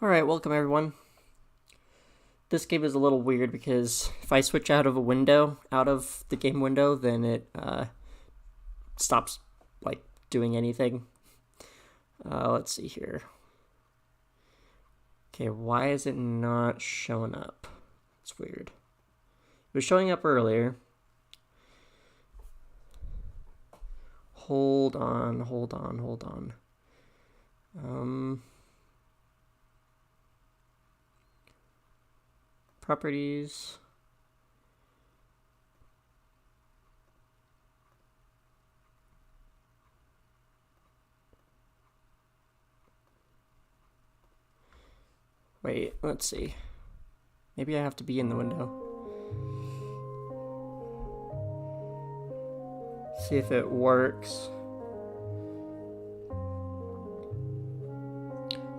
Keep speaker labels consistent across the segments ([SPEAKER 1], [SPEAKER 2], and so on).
[SPEAKER 1] Alright, welcome everyone. This game is a little weird because if I switch out of the game window, then it stops, doing anything. Let's see here. Okay, why is it not showing up? It's weird. It was showing up earlier. Hold on. Properties. Wait, let's see. Maybe I have to be in the window. See if it works.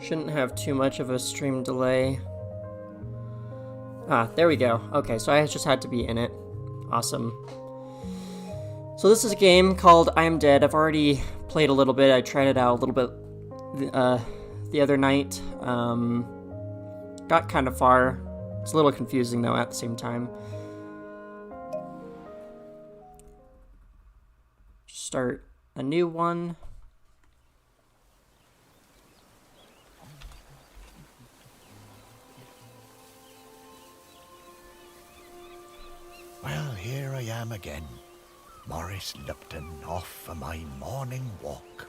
[SPEAKER 1] Shouldn't have too much of a stream delay. Ah, there we go. Okay, so I just had to be in it. Awesome. So this is a game called I Am Dead. I've already played a little bit. I tried it out a little bit the other night. Got kind of far. It's a little confusing though at the same time. Start a new one.
[SPEAKER 2] Well, here I am again, Maurice Lupton, off for my morning walk.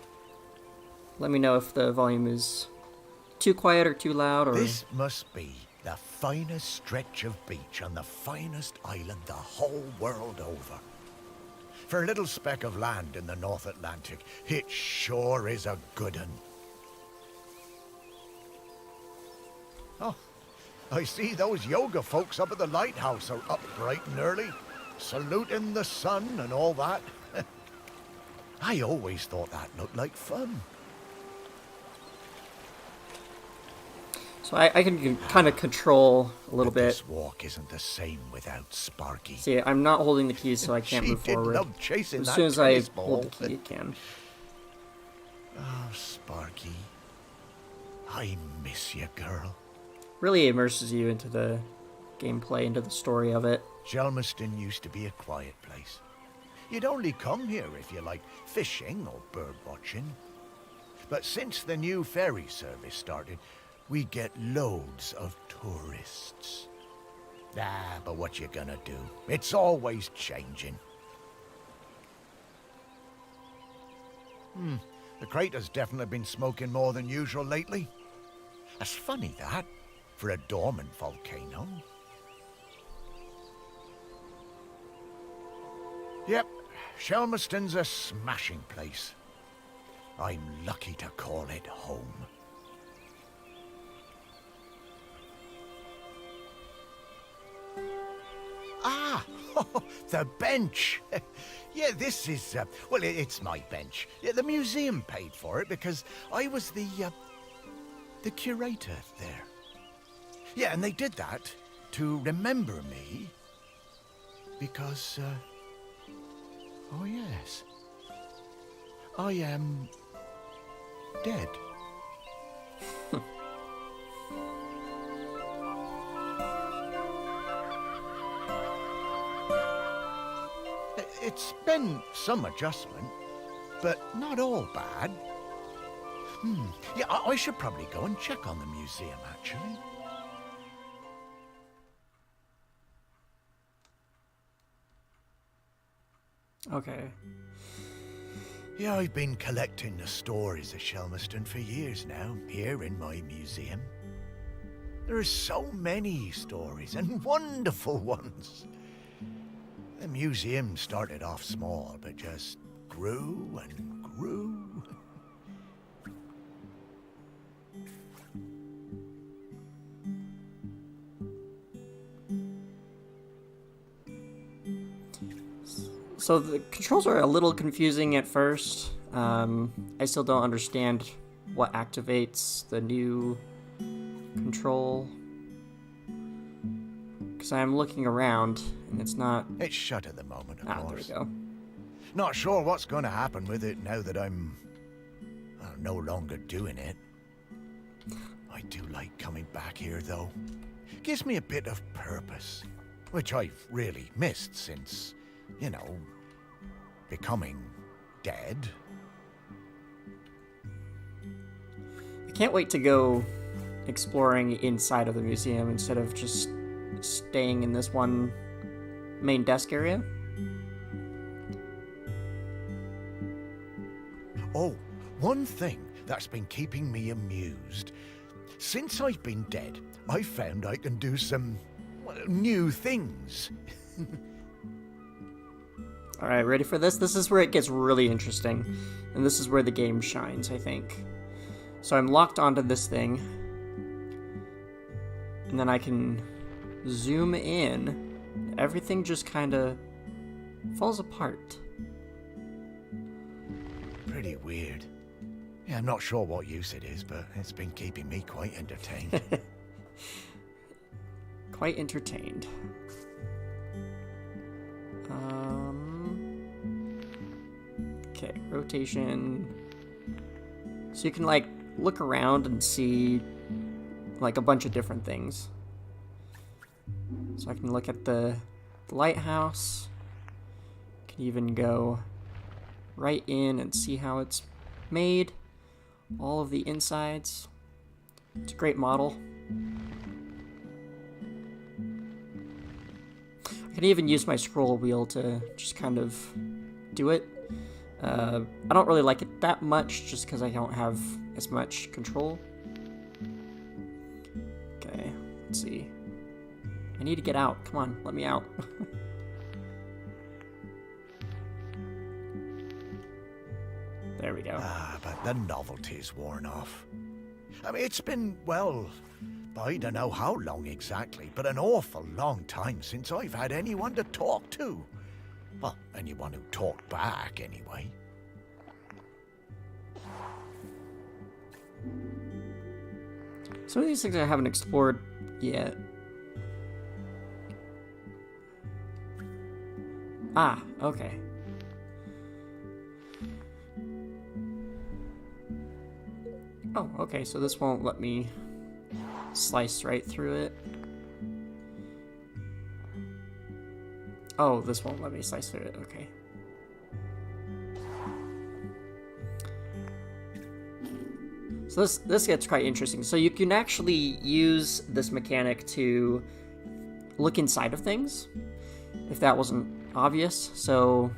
[SPEAKER 1] Let me know if the volume is too quiet or too loud, or...
[SPEAKER 2] This must be the finest stretch of beach on the finest island the whole world over. For a little speck of land in the North Atlantic, it sure is a good un. Oh, I see those yoga folks up at the lighthouse are up bright and early, saluting the sun and all that. I always thought that looked like fun.
[SPEAKER 1] So I can kind of control a little bit.
[SPEAKER 2] This walk isn't the same without Sparky.
[SPEAKER 1] See, I'm not holding the keys, so I can't move forward.
[SPEAKER 2] Love chasing
[SPEAKER 1] as soon as I hold the key, it can.
[SPEAKER 2] Oh, Sparky. I miss you, girl.
[SPEAKER 1] Really immerses you into the gameplay, into the story of it.
[SPEAKER 2] Shelmiston used to be a quiet place. You'd only come here if you liked fishing or bird watching. But since the new ferry service started, we get loads of tourists. Ah, but what you gonna do? It's always changing. The crater's definitely been smoking more than usual lately. That's funny, that, for a dormant volcano. Yep, Shelmiston's a smashing place. I'm lucky to call it home. Ah, the bench. Yeah, this is, well, it's my bench. Yeah, the museum paid for it because I was the curator there. Yeah, and they did that to remember me because, oh yes, I am dead. It's been some adjustment, but not all bad. Yeah, I should probably go and check on the museum, actually.
[SPEAKER 1] Okay.
[SPEAKER 2] Yeah, I've been collecting the stories of Shelmiston for years now, here in my museum. There are so many stories, and wonderful ones. The museum started off small, but just grew and grew.
[SPEAKER 1] So the controls are a little confusing at first. I still don't understand what activates the new control. Because I'm looking around, and it's not...
[SPEAKER 2] It's shut at the moment, of course.
[SPEAKER 1] There we go.
[SPEAKER 2] Not sure what's going to happen with it now that I'm no longer doing it. I I do like coming back here, though. Gives me a bit of purpose, which I've really missed since, you know, becoming dead.
[SPEAKER 1] I can't wait to go exploring inside of the museum instead of just staying in this one main desk area.
[SPEAKER 2] Oh, one thing that's been keeping me amused. Since I've been dead, I've found I can do some, well, new things.
[SPEAKER 1] Alright, ready for this? This is where it gets really interesting. And this is where the game shines, I think. So I'm locked onto this thing. And then I can zoom in. Everything just kind of falls apart.
[SPEAKER 2] Pretty weird. Yeah, I'm not sure what use it is, but it's been keeping me quite entertained.
[SPEAKER 1] Quite entertained. Okay, rotation. So you can, like, look around and see, like, a bunch of different things. So I can look at the lighthouse. Can even go right in and see how it's made. All of the insides. It's a great model. I can even use my scroll wheel to just kind of do it. I don't really like it that much just because I don't have as much control. Okay, let's see. I need to get out. Come on, let me out. There we go.
[SPEAKER 2] Ah, but the novelty's worn off. I mean, it's been, well, I don't know how long exactly, but an awful long time since I've had anyone to talk to. Well, anyone who talked back, anyway.
[SPEAKER 1] Some of these things I haven't explored yet. Ah, okay. Oh, okay, so this won't let me slice right through it. Oh, this won't let me slice through it, okay. So this gets quite interesting. So you can actually use this mechanic to look inside of things, if that wasn't obvious. So,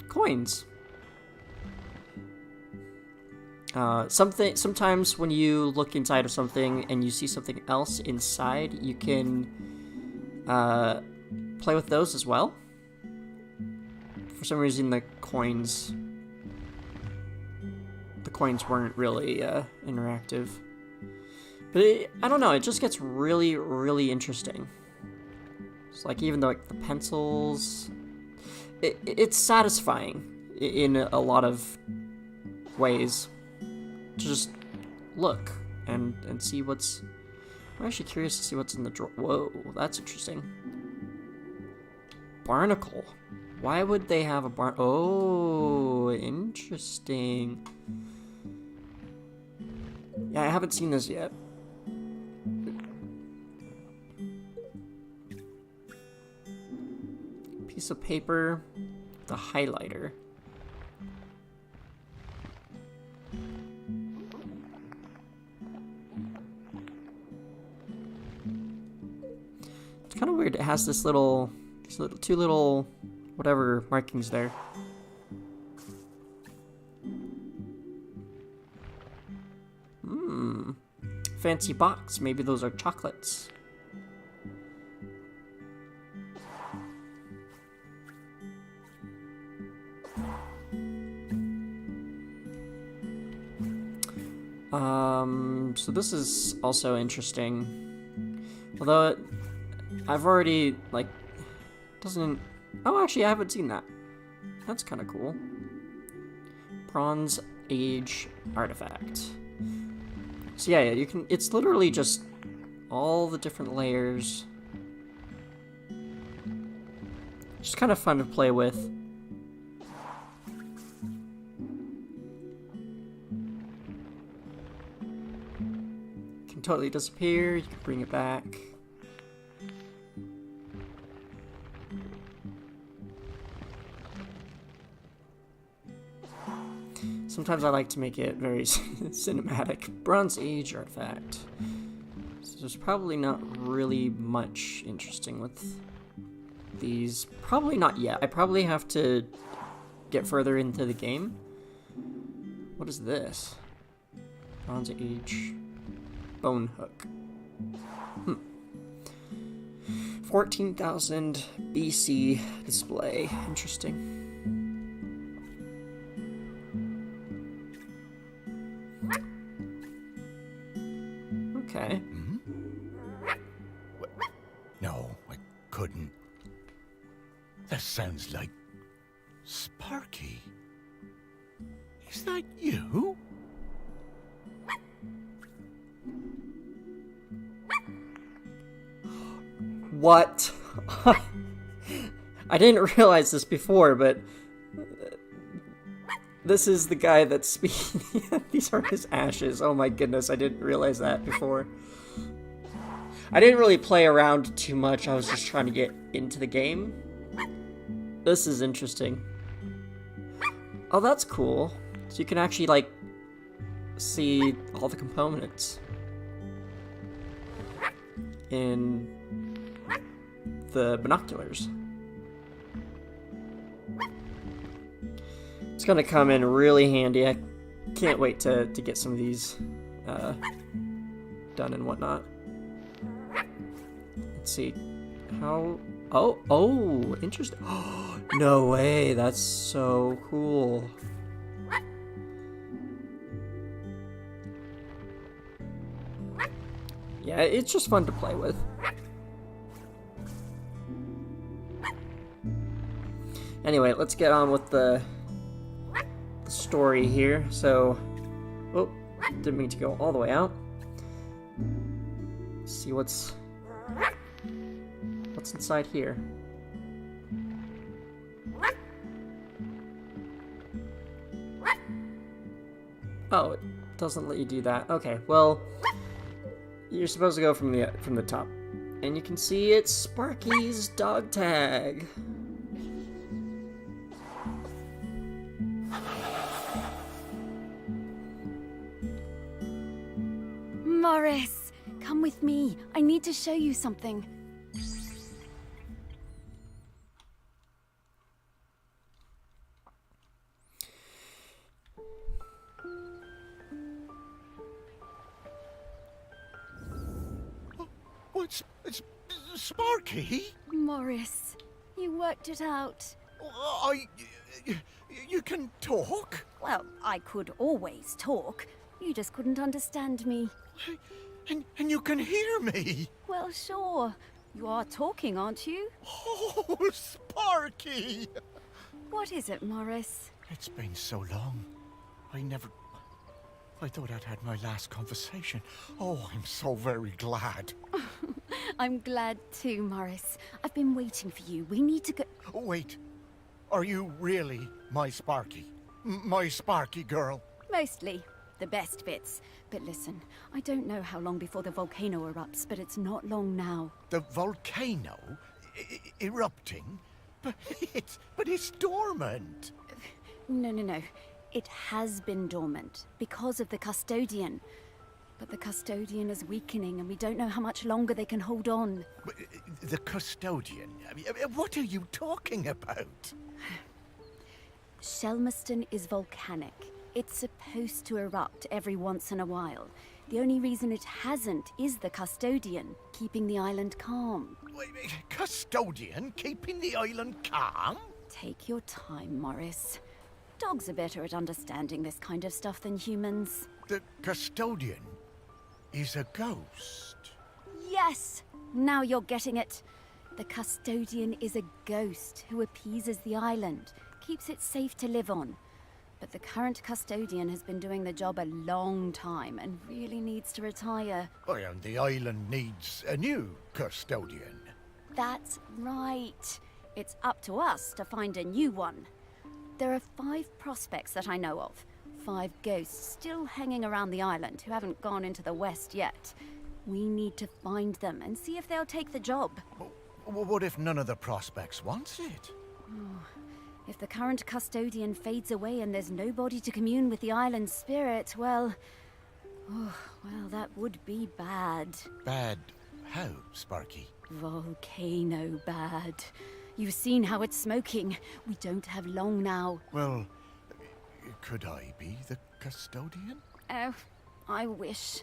[SPEAKER 1] coins. Sometimes when you look inside of something and you see something else inside, you can play with those as well. For some reason, the coins weren't really interactive, but I don't know. It just gets really, really interesting. It's like even though like the pencils, it's satisfying in a lot of ways. To just look and see what's... I'm actually curious to see what's in the drawer. Whoa, that's interesting. Barnacle. Why would they have a barn... Oh, interesting. Yeah, I haven't seen this yet. Piece of paper, the highlighter. It's kind of weird. It has these two little whatever markings there. Fancy box. Maybe those are chocolates. So this is also interesting. Although I've already, like, doesn't... Oh, actually, I haven't seen that. That's kind of cool. Bronze Age artifact. So yeah, you can... It's literally just all the different layers. Just kind of fun to play with. totally disappear. You can bring it back. Sometimes I like to make it very cinematic. Bronze Age artifact. So there's probably not really much interesting with these. Probably not yet. I probably have to get further into the game. What is this? Bronze Age bone hook. 14,000 BC display. Interesting. Okay.
[SPEAKER 2] No, I couldn't. That sounds like Sparky. Is that you?
[SPEAKER 1] What? I didn't realize this before, but this is the guy that's speaking. These are his ashes. Oh my goodness, I didn't realize that before. I didn't really play around too much. I was just trying to get into the game. This is interesting. Oh, that's cool. So you can actually, like, see all the components in the binoculars. It's gonna come in really handy. I can't wait to get some of these done and whatnot. Let's see. How... Oh, interesting. No way, that's so cool. Yeah, it's just fun to play with. Anyway, let's get on with the story here. So, oh, didn't mean to go all the way out. Let's see what's inside here. Oh, it doesn't let you do that. Okay, well, you're supposed to go from the top, and you can see it's Sparky's dog tag.
[SPEAKER 3] Morris, come with me. I need to show you something.
[SPEAKER 2] It's Sparky?
[SPEAKER 3] Morris, you worked it out.
[SPEAKER 2] You can talk?
[SPEAKER 3] Well, I could always talk. You just couldn't understand me.
[SPEAKER 2] And you can hear me?
[SPEAKER 3] Well, sure. You are talking, aren't you?
[SPEAKER 2] Oh, Sparky!
[SPEAKER 3] What is it, Morris?
[SPEAKER 2] It's been so long. I thought I'd had my last conversation. Oh, I'm so very glad.
[SPEAKER 3] I'm glad too, Morris. I've been waiting for you. We need to go...
[SPEAKER 2] Oh, wait. Are you really my Sparky? My Sparky girl?
[SPEAKER 3] Mostly. The best bits. But listen, I don't know how long before the volcano erupts, but it's not long now.
[SPEAKER 2] The volcano? Erupting? But it's dormant.
[SPEAKER 3] No. It has been dormant because of the custodian. But the custodian is weakening and we don't know how much longer they can hold on.
[SPEAKER 2] The custodian? I mean, what are you talking about?
[SPEAKER 3] Shelmerston is volcanic. It's supposed to erupt every once in a while. The only reason it hasn't is the custodian, keeping the island calm.
[SPEAKER 2] Wait, custodian keeping the island calm?
[SPEAKER 3] Take your time, Morris. Dogs are better at understanding this kind of stuff than humans.
[SPEAKER 2] The custodian is a ghost.
[SPEAKER 3] Yes! Now you're getting it. The custodian is a ghost who appeases the island, keeps it safe to live on. But the current custodian has been doing the job a long time and really needs to retire.
[SPEAKER 2] Oh, and the island needs a new custodian.
[SPEAKER 3] That's right. It's up to us to find a new one. There are 5 prospects that I know of. 5 ghosts still hanging around the island who haven't gone into the west yet. We need to find them and see if they'll take the job.
[SPEAKER 2] What if none of the prospects wants it?
[SPEAKER 3] If the current custodian fades away and there's nobody to commune with the island's spirit, well, that would be bad.
[SPEAKER 2] Bad how, Sparky?
[SPEAKER 3] Volcano bad. You've seen how it's smoking. We don't have long now.
[SPEAKER 2] Well, could I be the custodian?
[SPEAKER 3] Oh, I wish.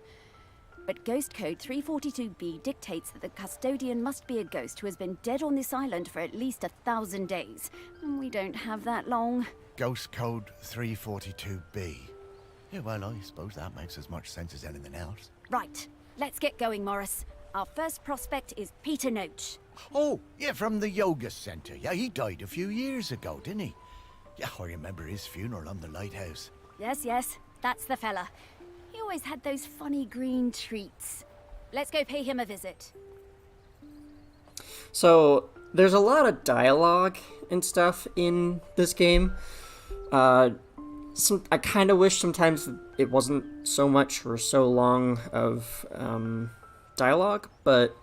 [SPEAKER 3] But Ghost Code 342B dictates that the custodian must be a ghost who has been dead on this island for at least 1,000 days. And we don't have that long.
[SPEAKER 2] Ghost Code 342B. Yeah, well, I suppose that makes as much sense as anything else.
[SPEAKER 3] Right, let's get going, Morris. Our first prospect is Peter Noach.
[SPEAKER 2] Oh, yeah, from the yoga center. Yeah, he died a few years ago, didn't he? Yeah, I remember his funeral on the lighthouse.
[SPEAKER 3] Yes, that's the fella. He always had those funny green treats. Let's go pay him a visit.
[SPEAKER 1] So, there's a lot of dialogue and stuff in this game. I kind of wish sometimes it wasn't so much or so long of dialogue, but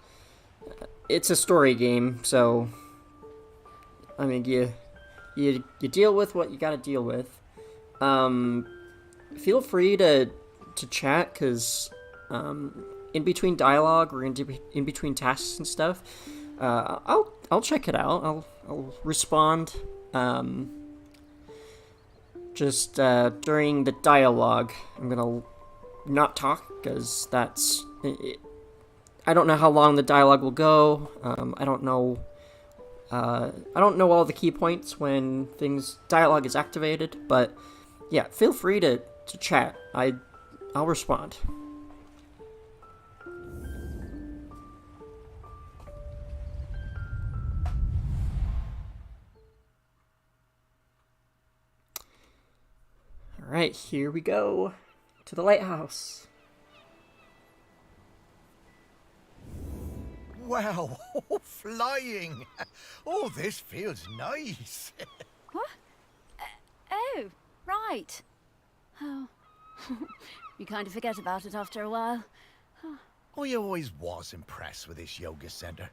[SPEAKER 1] it's a story game, so I mean, you deal with what you gotta deal with. Feel free to chat, because in between dialogue or in between tasks and stuff, I'll check it out. I'll respond. Just during the dialogue, I'm gonna not talk, because that's I don't know how long the dialogue will go. I don't know all the key points when dialogue is activated, but yeah, feel free to chat. I'll respond. All right, here we go to the lighthouse.
[SPEAKER 2] Wow, flying! Oh, this feels nice.
[SPEAKER 3] What? Oh, right. Oh, you kind of forget about it after a while.
[SPEAKER 2] I always was impressed with this yoga center.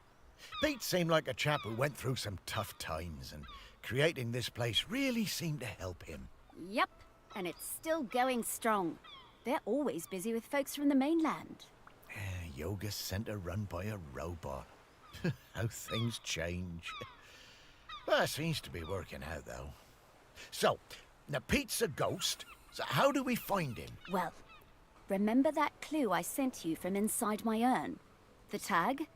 [SPEAKER 2] Pete seemed like a chap who went through some tough times, and creating this place really seemed to help him.
[SPEAKER 3] Yep, and it's still going strong. They're always busy with folks from the mainland.
[SPEAKER 2] Yoga center run by a robot. How things change. Well, it seems to be working out, though. So, now Pete's a ghost, so how do we find him?
[SPEAKER 3] Well, remember that clue I sent you from inside my urn? The tag?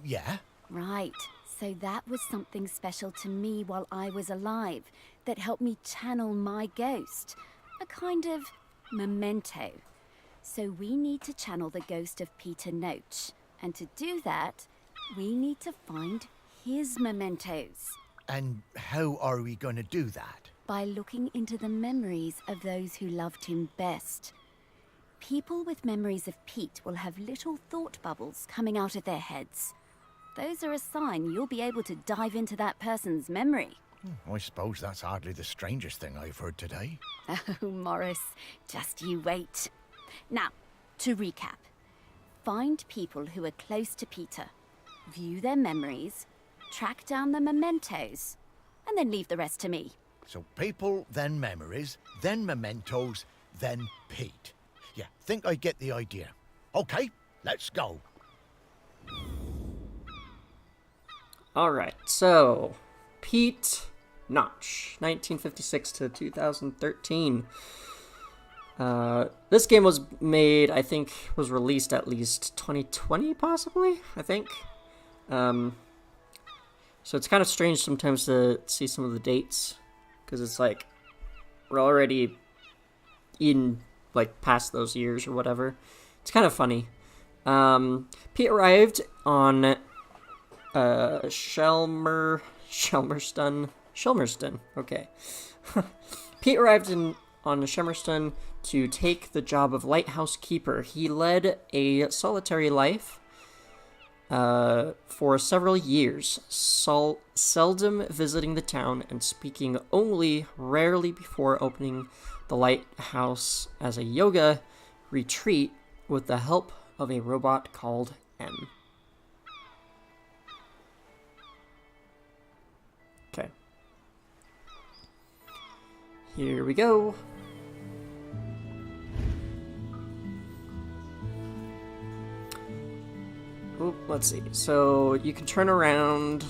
[SPEAKER 2] Yeah.
[SPEAKER 3] Right. So that was something special to me while I was alive that helped me channel my ghost. A kind of memento. So we need to channel the ghost of Peter Noach. And to do that, we need to find his mementos.
[SPEAKER 2] And how are we going to do that?
[SPEAKER 3] By looking into the memories of those who loved him best. People with memories of Pete will have little thought bubbles coming out of their heads. Those are a sign you'll be able to dive into that person's memory.
[SPEAKER 2] I suppose that's hardly the strangest thing I've heard today.
[SPEAKER 3] Oh, Morris, just you wait. Now, to recap. Find people who are close to Peter. View their memories. Track down the mementos. And then leave the rest to me.
[SPEAKER 2] So people, then memories, then mementos, then Pete. Yeah, think I get the idea. Okay, let's go.
[SPEAKER 1] Alright, so Pete Noach, 1956 to 2013. This game was made, I think, was released at least 2020, possibly, I think. So it's kind of strange sometimes to see some of the dates, because it's like, we're already in, like, past those years or whatever. It's kind of funny. Pete arrived on Shelmerston, okay. Pete arrived on Shelmerston to take the job of lighthouse keeper. He led a solitary life for several years, seldom visiting the town and speaking only rarely before opening the lighthouse as a yoga retreat with the help of a robot called M. Okay. Here we go. Oh, let's see. So you can turn around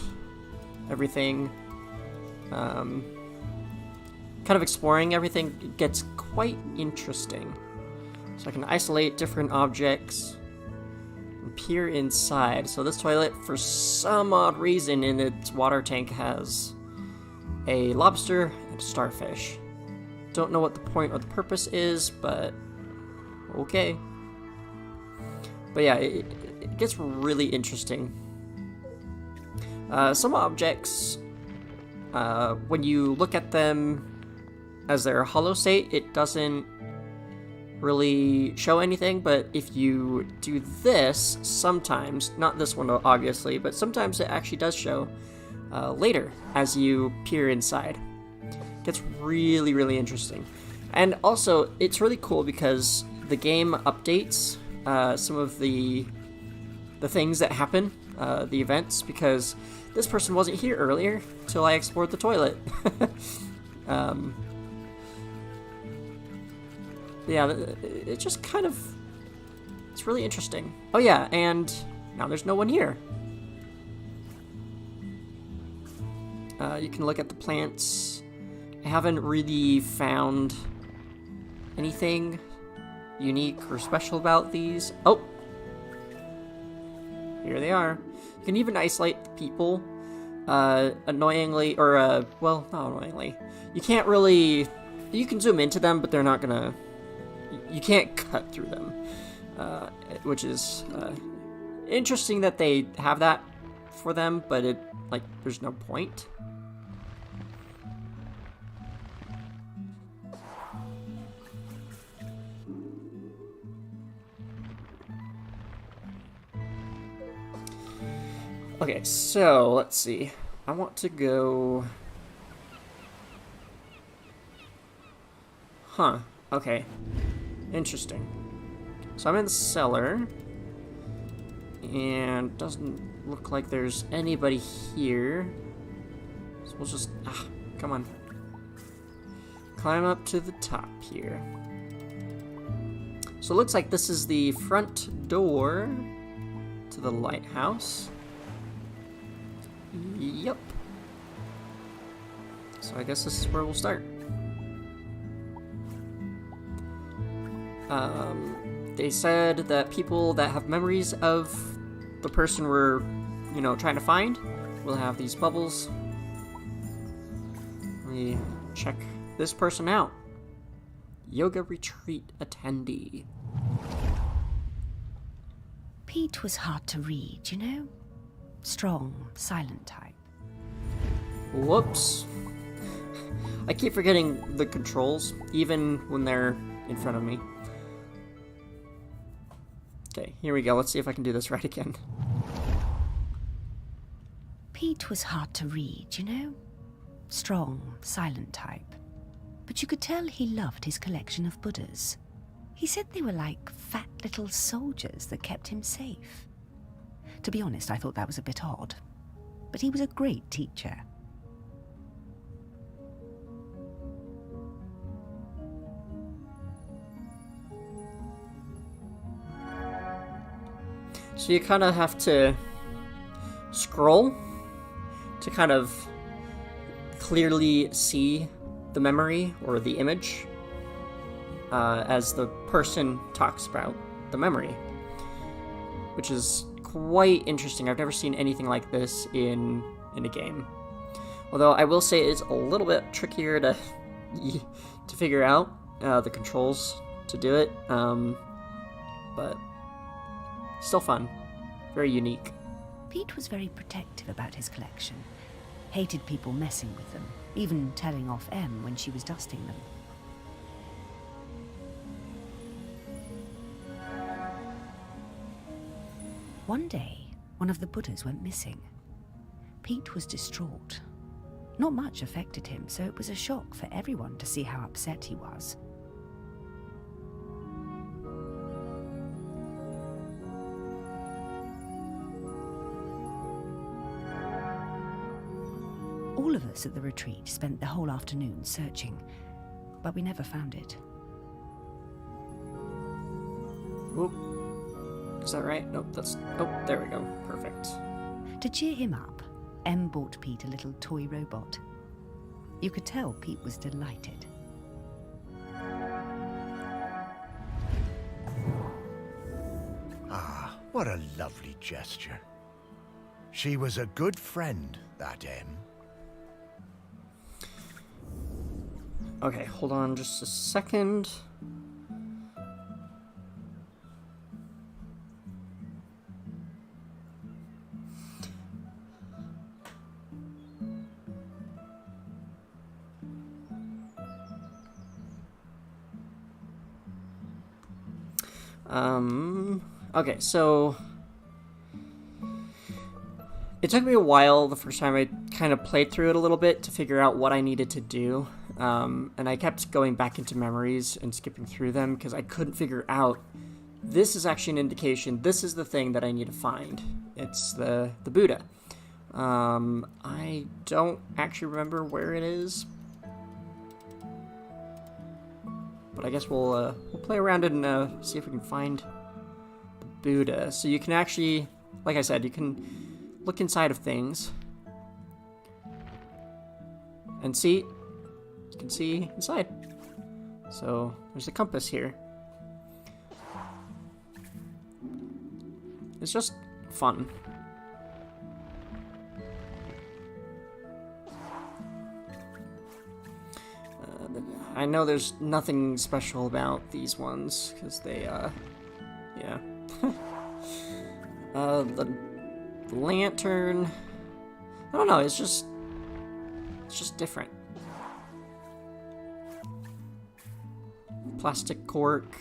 [SPEAKER 1] everything. Kind of exploring everything gets quite interesting. So I can isolate different objects and peer inside. So this toilet, for some odd reason, in its water tank has a lobster and a starfish. Don't know what the point or the purpose is, but okay. But yeah, it gets really interesting. Some objects, when you look at them as their hollow state, it doesn't really show anything, but if you do this, sometimes, not this one obviously, but sometimes it actually does show later as you peer inside. It gets really, really interesting. And also, it's really cool because the game updates some of the things that happen, the events, because this person wasn't here earlier till I explored the toilet. Yeah, it just kind of, it's really interesting. Oh yeah, and now there's no one here. You can look at the plants. I haven't really found anything unique or special about these. Oh! Here they are. You can even isolate the people. Annoyingly, or, well, not annoyingly. You can't really, you can zoom into them, but they're not gonna, you can't cut through them. Which is, interesting that they have that for them, but it, like, there's no point. Okay, so let's see. I want to go. Huh. Okay. Interesting. So I'm in the cellar, and doesn't look like there's anybody here. So we'll just come on. Climb up to the top here. So it looks like this is the front door to the lighthouse. Yep. So I guess this is where we'll start. They said that people that have memories of the person we're, trying to find will have these bubbles. Let me check this person out. Yoga retreat attendee.
[SPEAKER 4] Pete was hard to read, you know? Strong, silent type.
[SPEAKER 1] Whoops. I keep forgetting the controls, even when they're in front of me. Okay, here we go. Let's see if I can do this right again.
[SPEAKER 4] Pete was hard to read, you know? Strong, silent type. But you could tell he loved his collection of Buddhas. He said they were like fat little soldiers that kept him safe. To be honest, I thought that was a bit odd. But he was a great teacher.
[SPEAKER 1] So you kind of have to scroll to kind of clearly see the memory or the image as the person talks about the memory, which is quite interesting. I've never seen anything like this in a game. Although I will say it's a little bit trickier to figure out the controls to do it, but still fun, very unique.
[SPEAKER 4] Pete was very protective about his collection. Hated people messing with them, even telling off Em when she was dusting them. One day, one of the Buddhas went missing. Pete was distraught. Not much affected him, so it was a shock for everyone to see how upset he was. All of us at the retreat spent the whole afternoon searching, but we never found it.
[SPEAKER 1] Whoop. Is that right? Nope, that's... Oh, there we go. Perfect.
[SPEAKER 4] To cheer him up, Em bought Pete a little toy robot. You could tell Pete was delighted.
[SPEAKER 2] Ah, what a lovely gesture. She was a good friend, that Em.
[SPEAKER 1] Okay, hold on just a second. Okay, so it took me a while the first time I kind of played through it a little bit to figure out what I needed to do. And I kept going back into memories and skipping through them because I couldn't figure out, this is actually an indication, this is the thing that I need to find. It's the Buddha. I don't actually remember where it is, but I guess we'll play around and see if we can find the Buddha. So you can actually, like I said, you can look inside of things and see. You can see inside. So there's a compass here. It's just fun. I know there's nothing special about these ones because they, yeah. The lantern. I don't know. It's just different. Plastic cork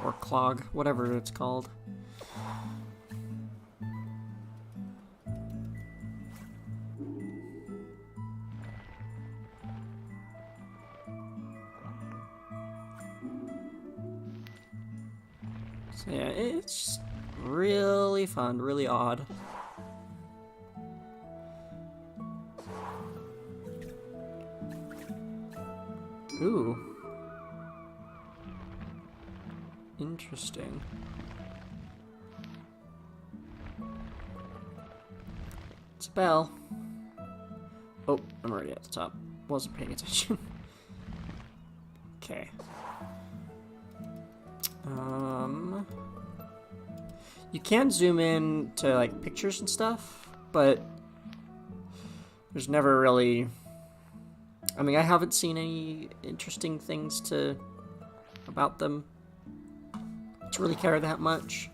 [SPEAKER 1] or clog, whatever it's called. So yeah, it's really fun, really odd. Ooh. Interesting. It's a bell. Oh, I'm already at the top. Wasn't paying attention. Okay. You can zoom in to like pictures and stuff, but there's never really, I mean, I haven't seen any interesting things about them to really care that much.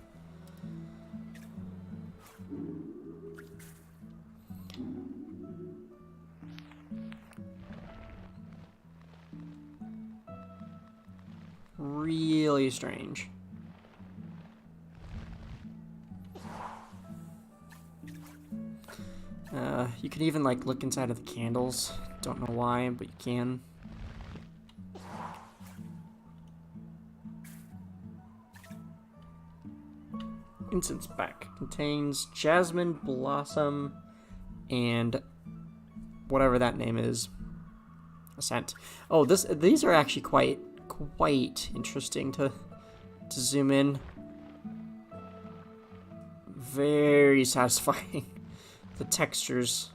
[SPEAKER 1] Really strange. You can even like look inside of the candles. Don't know why, but you can. Incense pack contains jasmine blossom and whatever that name is. A scent. Oh, these are actually quite interesting to zoom in. Very satisfying. The textures.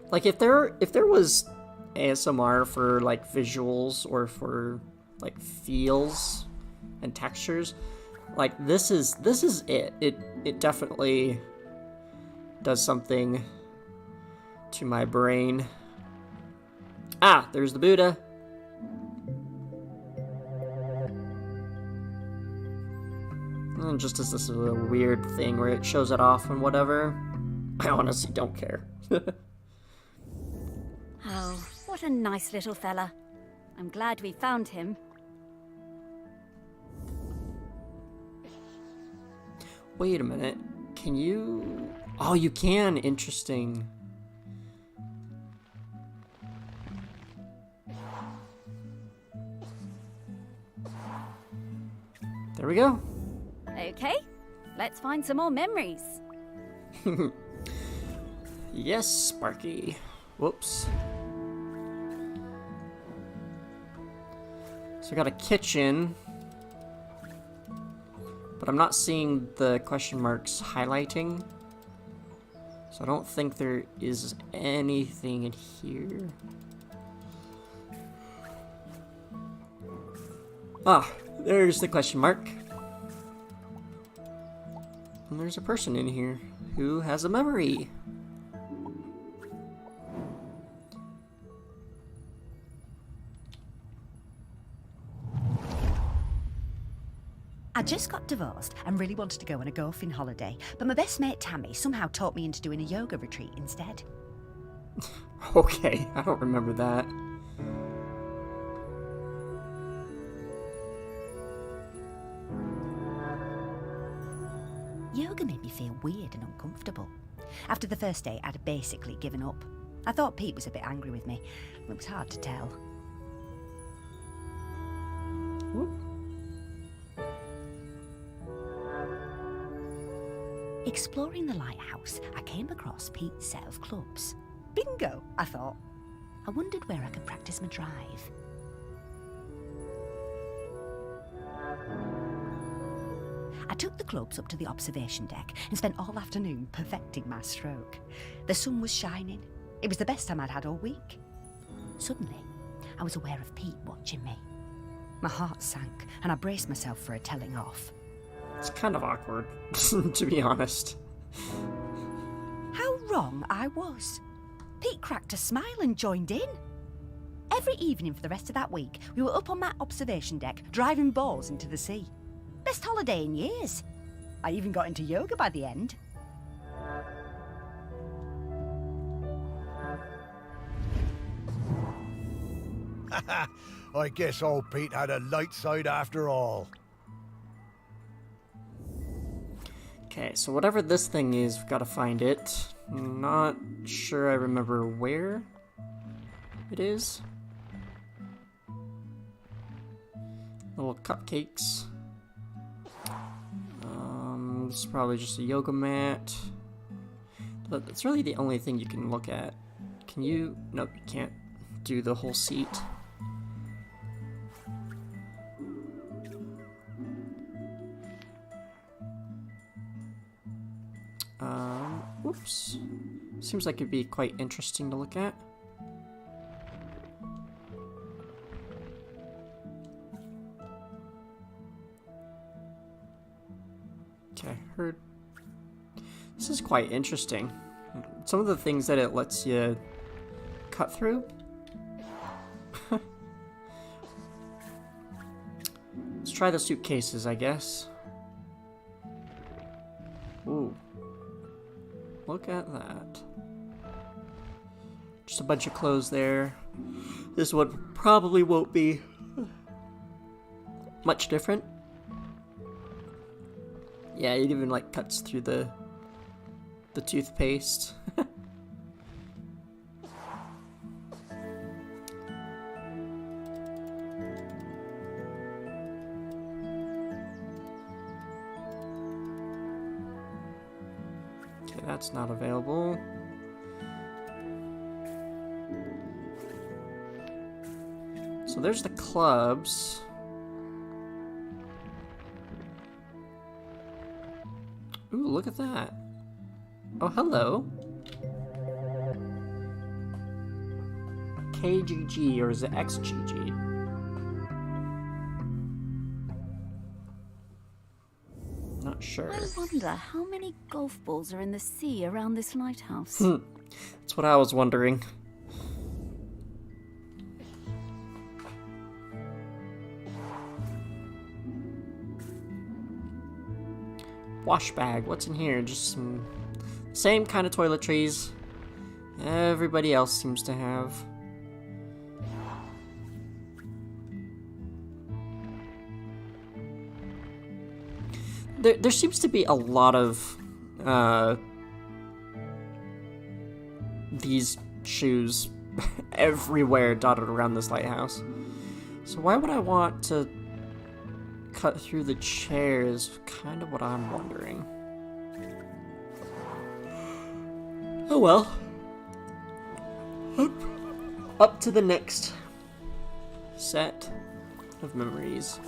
[SPEAKER 1] Like if there was ASMR for like visuals or for like feels and textures, like this is it. It definitely does something to my brain. Ah, there's the Buddha. And just as this is a weird thing where it shows it off and whatever, I honestly don't care.
[SPEAKER 3] Oh, what a nice little fella. I'm glad we found him.
[SPEAKER 1] Wait a minute. Can you... Oh, you can. Interesting. There we go.
[SPEAKER 3] Okay, let's find some more memories.
[SPEAKER 1] Yes, Sparky. Whoops. So we got a kitchen, but I'm not seeing the question marks highlighting. So I don't think there is anything in here. Ah, there's the question mark. And there's a person in here who has a memory.
[SPEAKER 4] I just got divorced and really wanted to go on a golfing holiday, but my best mate Tammy somehow talked me into doing a yoga retreat instead.
[SPEAKER 1] Okay, I don't remember that.
[SPEAKER 4] Yoga made me feel weird and uncomfortable. After the first day, I'd basically given up. I thought Pete was a bit angry with me. It was hard to tell.
[SPEAKER 1] Whoop.
[SPEAKER 4] Exploring the lighthouse, I came across Pete's set of clubs. Bingo, I thought. I wondered where I could practice my drive. I took the clubs up to the observation deck and spent all afternoon perfecting my stroke. The sun was shining. It was the best time I'd had all week. Suddenly, I was aware of Pete watching me. My heart sank and I braced myself for a telling off.
[SPEAKER 1] It's kind of awkward, to be honest.
[SPEAKER 4] How wrong I was. Pete cracked a smile and joined in. Every evening for the rest of that week, we were up on that observation deck, driving balls into the sea. Best holiday in years. I even got into yoga by the end.
[SPEAKER 2] I guess old Pete had a light side after all.
[SPEAKER 1] Okay, so whatever this thing is, we've got to find it. Not sure I remember where it is. Little cupcakes. This is probably just a yoga mat. But that's really the only thing you can look at. Can you? Nope, you can't do the whole seat. Whoops. Seems like it'd be quite interesting to look at. Okay, heard. This is quite interesting. Some of the things that it lets you cut through. Let's try the suitcases, I guess. Ooh. Look at that. Just a bunch of clothes there. This one probably won't be much different. Yeah, it even like cuts through the toothpaste. Okay, that's not available. So there's the clubs. Ooh, look at that. Oh, hello. KGG, or is it XGG? Not sure.
[SPEAKER 3] I wonder how many golf balls are in the sea around this lighthouse.
[SPEAKER 1] That's what I was wondering. Wash bag, what's in here? Just some same kind of toiletries everybody else seems to have. There seems to be a lot of these shoes everywhere dotted around this lighthouse. So why would I want to cut through the chair is kind of what I'm wondering. Oh well. Up to the next set of memories.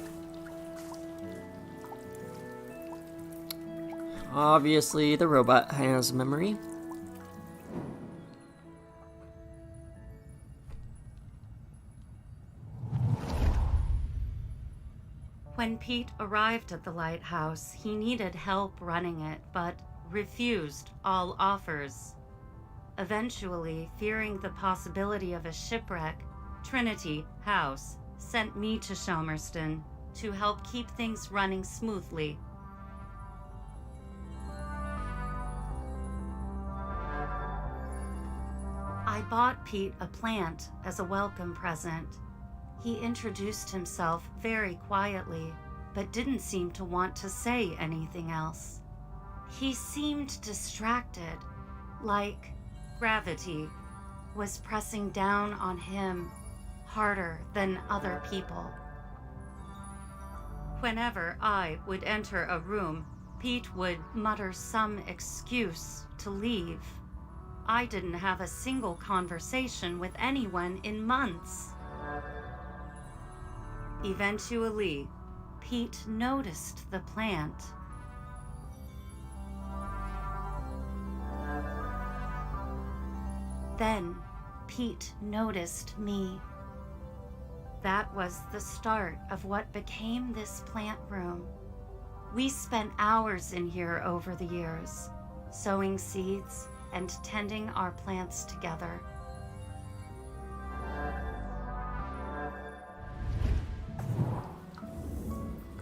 [SPEAKER 1] Obviously, the robot has memory.
[SPEAKER 5] When Pete arrived at the lighthouse, he needed help running it, but refused all offers. Eventually, fearing the possibility of a shipwreck, Trinity House sent me to Shelmerston to help keep things running smoothly. I bought Pete a plant as a welcome present. He introduced himself very quietly, but didn't seem to want to say anything else. He seemed distracted, like gravity was pressing down on him harder than other people. Whenever I would enter a room, Pete would mutter some excuse to leave. I didn't have a single conversation with anyone in months. Eventually, Pete noticed the plant. Then, Pete noticed me. That was the start of what became this plant room. We spent hours in here over the years, sowing seeds and tending our plants together.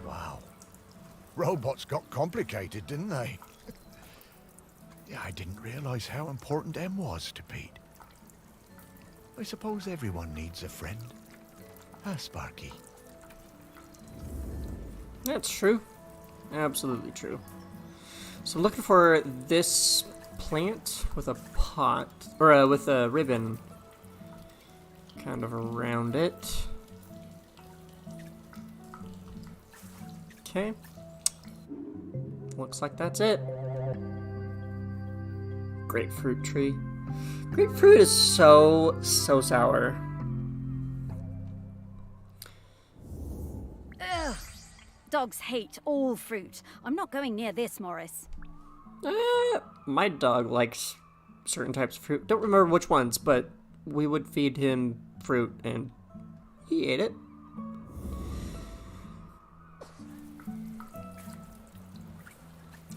[SPEAKER 2] Wow. Robots got complicated, didn't they? Yeah, I didn't realize how important M was to Pete. I suppose everyone needs a friend. Huh, Sparky?
[SPEAKER 1] That's true. Absolutely true. So I'm looking for this plant with a pot, or with a ribbon kind of around it. Okay. Looks like that's it. Grapefruit tree. Grapefruit is so sour.
[SPEAKER 3] Ugh. Dogs hate all fruit. I'm not going near this, Morris.
[SPEAKER 1] My dog likes certain types of fruit. Don't remember which ones, but we would feed him fruit and he ate it.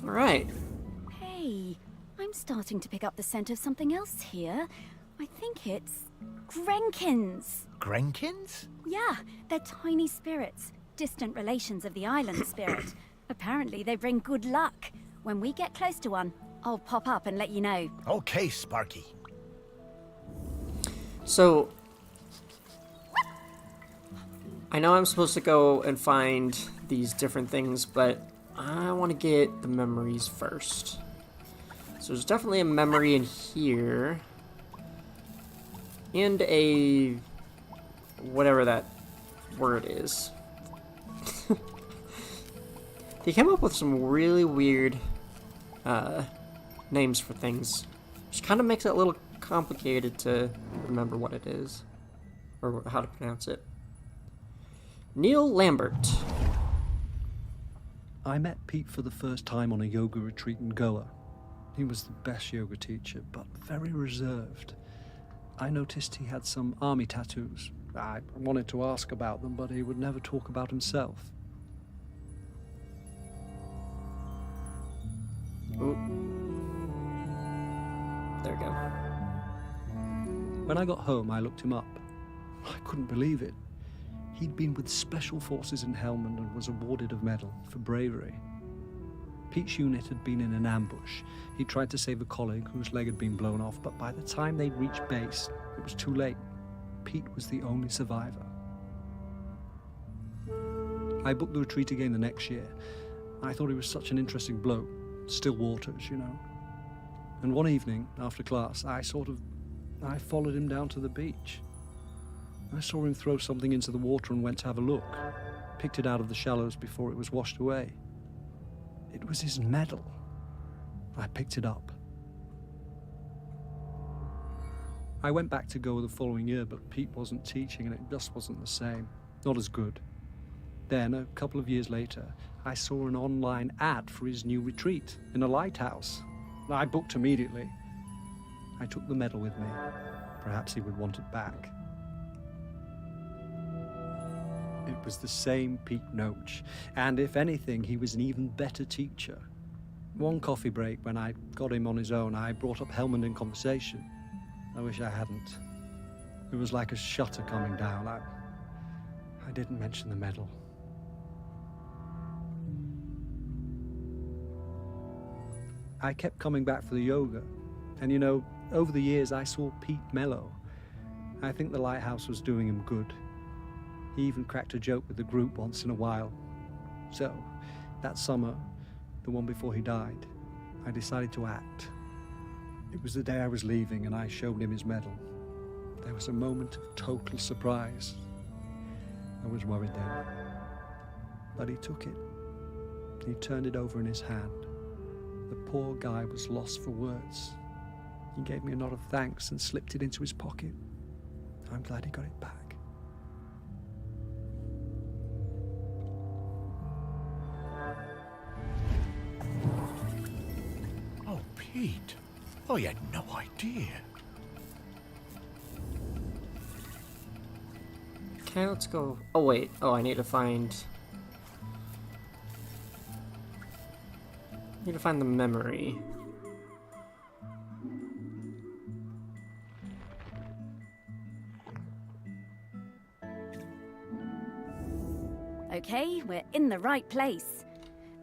[SPEAKER 1] Alright.
[SPEAKER 3] Hey, I'm starting to pick up the scent of something else here. I think it's Grenkins.
[SPEAKER 2] Grenkins?
[SPEAKER 3] Yeah, they're tiny spirits, distant relations of the island spirit. Apparently they bring good luck. When we get close to one, I'll pop up and let you know.
[SPEAKER 2] Okay, Sparky.
[SPEAKER 1] So, I know I'm supposed to go and find these different things, but I want to get the memories first. So there's definitely a memory in here. And a... whatever that word is. They came up with some really weird names for things, which kind of makes it a little complicated to remember what it is, or how to pronounce it. Neil Lambert.
[SPEAKER 6] I met Pete for the first time on a yoga retreat in Goa. He was the best yoga teacher, but very reserved. I noticed he had some army tattoos. I wanted to ask about them, but he would never talk about himself.
[SPEAKER 1] Ooh. There we go.
[SPEAKER 6] When I got home, I looked him up. I couldn't believe it. He'd been with Special Forces in Helmand and was awarded a medal for bravery. Pete's unit had been in an ambush. He tried to save a colleague whose leg had been blown off, but by the time they'd reached base, it was too late. Pete was the only survivor. I booked the retreat again the next year. I thought he was such an interesting bloke. Still waters, you know. And one evening, after class, I followed him down to the beach. I saw him throw something into the water and went to have a look. picked it out of the shallows before it was washed away. It was his medal. I picked it up. I went back to go the following year, but Pete wasn't teaching and it just wasn't the same. Not as good. Then, a couple of years later, I saw an online ad for his new retreat in a lighthouse. I booked immediately. I took the medal with me. Perhaps he would want it back. It was the same Pete Noach, and if anything, he was an even better teacher. One coffee break, when I got him on his own, I brought up Helmand in conversation. I wish I hadn't. It was like a shutter coming down. I didn't mention the medal. I kept coming back for the yoga, and you know, over the years I saw Pete mellow. I think the lighthouse was doing him good. He even cracked a joke with the group once in a while. So, that summer, the one before he died, I decided to act. It was the day I was leaving and I showed him his medal. There was a moment of total surprise. I was worried then. But he took it. He turned it over in his hand. The poor guy was lost for words. He gave me a nod of thanks and slipped it into his pocket. I'm glad he got it back.
[SPEAKER 2] Oh, Pete. I had no idea.
[SPEAKER 1] Okay, let's go. Oh, wait. Oh, I need to find... Need to find the memory.
[SPEAKER 3] Okay, we're in the right place.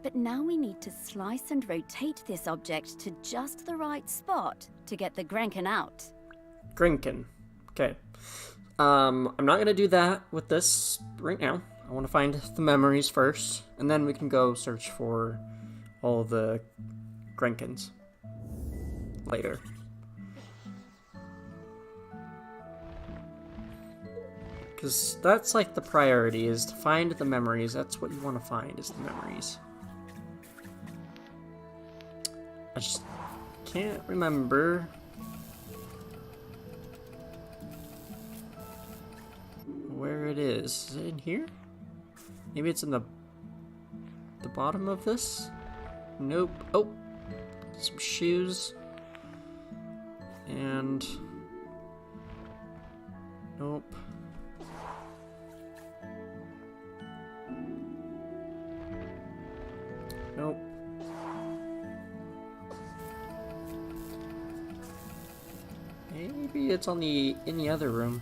[SPEAKER 3] But now we need to slice and rotate this object to just the right spot to get the Grenken out.
[SPEAKER 1] Grenken. Okay. I'm not gonna do that with this right now. I want to find the memories first, and then we can go search for all the Grenkens later. Because that's like the priority, is to find the memories. That's what you want to find, is the memories. I just can't remember where it is. Is it in here? Maybe it's in the bottom of this? Nope. Oh, some shoes. And nope. Nope. Maybe it's on in the other room.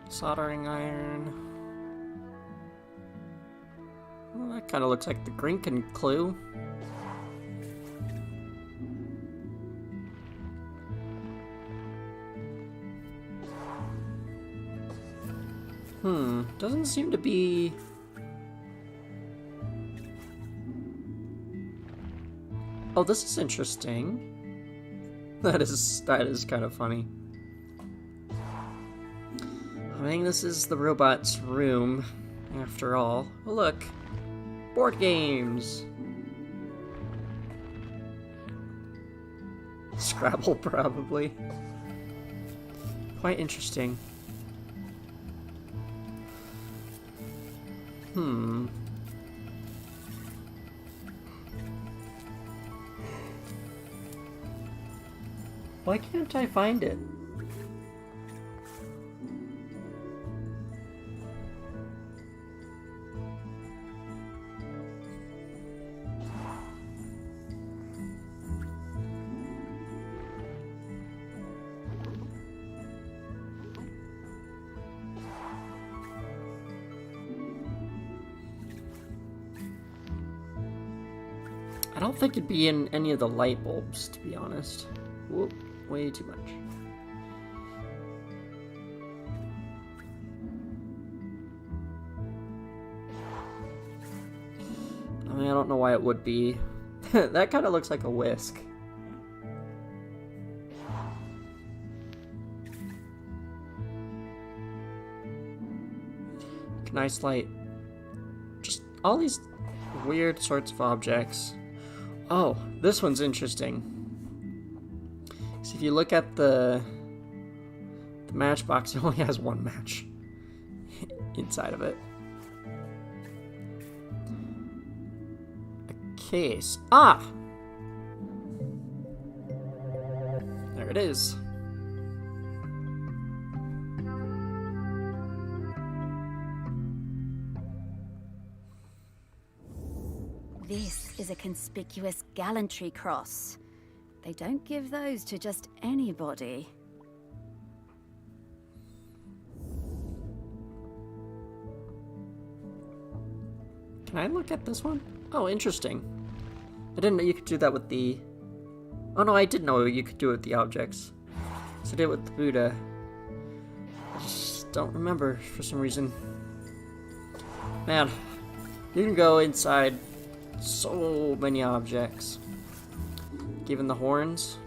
[SPEAKER 1] Soldering iron. Well, that kind of looks like the Grenken clue. Doesn't seem to be... Oh, this is interesting. That is kind of funny. I think this is the robot's room, after all. Oh, look. Board games! Scrabble, probably. Quite interesting. Why can't I find it? I don't think it'd be in any of the light bulbs, to be honest. Whoop, way too much. don't know why it would be. That kind of looks like a whisk. Nice light. Just all these weird sorts of objects. Oh, this one's interesting. So if you look at the matchbox, it only has one match inside of it. A case. Ah! There it is.
[SPEAKER 3] This is a conspicuous gallantry cross. They don't give those to just anybody.
[SPEAKER 1] Can I look at this one? Oh, interesting. I didn't know you could do that with the... Oh no, I did know you could do it with the objects. So I did it with the Buddha. I just don't remember for some reason. Man, you can go inside so many objects. Given the horns.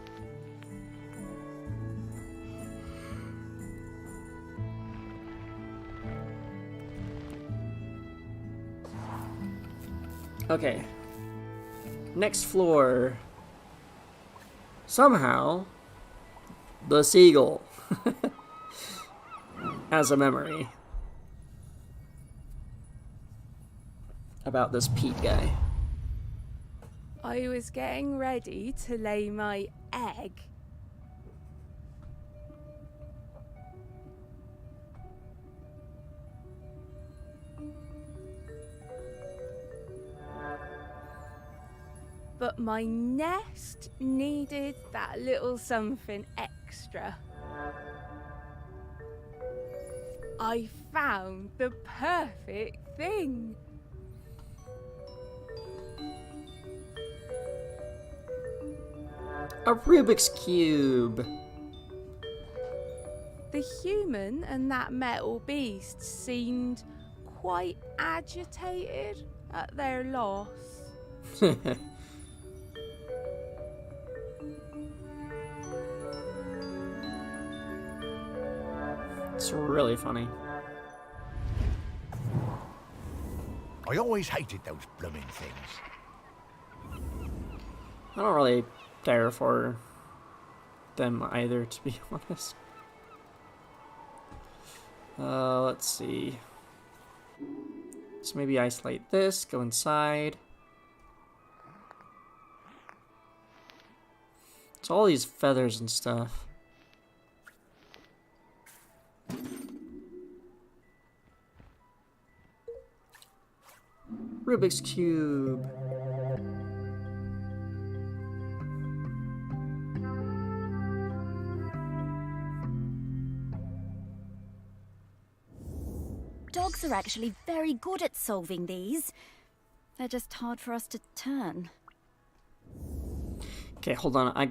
[SPEAKER 1] Okay. Next floor. Somehow, the seagull has a memory about this Pete guy.
[SPEAKER 7] I was getting ready to lay my egg. But my nest needed that little something extra. I found the perfect thing.
[SPEAKER 1] A Rubik's Cube.
[SPEAKER 7] The human and that metal beast seemed quite agitated at their loss.
[SPEAKER 1] It's really funny.
[SPEAKER 2] I always hated those blooming things.
[SPEAKER 1] I don't really care for them either, to be honest. Let's see. So maybe isolate this, go inside. It's all these feathers and stuff. Rubik's Cube.
[SPEAKER 3] Dogs are actually very good at solving these. They're just hard for us to turn.
[SPEAKER 1] Okay, hold on. I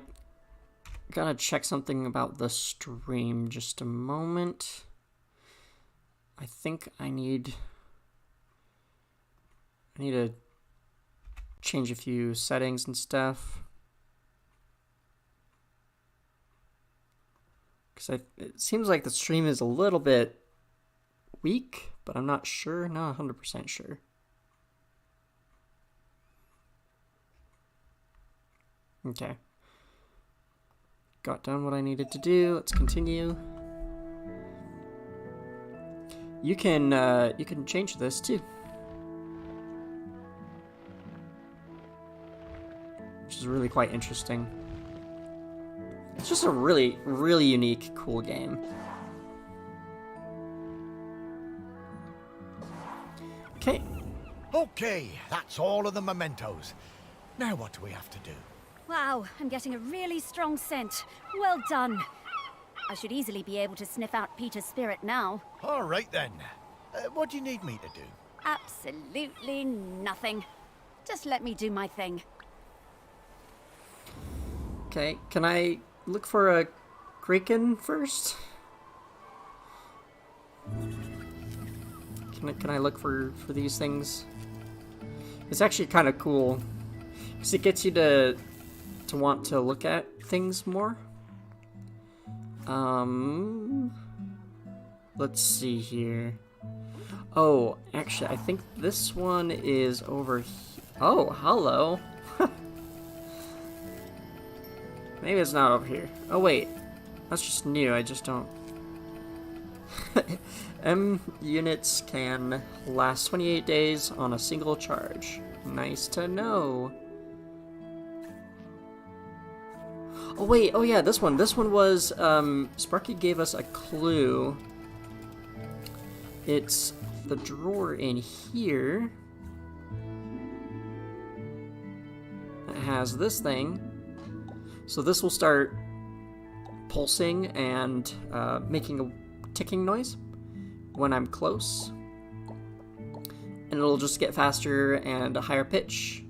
[SPEAKER 1] gotta check something about the stream. Just a moment. I think I need to change a few settings and stuff. Because it seems like the stream is a little bit weak, but I'm not sure, not 100% sure. Okay. Got done what I needed to do. Let's continue. You can change this too. Which is really quite interesting. It's just a really, really unique, cool game. Okay.
[SPEAKER 2] Okay, that's all of the mementos. Now what do we have to do?
[SPEAKER 3] Wow, I'm getting a really strong scent. Well done. I should easily be able to sniff out Peter's spirit now.
[SPEAKER 2] All right then. What do you need me to do?
[SPEAKER 3] Absolutely nothing. Just let me do my thing.
[SPEAKER 1] Okay, can I look for a kraken first? Can I look for these things? It's actually kind of cool because it gets you to want to look at things more. Let's see here. Oh, actually, I think this one is over here. Oh, hello. Maybe it's not over here. Oh, wait. That's just new. I just don't... units can last 28 days on a single charge. Nice to know. Oh, wait. Oh, yeah, this one. This one was... Sparky gave us a clue. It's the drawer in here that has this thing. So this will start pulsing and making a ticking noise when I'm close. And it'll just get faster and a higher pitch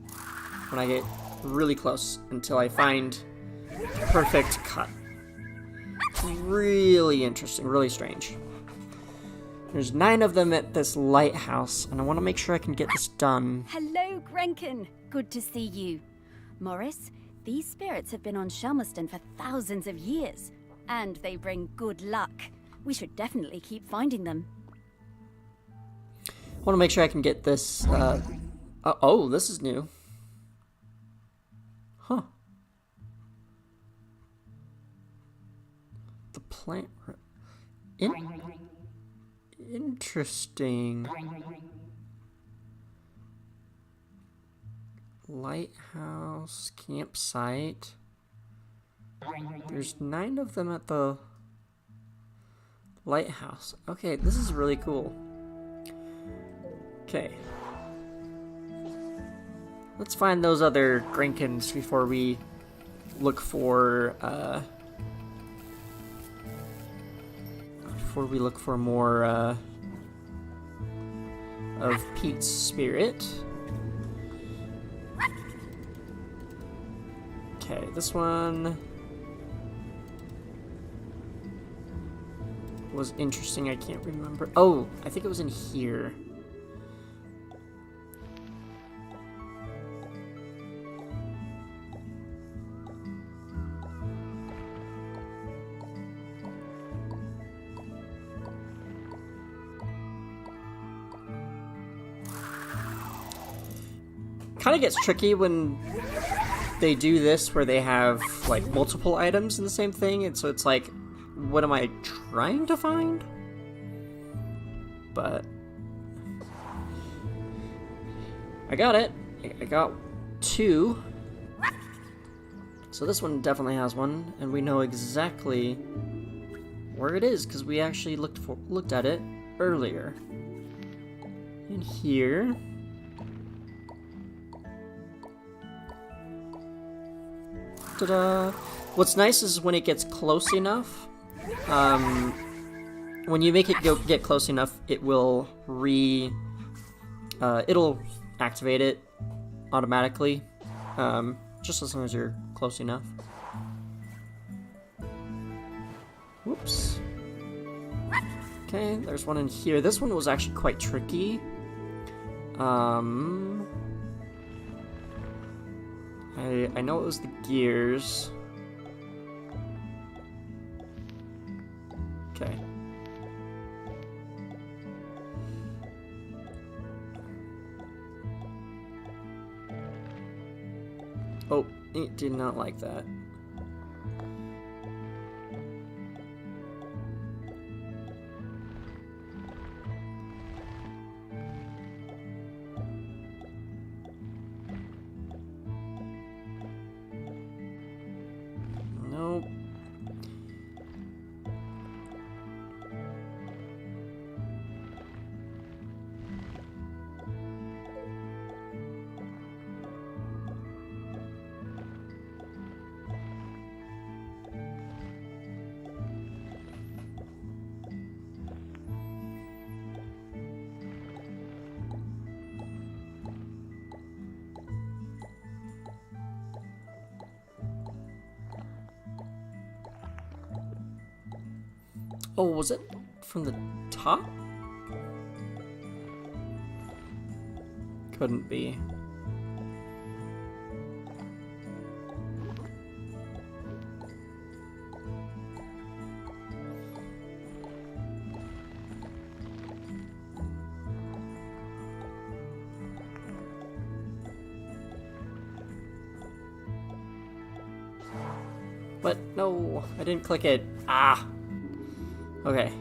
[SPEAKER 1] when I get really close until I find the perfect cut. Really interesting, really strange. There's 9 of them at this lighthouse, and I want to make sure I can get this done.
[SPEAKER 3] Hello, Grenkin. Good to see you. Morris, these spirits have been on Shelmerston for thousands of years, and they bring good luck. We should definitely keep finding them.
[SPEAKER 1] I want to make sure I can get this, oh, this is new. Huh. The plant... Interesting. Lighthouse, campsite. There's 9 of them at the lighthouse. Okay, this is really cool. Okay. Let's find those other Grinkins before we look for, more, of Pete's spirit. Okay, this one was interesting. I can't remember. Oh, I think it was in here. Kind of gets tricky when they do this where they have like multiple items in the same thing, and so it's like, what am I trying to find? But I got it. I got 2. So this one definitely has one, and we know exactly where it is because we actually looked at it earlier. In here. Ta-da! What's nice is when it gets close enough, when you make it get close enough, it will it'll activate it automatically, just as long as you're close enough. Whoops. Okay, there's one in here. This one was actually quite tricky. I know it was the gears. Okay. Oh, it did not like that. Nope. Oh, was it from the top? Couldn't be. What? No, I didn't click it. Ah! Okay.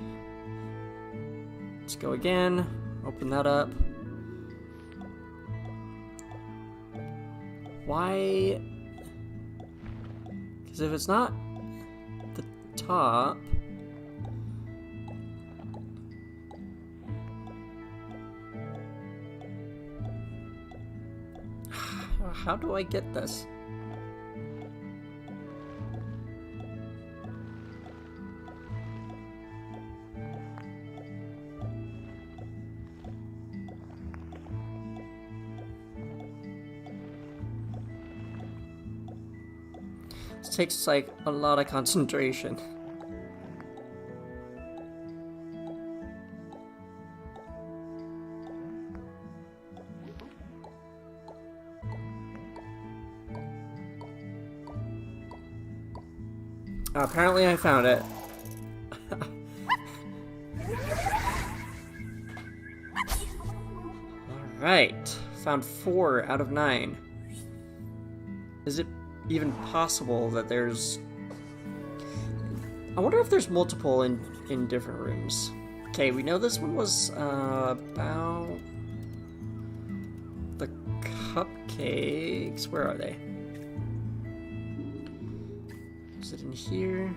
[SPEAKER 1] Let's go again. Open that up. Why? Because if it's not the top... How do I get this? This takes like a lot of concentration. Apparently I found it. Alright. Found 4 out of 9. Is it even possible that there's... I wonder if there's multiple in different rooms. Okay, we know this one was about... the cupcakes. Where are they? Is it in here?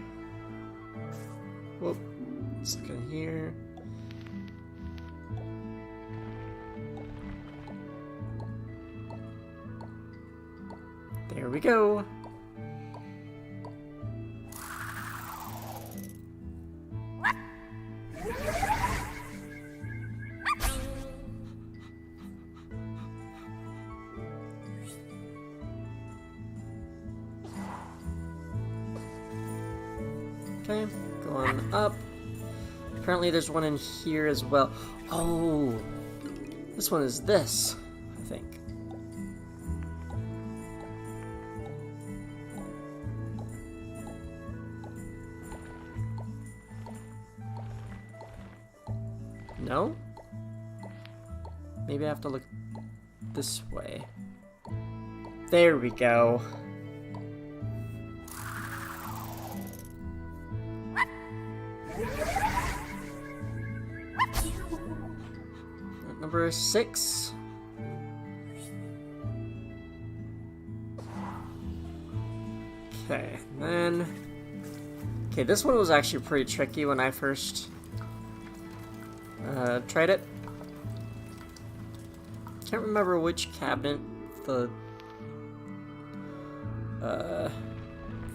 [SPEAKER 1] Whoop. Let's look in here. There we go. Okay, going up. Apparently there's one in here as well. Oh, this one is this, I think. No? Maybe I have to look this way. There we go. Number 6. Okay, then... Okay, this one was actually pretty tricky when I first tried it. Can't remember which cabinet the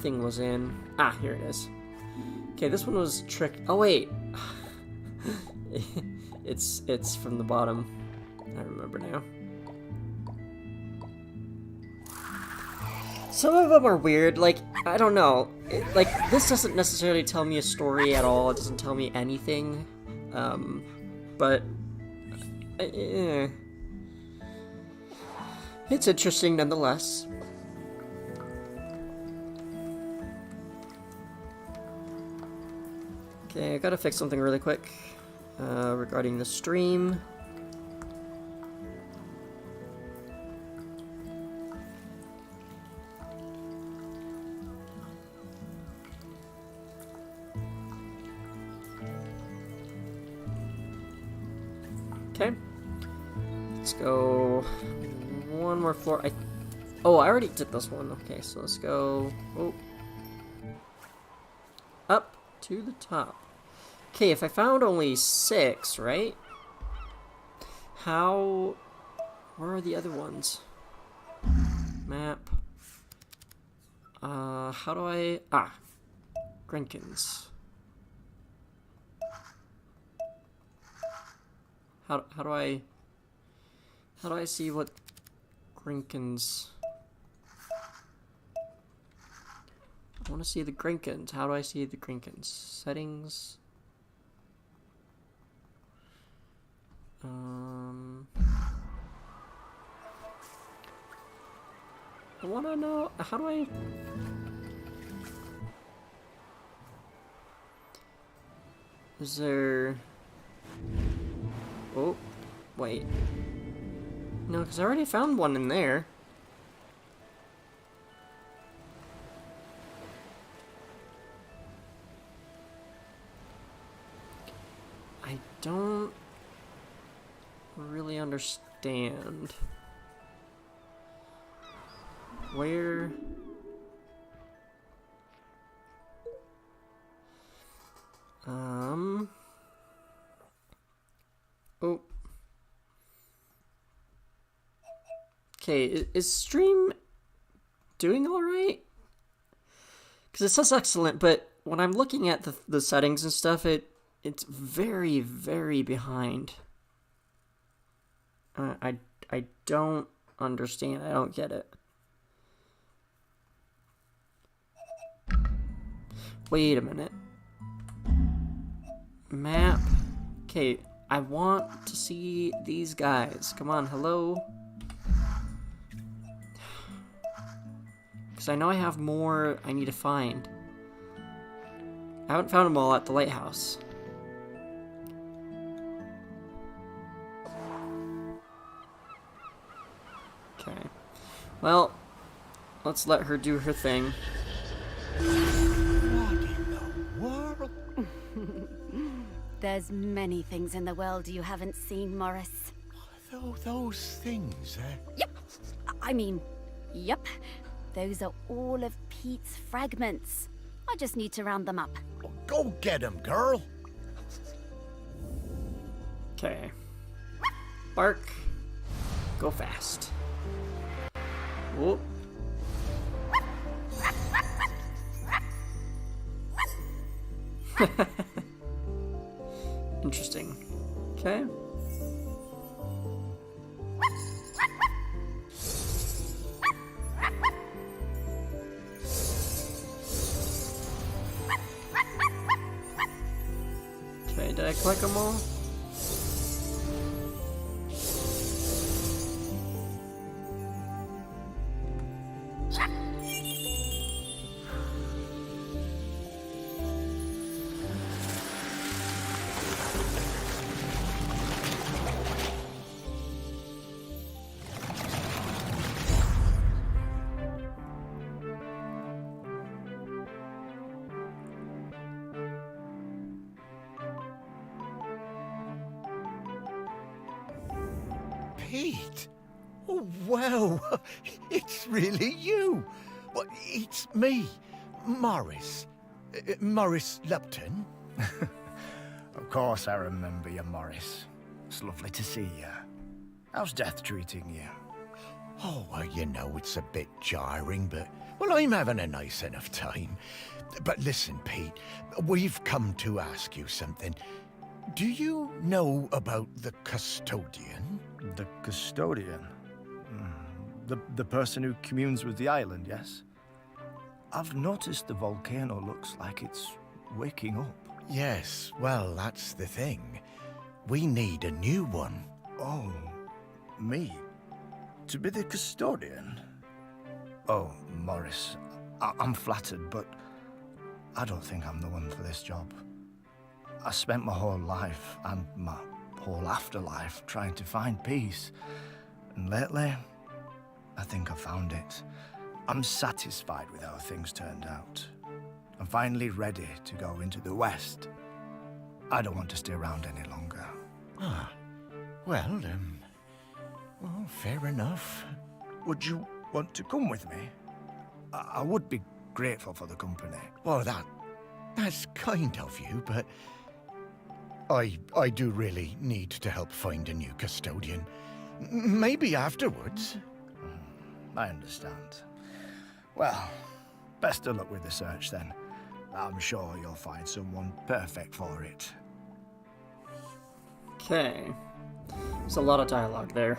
[SPEAKER 1] thing was in. Ah, here it is. Okay, this one was Oh wait, it's from the bottom. I remember now. Some of them are weird. Like, I don't know. Like, this doesn't necessarily tell me a story at all. It doesn't tell me anything. But it's interesting nonetheless. Okay, I gotta fix something really quick regarding the stream. Okay, let's go one more floor. Oh, I already did this one. Okay, so let's go up to the top. Okay, if I found only 6, right? Where are the other ones? Map. How do I... Grinkins. How do I see what Grinkins... I want to see the Grinkins. How do I see the Grinkins? Settings. I want to know, how do I... Is there... Oh, wait. No, because I already found one in there. I don't really understand. Where... Oh. Okay, is stream doing alright? Because it says excellent, but when I'm looking at the settings and stuff, it's very, very behind. I don't understand. I don't get it. Wait a minute. Map. Okay, I want to see these guys. Come on, hello? Because I know I have more I need to find. I haven't found them all at the lighthouse. Okay. Well, let's let her do her thing.
[SPEAKER 2] What in the world?
[SPEAKER 3] There's many things in the world you haven't seen, Morris.
[SPEAKER 2] Those things,
[SPEAKER 3] Yep. I mean, yep. Those are all of Pete's fragments. I just need to round them up.
[SPEAKER 2] Well, go get 'em, girl.
[SPEAKER 1] Okay. Bark. Go fast. Whoop. Interesting. Okay. Okay, did I collect them all?
[SPEAKER 2] Pete? Oh, wow. It's really you. Well, it's me, Morris. Morris Lupton.
[SPEAKER 8] Of course I remember you, Morris. It's lovely to see you. How's death treating you?
[SPEAKER 2] Oh, well, you know, it's a bit jarring, but, well, I'm having a nice enough time. But listen, Pete, we've come to ask you something. Do you know about the custodian?
[SPEAKER 8] The custodian? The person who communes with the island, yes? I've noticed the volcano looks like it's waking up.
[SPEAKER 2] Yes, well, that's the thing. We need a new one.
[SPEAKER 8] Oh, me? To be the custodian? Oh, Morris, I'm flattered, but I don't think I'm the one for this job. I spent my whole life and my whole afterlife trying to find peace. And lately, I think I found it. I'm satisfied with how things turned out. I'm finally ready to go into the West. I don't want to stay around any longer.
[SPEAKER 2] Ah, well, fair enough.
[SPEAKER 8] Would you want to come with me? I would be grateful for the company.
[SPEAKER 2] Well, that's kind of you, but I do really need to help find a new custodian. Maybe afterwards.
[SPEAKER 8] I understand. Well, best of luck with the search then. I'm sure you'll find someone perfect for it.
[SPEAKER 1] Okay. There's a lot of dialogue there.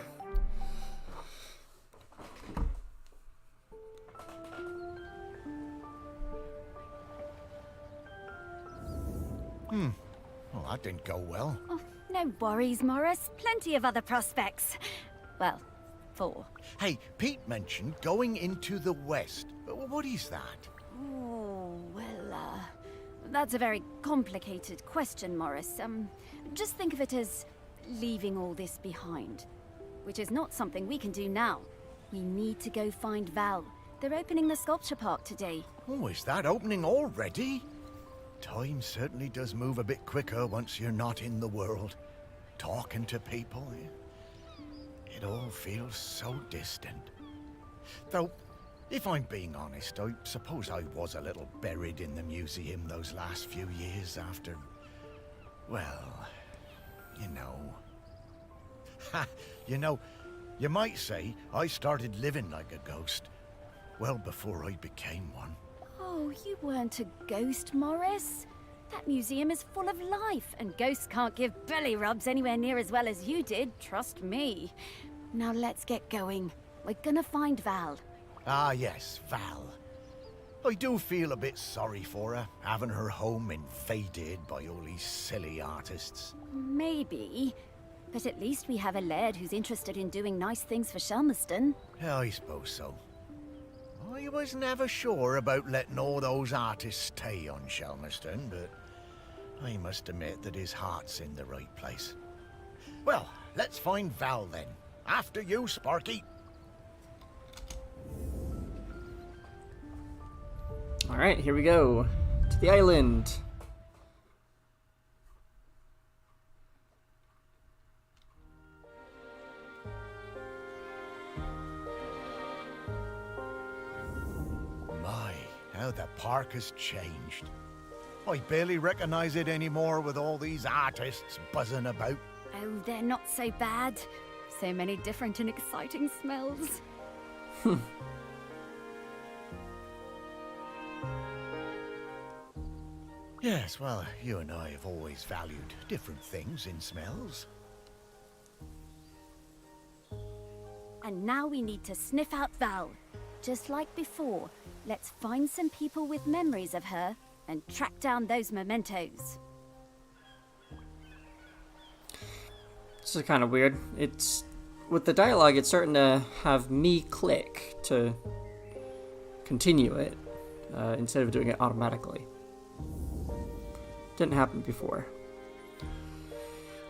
[SPEAKER 2] Well, that didn't go well.
[SPEAKER 3] Oh, no worries, Morris. Plenty of other prospects. Well, 4.
[SPEAKER 2] Hey, Pete mentioned going into the West. What is that?
[SPEAKER 3] Oh, well, that's a very complicated question, Morris. Just think of it as leaving all this behind. Which is not something we can do now. We need to go find Val. They're opening the sculpture park today.
[SPEAKER 2] Oh, is that opening already? Time certainly does move a bit quicker once you're not in the world. Talking to people, it all feels so distant. Though, if I'm being honest, I suppose I was a little buried in the museum those last few years after... well, you know... Ha! You know, you might say I started living like a ghost well before I became one.
[SPEAKER 3] Oh, you weren't a ghost, Morris. That museum is full of life, and ghosts can't give belly rubs anywhere near as well as you did, trust me. Now let's get going. We're gonna find Val.
[SPEAKER 2] Ah, yes, Val. I do feel a bit sorry for her, having her home invaded by all these silly artists.
[SPEAKER 3] Maybe. But at least we have a laird who's interested in doing nice things for Shelmerston.
[SPEAKER 2] Yeah, I suppose so. I was never sure about letting all those artists stay on Shelmerston, but I must admit that his heart's in the right place. Well, let's find Val then. After you, Sparky.
[SPEAKER 1] Alright, here we go. To the island.
[SPEAKER 2] My, how the park has changed. I barely recognize it anymore with all these artists buzzing about.
[SPEAKER 3] Oh, they're not so bad. So many different and exciting smells.
[SPEAKER 2] Yes, well, you and I have always valued different things in smells.
[SPEAKER 3] And now we need to sniff out Val. Just like before, let's find some people with memories of her and track down those mementos.
[SPEAKER 1] This is kind of weird. It's... with the dialogue, it's starting to have me click to continue it instead of doing it automatically. Didn't happen before.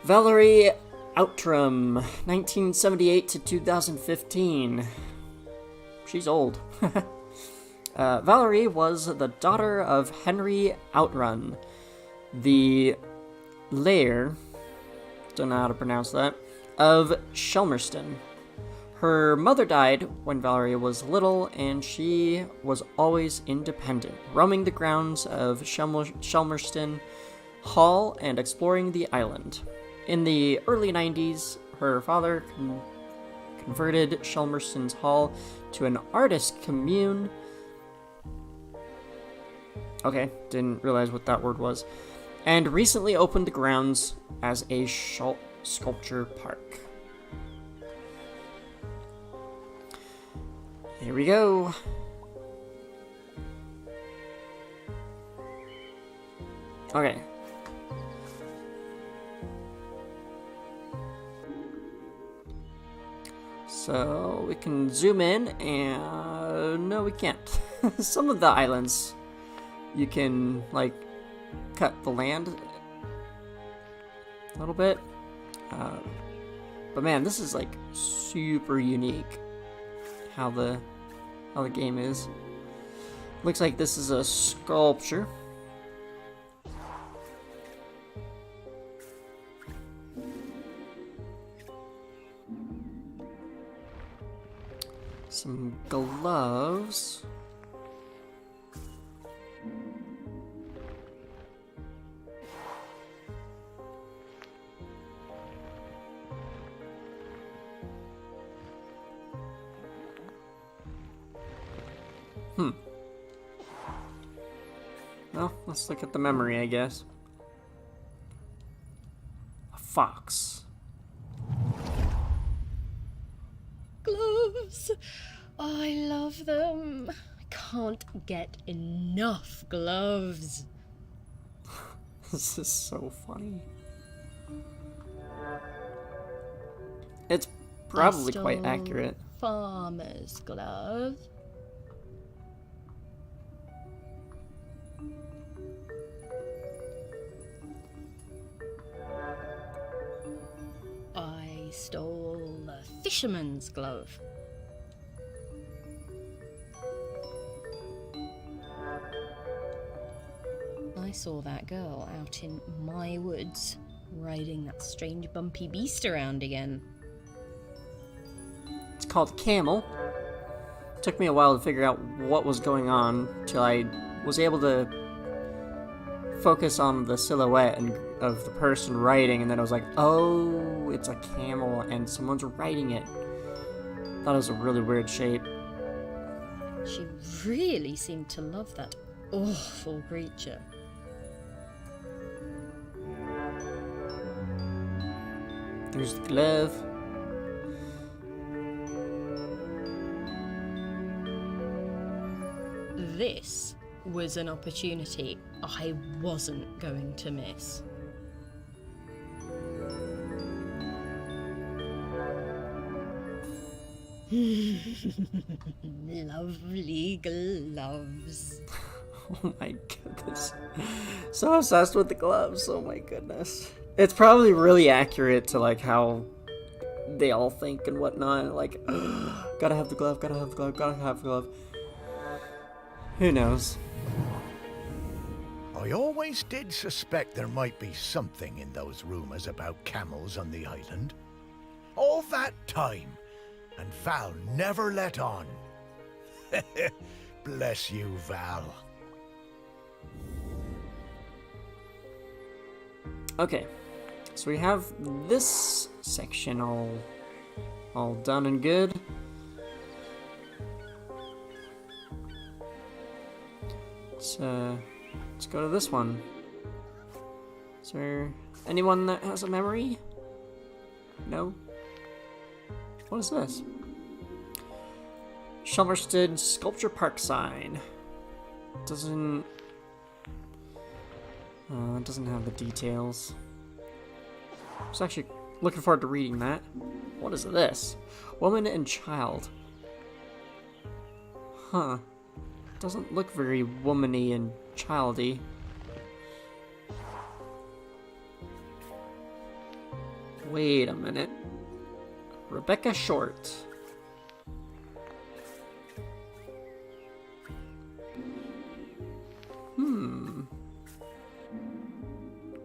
[SPEAKER 1] Valerie Outram, 1978 to 2015. She's old. Valerie was the daughter of Henry Outrun, the lair, don't know how to pronounce that, of Shelmerston. Her mother died when Valerie was little, and she was always independent, roaming the grounds of Shelmerston Hall and exploring the island. In the early 90s, her father converted Shelmerston's Hall to an artist commune. Okay, didn't realize what that word was. And recently opened the grounds as a sculpture park. Here we go. Okay. So we can zoom in and no, we can't. Some of the islands you can like cut the land a little bit. But man, this is like super unique how the game is. Looks like this is a sculpture. Some gloves. Well, let's look at the memory, I guess. A fox.
[SPEAKER 9] Gloves! I love them. I can't get enough gloves.
[SPEAKER 1] This is so funny. It's probably quite accurate.
[SPEAKER 9] Farmer's glove. I stole the fisherman's glove. I I saw that girl out in my woods, riding that strange bumpy beast around again.
[SPEAKER 1] It's called Camel. Took me a while to figure out what was going on till I was able to focus on the silhouette of the person riding, and then I was like, oh, it's a camel and someone's riding it. Thought it was a really weird shape.
[SPEAKER 9] She really seemed to love that awful creature.
[SPEAKER 1] There's the glove.
[SPEAKER 9] This was an opportunity I wasn't going to miss. Lovely gloves.
[SPEAKER 1] Oh my goodness. So obsessed with the gloves, oh my goodness. It's probably really accurate to like how they all think and whatnot. Like, gotta have the glove, gotta have the glove, gotta have the glove. Who knows?
[SPEAKER 2] I always did suspect there might be something in those rumours about camels on the island. All that time, and Val never let on. Bless you, Val.
[SPEAKER 1] Okay, so we have this section all done and good. Let's go to this one. Is there anyone that has a memory? No? What is this? Shelmersted Sculpture Park sign. Doesn't have the details. I was actually looking forward to reading that. What is this? Woman and child. Huh. Doesn't look very womany and childy. Wait a minute. Rebecca Short.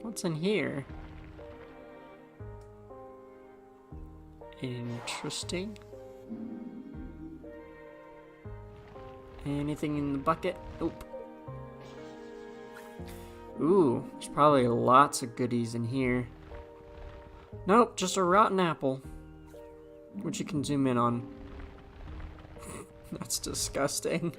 [SPEAKER 1] What's in here? Interesting. Anything in the bucket? Nope. Ooh, there's probably lots of goodies in here. Nope, just a rotten apple. Which you can zoom in on. That's disgusting.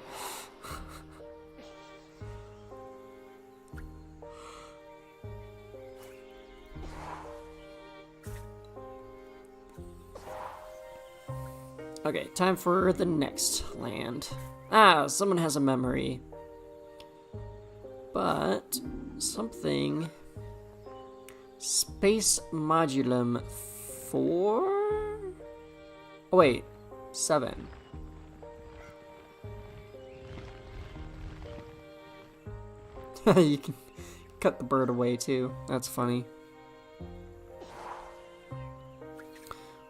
[SPEAKER 1] Okay, time for the next land. Ah, someone has a memory. But something... Space Modulum 4? Oh wait, 7. You can cut the bird away too. That's funny.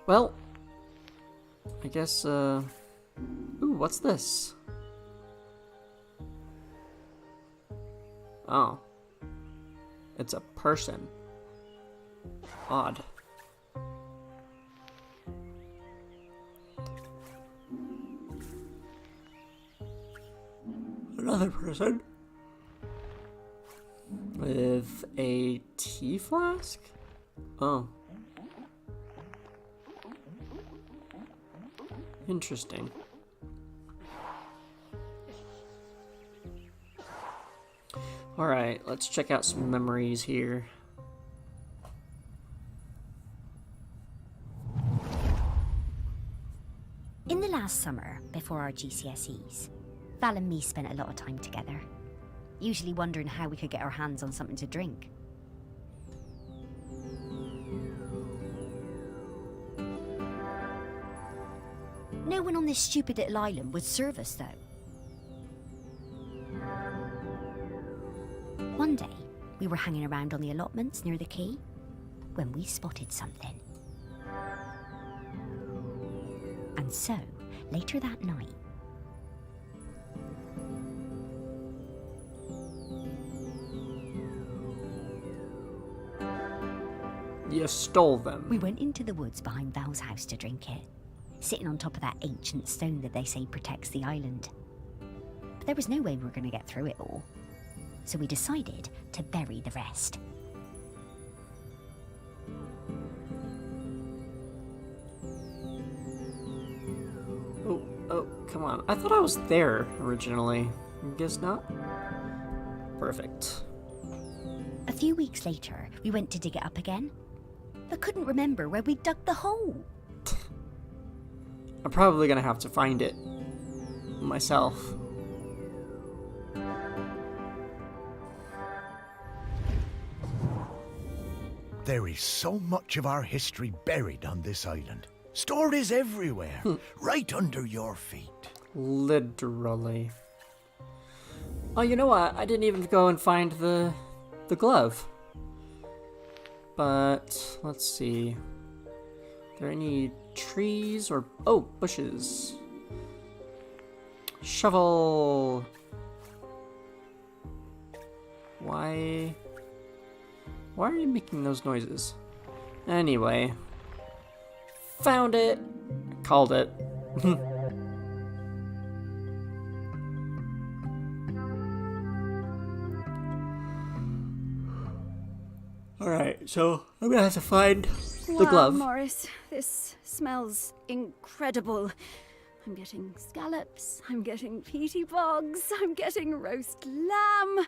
[SPEAKER 1] Well, I guess, ooh, what's this? Oh. It's a person. Odd. Another person. With a tea flask? Oh. Interesting. Alright, let's check out some memories here.
[SPEAKER 4] In the last summer, before our GCSEs, Val and me spent a lot of time together, usually wondering how we could get our hands on something to drink. No one on this stupid little island would serve us, though. One day, we were hanging around on the allotments near the quay when we spotted something. And so, later that night,
[SPEAKER 1] You stole them.
[SPEAKER 4] We went into the woods behind Val's house to drink it, sitting on top of that ancient stone that they say protects the island. But there was no way we were going to get through it all, so we decided to bury the rest.
[SPEAKER 1] Oh, come on. I thought I was there originally. Guess not? Perfect.
[SPEAKER 4] A few weeks later, we went to dig it up again, but couldn't remember where we dug the hole.
[SPEAKER 1] I'm probably gonna have to find it myself.
[SPEAKER 2] There is so much of our history buried on this island. Stories everywhere, right under your feet.
[SPEAKER 1] Literally. Oh, you know what? I didn't even go and find the glove. But let's see. Are there any trees or bushes? Shovel. Why are you making those noises? Anyway, found it. Called it. Alright, so I'm gonna have to find the glove.
[SPEAKER 3] Wow, Morris, this smells incredible. I'm getting scallops, I'm getting peaty bogs, I'm getting roast lamb.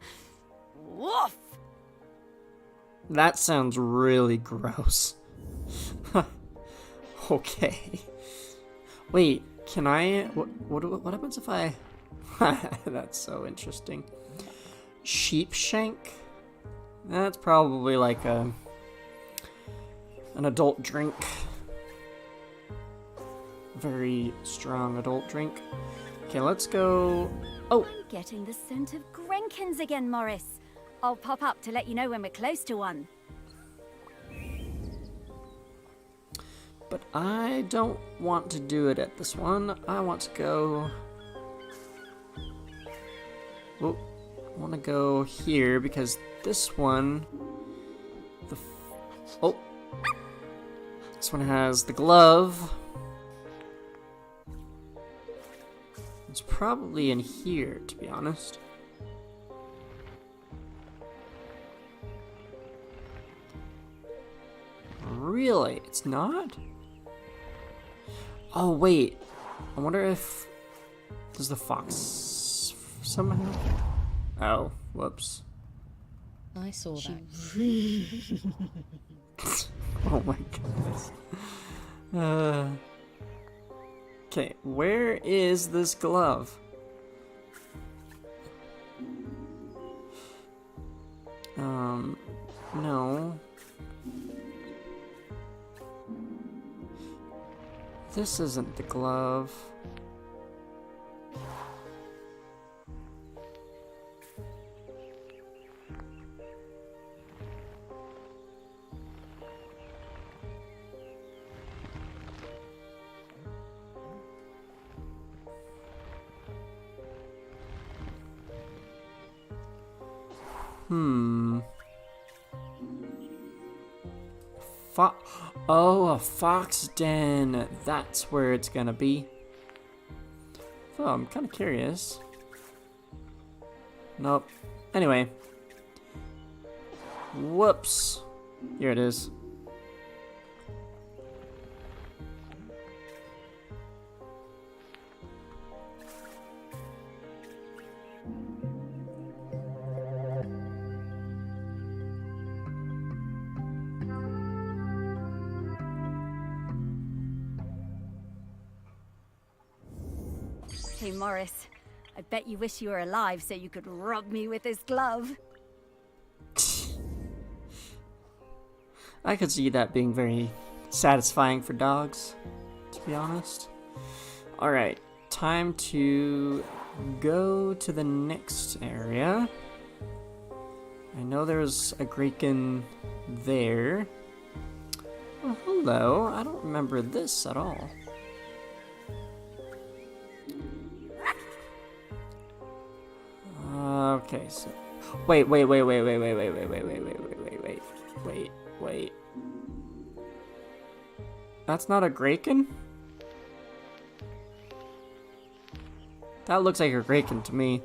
[SPEAKER 3] Woof!
[SPEAKER 1] That sounds really gross. Okay. Wait, can I... What happens if I... That's so interesting. Sheep shank? That's probably like an adult drink. Very strong adult drink. Okay, let's go... Oh!
[SPEAKER 3] I'm getting the scent of Grenkins again, Morris. I'll pop up to let you know when we're close to one.
[SPEAKER 1] But I don't want to do it at this one. I want to go... Oh, I want to go here because this one... This one has the glove. It's probably in here, to be honest. Really? It's not? Oh, wait. I wonder if... Does the fox somehow... Oh, whoops.
[SPEAKER 9] I saw that.
[SPEAKER 1] Oh my goodness. Okay, where is this glove? No. This isn't the glove. Oh, a fox den. That's where it's gonna be. Oh, I'm kind of curious. Nope. Anyway. Whoops. Here it is.
[SPEAKER 3] Hey, Morris, I bet you wish you were alive so you could rub me with this glove.
[SPEAKER 1] I could see that being very satisfying for dogs, to be honest. Alright, time to go to the next area. I know there's a Graken there. Oh, hello. I don't remember this at all. Okay, so wait. That's not a Kraken? That looks like a Kraken to me.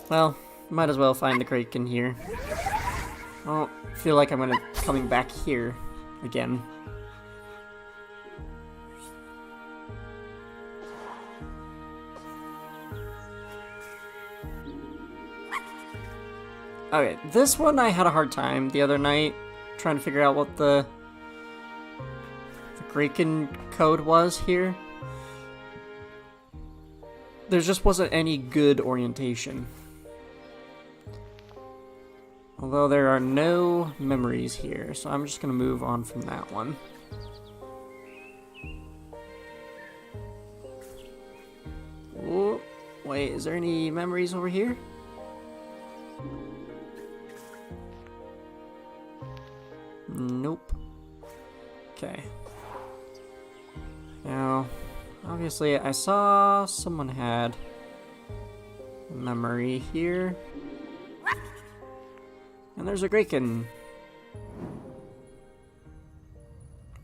[SPEAKER 1] Well, might as well find the Kraken here. I don't feel like I'm coming back here again. Okay, this one I had a hard time the other night trying to figure out what the Kraken code was here. There just wasn't any good orientation. Although there are no memories here, so I'm just gonna move on from that one. Oh, wait, is there any memories over here? Nope. Okay. Now, obviously I saw someone had a memory here. And there's a Kraken.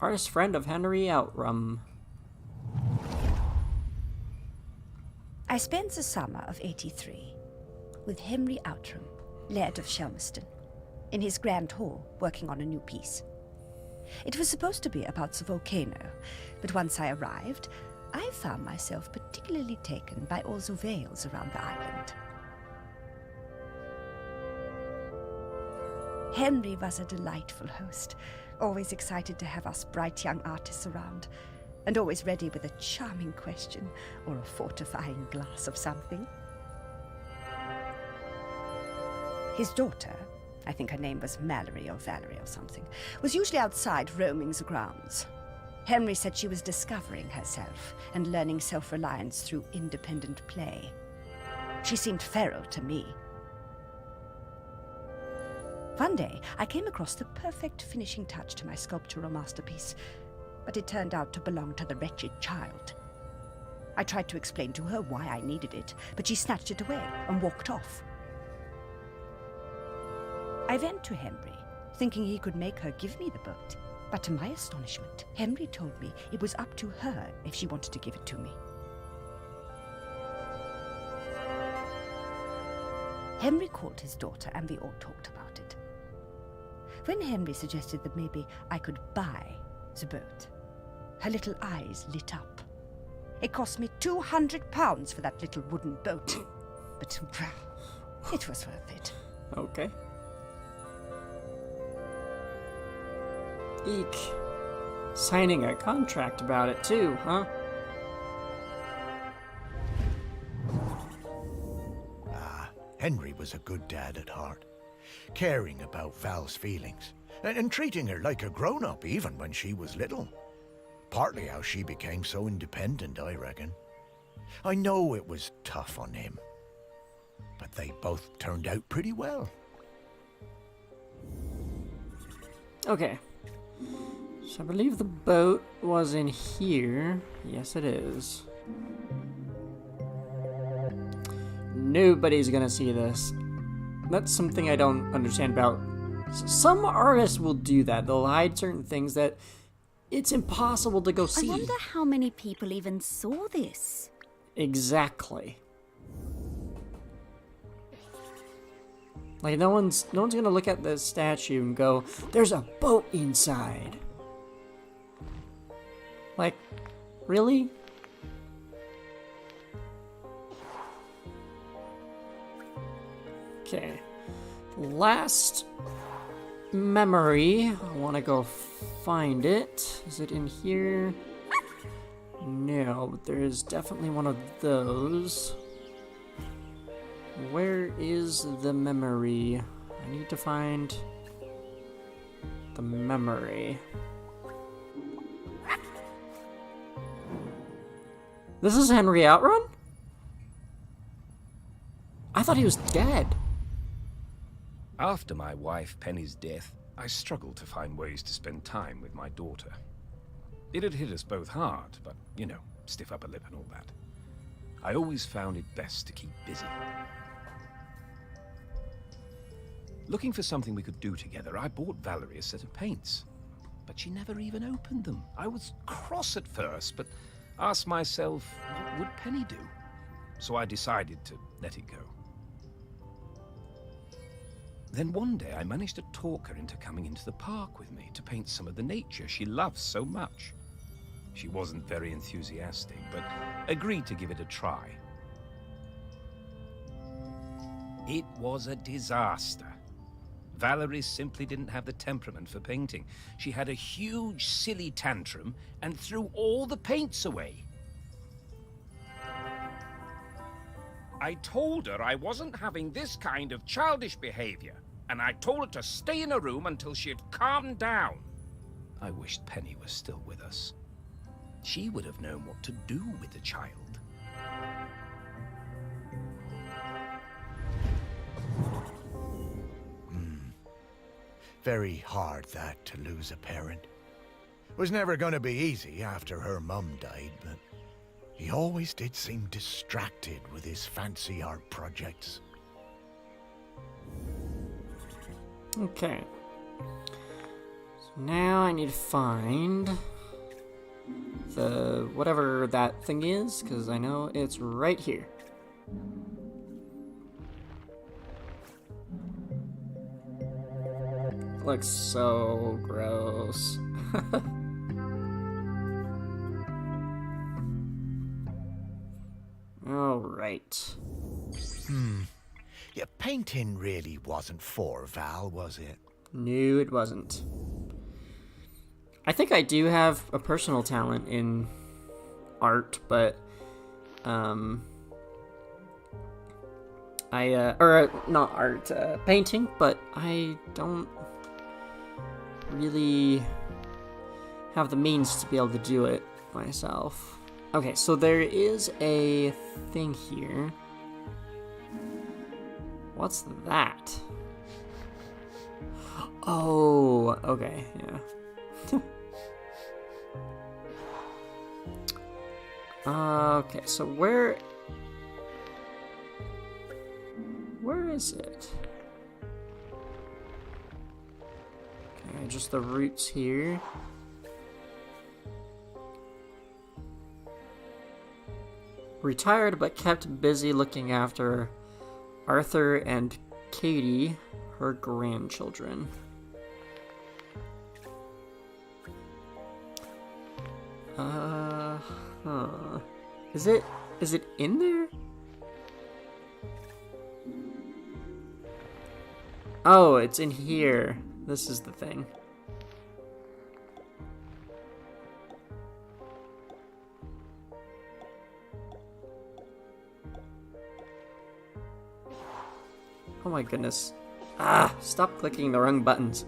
[SPEAKER 1] Artist friend of Henry Outram.
[SPEAKER 4] I spent the summer of '83 with Henry Outram, Laird of Shelmerston, in his grand hall working on a new piece. It was supposed to be about the volcano, but once I arrived, I found myself particularly taken by all the vales around the island. Henry was a delightful host, always excited to have us bright young artists around, and always ready with a charming question or a fortifying glass of something. His daughter, I think her name was Mallory or Valerie or something, was usually outside roaming the grounds. Henry said she was discovering herself and learning self-reliance through independent play. She seemed feral to me. One day, I came across the perfect finishing touch to my sculptural masterpiece, but it turned out to belong to the wretched child. I tried to explain to her why I needed it, but she snatched it away and walked off. I went to Henry, thinking he could make her give me the boat, but to my astonishment, Henry told me it was up to her if she wanted to give it to me. Henry called his daughter and we all talked about it. When Henry suggested that maybe I could buy the boat, her little eyes lit up. It cost me £200 for that little wooden boat, but it was worth it.
[SPEAKER 1] Okay. Eek. Signing a contract about it too, huh?
[SPEAKER 2] Henry was a good dad at heart, caring about Val's feelings, and treating her like a grown-up even when she was little. Partly how she became so independent, I reckon. I know it was tough on him, but they both turned out pretty well.
[SPEAKER 1] Okay. So I believe the boat was in here. Yes, it is. Nobody's gonna see this. That's something I don't understand about. Some artists will do that. They'll hide certain things that it's impossible to go see.
[SPEAKER 3] I wonder how many people even saw this.
[SPEAKER 1] Exactly. Like no one's gonna look at the statue and go, "There's a boat inside." Like, really? Okay. Last memory. I want to go find it. Is it in here? No, but there is definitely one of those. Where is the memory? I need to find the memory. This is Henry Outrun? I thought he was dead.
[SPEAKER 10] After my wife Penny's death, I struggled to find ways to spend time with my daughter. It had hit us both hard, but, you know, stiff upper lip and all that. I always found it best to keep busy. Looking for something we could do together, I bought Valerie a set of paints. But she never even opened them. I was cross at first, but asked myself, what would Penny do? So I decided to let it go. Then one day I managed to talk her into coming into the park with me to paint some of the nature she loves so much. She wasn't very enthusiastic, but agreed to give it a try. It was a disaster. Valerie simply didn't have the temperament for painting. She had a huge, silly tantrum and threw all the paints away. I told her I wasn't having this kind of childish behavior, and I told her to stay in her room until she had calmed down. I wished Penny was still with us. She would have known what to do with the child.
[SPEAKER 2] Very hard, that, to lose a parent. Was never going to be easy after her mum died, but he always did seem distracted with his fancy art projects.
[SPEAKER 1] Okay. So now I need to find the whatever that thing is, because I know it's right here. Looks so gross. All right.
[SPEAKER 2] Yeah, painting really wasn't for Val, was it?
[SPEAKER 1] No, it wasn't. I think I do have a personal talent in art, but not art, painting, but I don't really have the means to be able to do it myself. Okay, so there is a thing here. What's that? Oh, okay, yeah. Okay, so where is it? Okay, just the roots here. Retired but kept busy looking after Arthur and Katie, her grandchildren. Is it in there? Oh, it's in here. This is the thing. Oh my goodness. Ah, stop clicking the wrong buttons.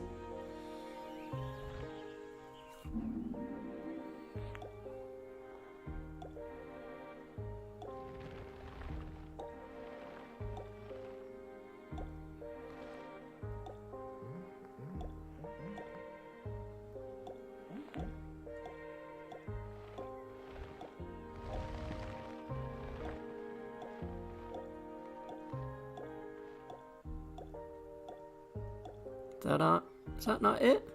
[SPEAKER 1] Is that not it?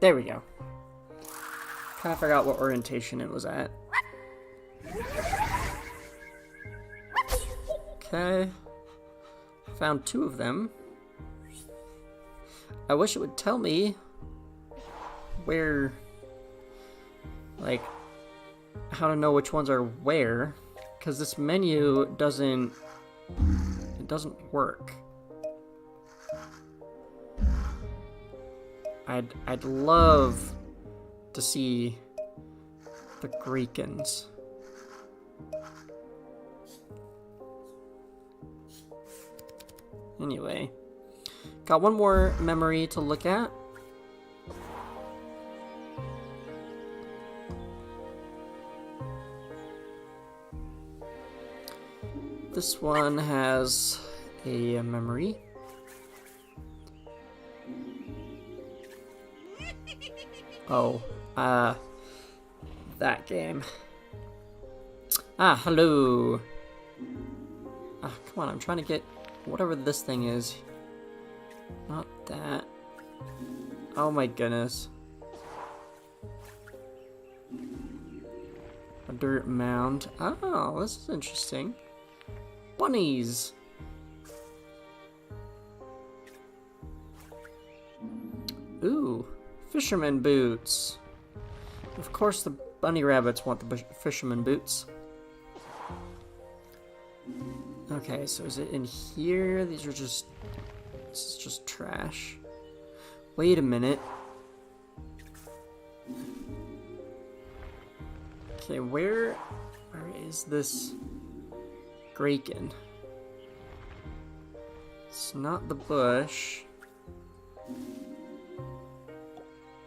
[SPEAKER 1] There we go. Kind of forgot what orientation it was at. Okay. Found 2 of them. I wish it would tell me where, like, how to know which ones are where, because this menu doesn't work. I'd love to see the Greekans. Anyway, got one more memory to look at. this one has a memory. Oh, that game. Ah, hello. Ah, come on, I'm trying to get whatever this thing is. Not that. Oh my goodness. A dirt mound. Oh, this is interesting. Bunnies. Ooh, fisherman boots. Of course the bunny rabbits want the fisherman boots. Okay, so is it in here? These are just... This is just trash. Wait a minute. Okay, where is this Graken? It's not the bush.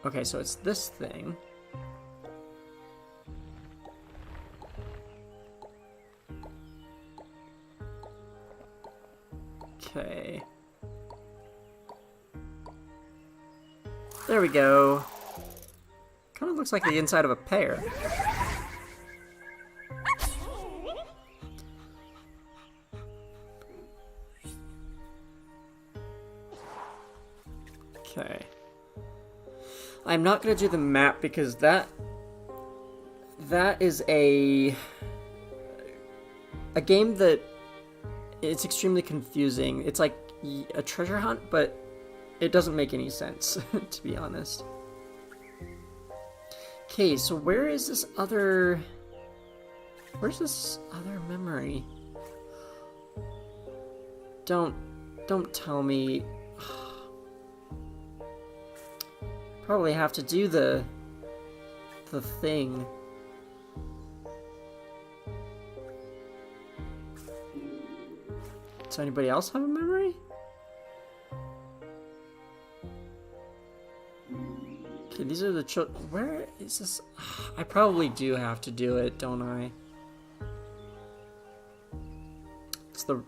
[SPEAKER 1] Okay, so it's this thing. Okay. There we go. Kind of looks like the inside of a pear. Okay. I'm not gonna do the map because that is a game that it's extremely confusing. It's like a treasure hunt, but it doesn't make any sense, to be honest. Okay, so where's this other memory? Don't tell me. Probably have to do the thing. Does anybody else have a memory? Okay, these are the children. Where is this? I probably do have to do it, don't I?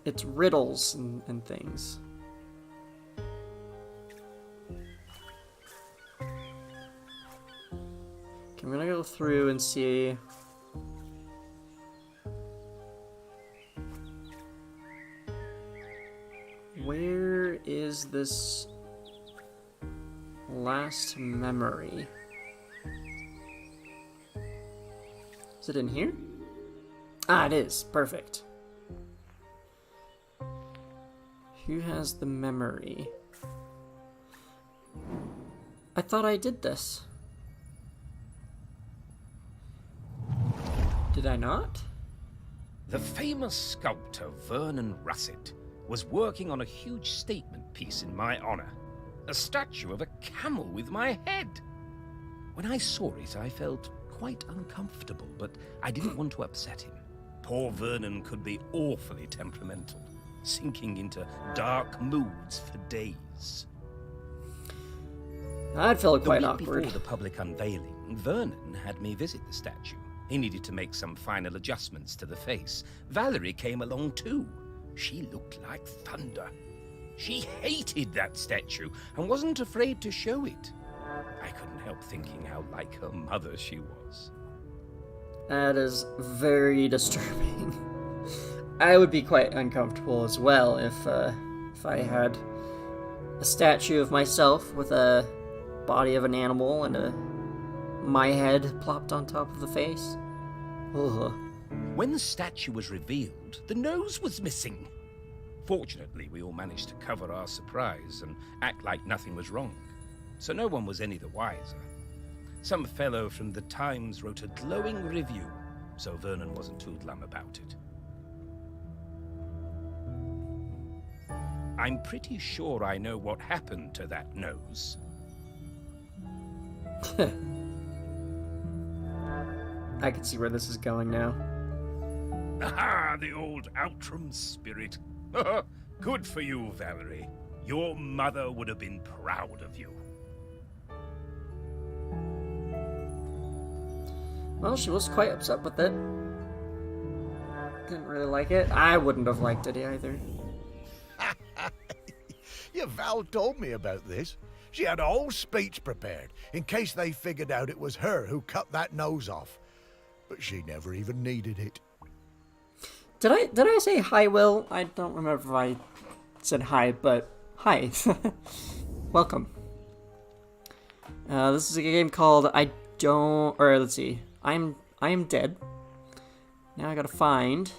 [SPEAKER 1] It's riddles and things. Okay, I'm gonna go through and see. Where is this last memory? Is it in here? Ah, it is. Perfect. Who has the memory? I thought I did this. Did I not?
[SPEAKER 10] The famous sculptor Vernon Russet was working on a huge statement piece in my honor. A statue of a camel with my head. When I saw it, I felt quite uncomfortable, but I didn't want to upset him. Poor Vernon could be awfully temperamental, sinking into dark moods for days.
[SPEAKER 1] I'd feel quite
[SPEAKER 10] the week
[SPEAKER 1] awkward.
[SPEAKER 10] Before the public unveiling, Vernon had me visit the statue. He needed to make some final adjustments to the face. Valerie came along too. She looked like thunder. She hated that statue and wasn't afraid to show it. I couldn't help thinking how like her mother she was.
[SPEAKER 1] That is very disturbing. I would be quite uncomfortable as well if I had a statue of myself with a body of an animal and my head plopped on top of the face. Ugh.
[SPEAKER 10] When the statue was revealed, the nose was missing. Fortunately, we all managed to cover our surprise and act like nothing was wrong, so no one was any the wiser. Some fellow from the Times wrote a glowing review, so Vernon wasn't too glum about it. I'm pretty sure I know what happened to that nose.
[SPEAKER 1] I can see where this is going now.
[SPEAKER 10] Aha, the old Outram spirit. Good for you, Valerie. Your mother would have been proud of you.
[SPEAKER 1] Well, she was quite upset with it. Didn't really like it. I wouldn't have liked it either.
[SPEAKER 2] Yeah, Val told me about this. She had a whole speech prepared in case they figured out it was her who cut that nose off. But she never even needed it.
[SPEAKER 1] Did I say hi, Will? I don't remember if I said hi, but hi. Welcome. This is a game called let's see. I am dead. Now I gotta find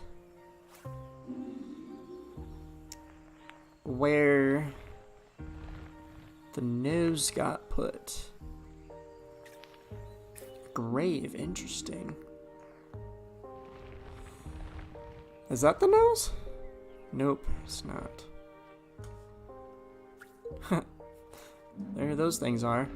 [SPEAKER 1] where the nose got put. Grave, interesting. Is that the nose? Nope, it's not. There those things are.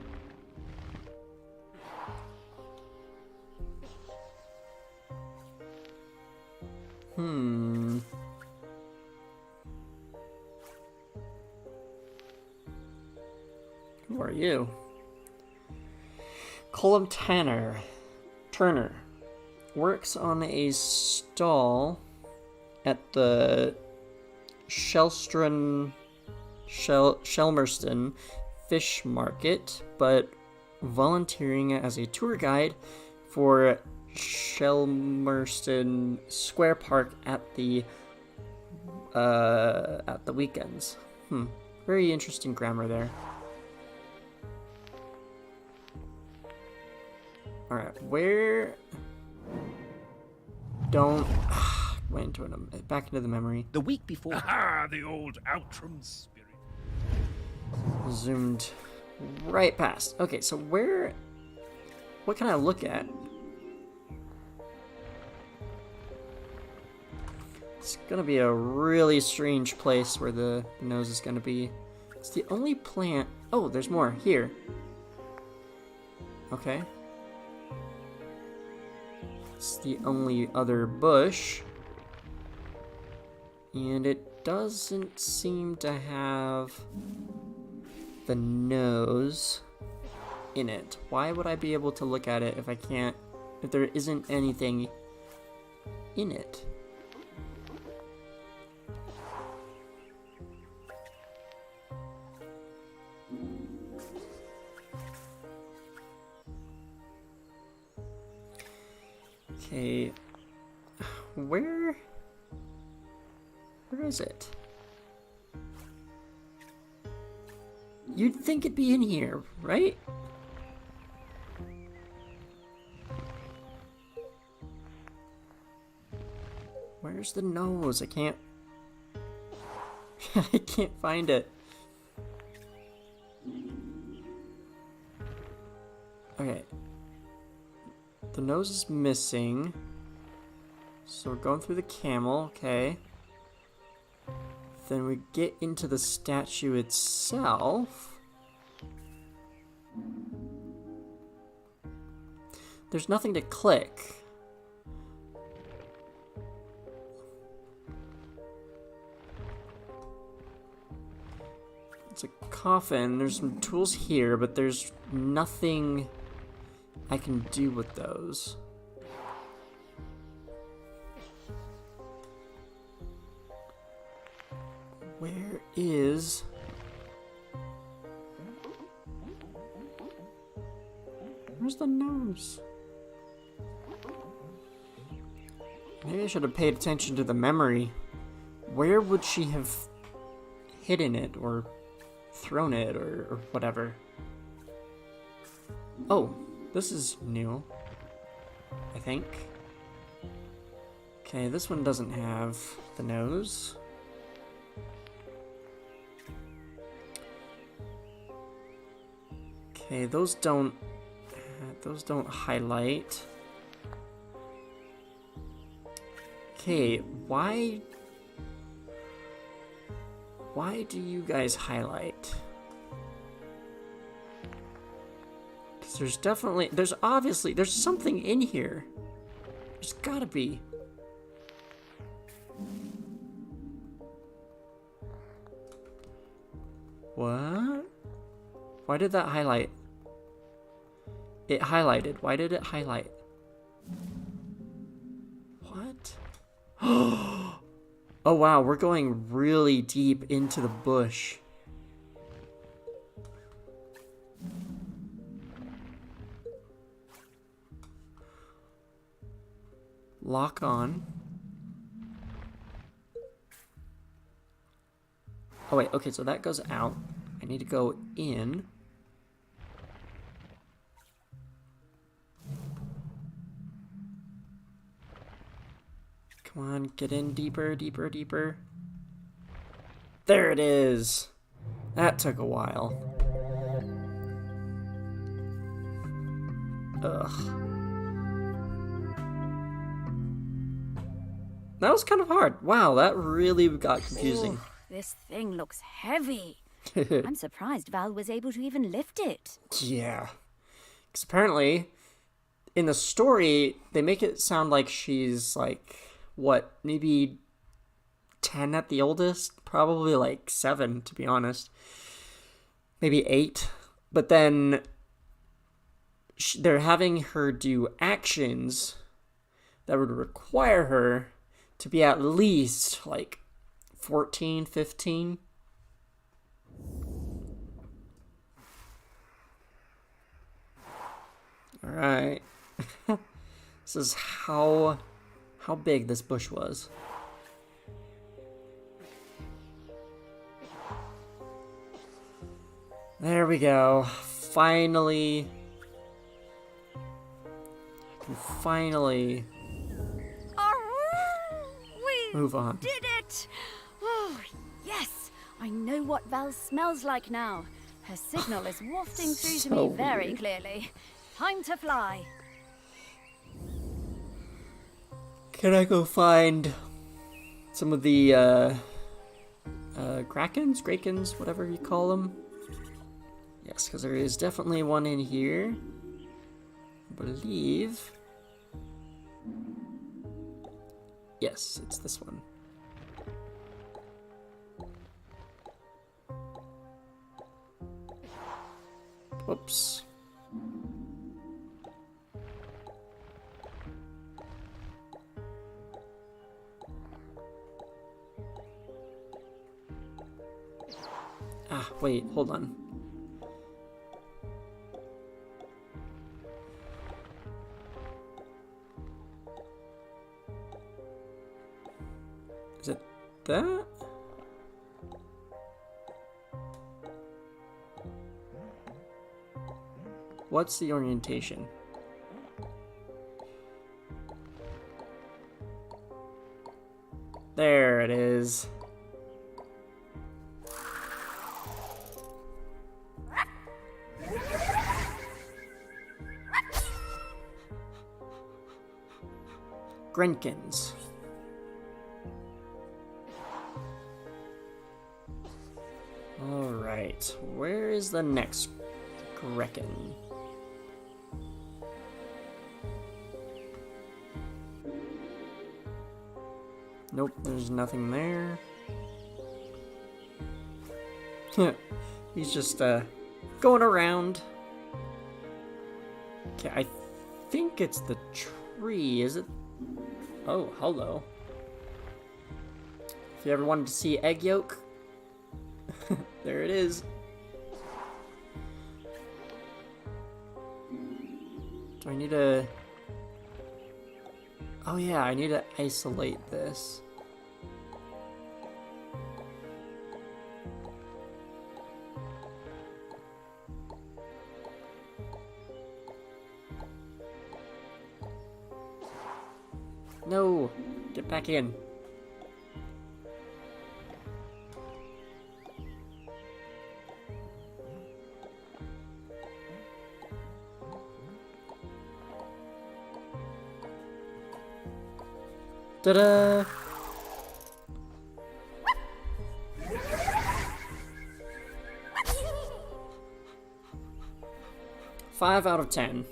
[SPEAKER 1] Who are you? Colum Turner works on a stall at the Shelmerston Fish Market, but volunteering as a tour guide for Shelmerston Square Park at the weekends. Very interesting grammar there. Alright, where... Don't... Went into back into the memory.
[SPEAKER 11] The week before...
[SPEAKER 10] Ah, the old Outram spirit.
[SPEAKER 1] Zoomed right past. Okay, so where... What can I look at? It's gonna be a really strange place where the nose is gonna be. It's the only plant... Oh, there's more. Here. Okay. It's the only other bush. And it doesn't seem to have the nose in it. Why would I be able to look at it if if there isn't anything in it? Okay, where is it? You'd think it'd be in here, right? Where's the nose? I can't find it. Okay. The nose is missing. So we're going through the camel, okay. Then we get into the statue itself. There's nothing to click. It's a coffin. There's some tools here, but there's nothing I can do with those. Where is... Where's the nose? Maybe I should have paid attention to the memory. Where would she have hidden it or thrown it or whatever? Oh, this is new, I think. Okay, this one doesn't have the nose. Okay, those don't highlight. Okay, why do you guys highlight? Because there's obviously something in here. There's gotta be. What? Why did that highlight? It highlighted. Why did it highlight? What? Oh wow, we're going really deep into the bush. Lock on. Oh wait, okay, so that goes out. I need to go in. Come on, get in deeper, deeper, deeper. There it is. That took a while. Ugh. That was kind of hard. Wow, that really got confusing.
[SPEAKER 3] Ooh, this thing looks heavy. I'm surprised Val was able to even lift it.
[SPEAKER 1] Yeah. Because apparently, in the story, they make it sound like she's like, what, maybe 10 at the oldest? Probably like 7, to be honest. Maybe 8. But then they're having her do actions that would require her to be at least like 14, 15. All right. This is how big this bush was. There we go. Finally. I can finally move on.
[SPEAKER 3] Did it! Oh, yes! I know what Val smells like now. Her signal is wafting through to me very clearly. Time to fly.
[SPEAKER 1] Can I go find some of the Krakens, whatever you call them? Yes, because there is definitely one in here. I believe. Yes, it's this one. Whoops. Ah, wait, hold on. Is it that? What's the orientation? There it is. Grenkins. Alright, where is the next Grekken? Nope, there's nothing there. He's just going around. Okay, I think it's the tree, is it? Oh, hello. If you ever wanted to see egg yolk, there it is. Do I need to... Oh yeah, I need to isolate this. No! Get back in. Ta-da! Five out of 10.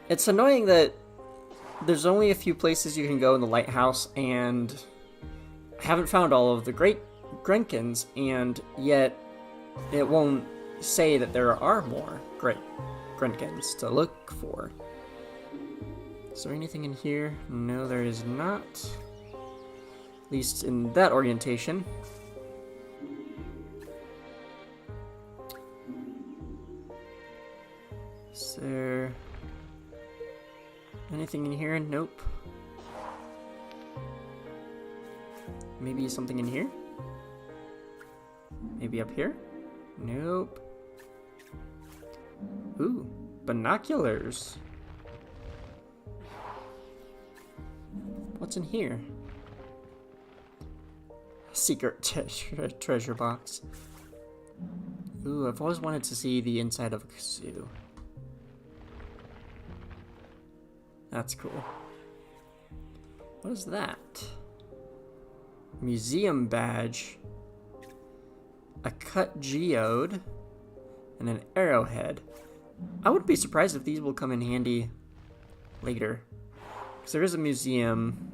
[SPEAKER 1] It's annoying that there's only a few places you can go in the lighthouse, and I haven't found all of the great Grenkins, and yet it won't say that there are more great Grenkins to look for. Is there anything in here? No, there is not. At least in that orientation. Is there anything in here? Nope. Maybe something in here? Maybe up here? Nope. Ooh, binoculars. What's in here? Secret treasure box. Ooh, I've always wanted to see the inside of a zoo. That's cool. What is that? Museum badge. A cut geode. And an arrowhead. I wouldn't be surprised if these will come in handy later. Because there is a museum.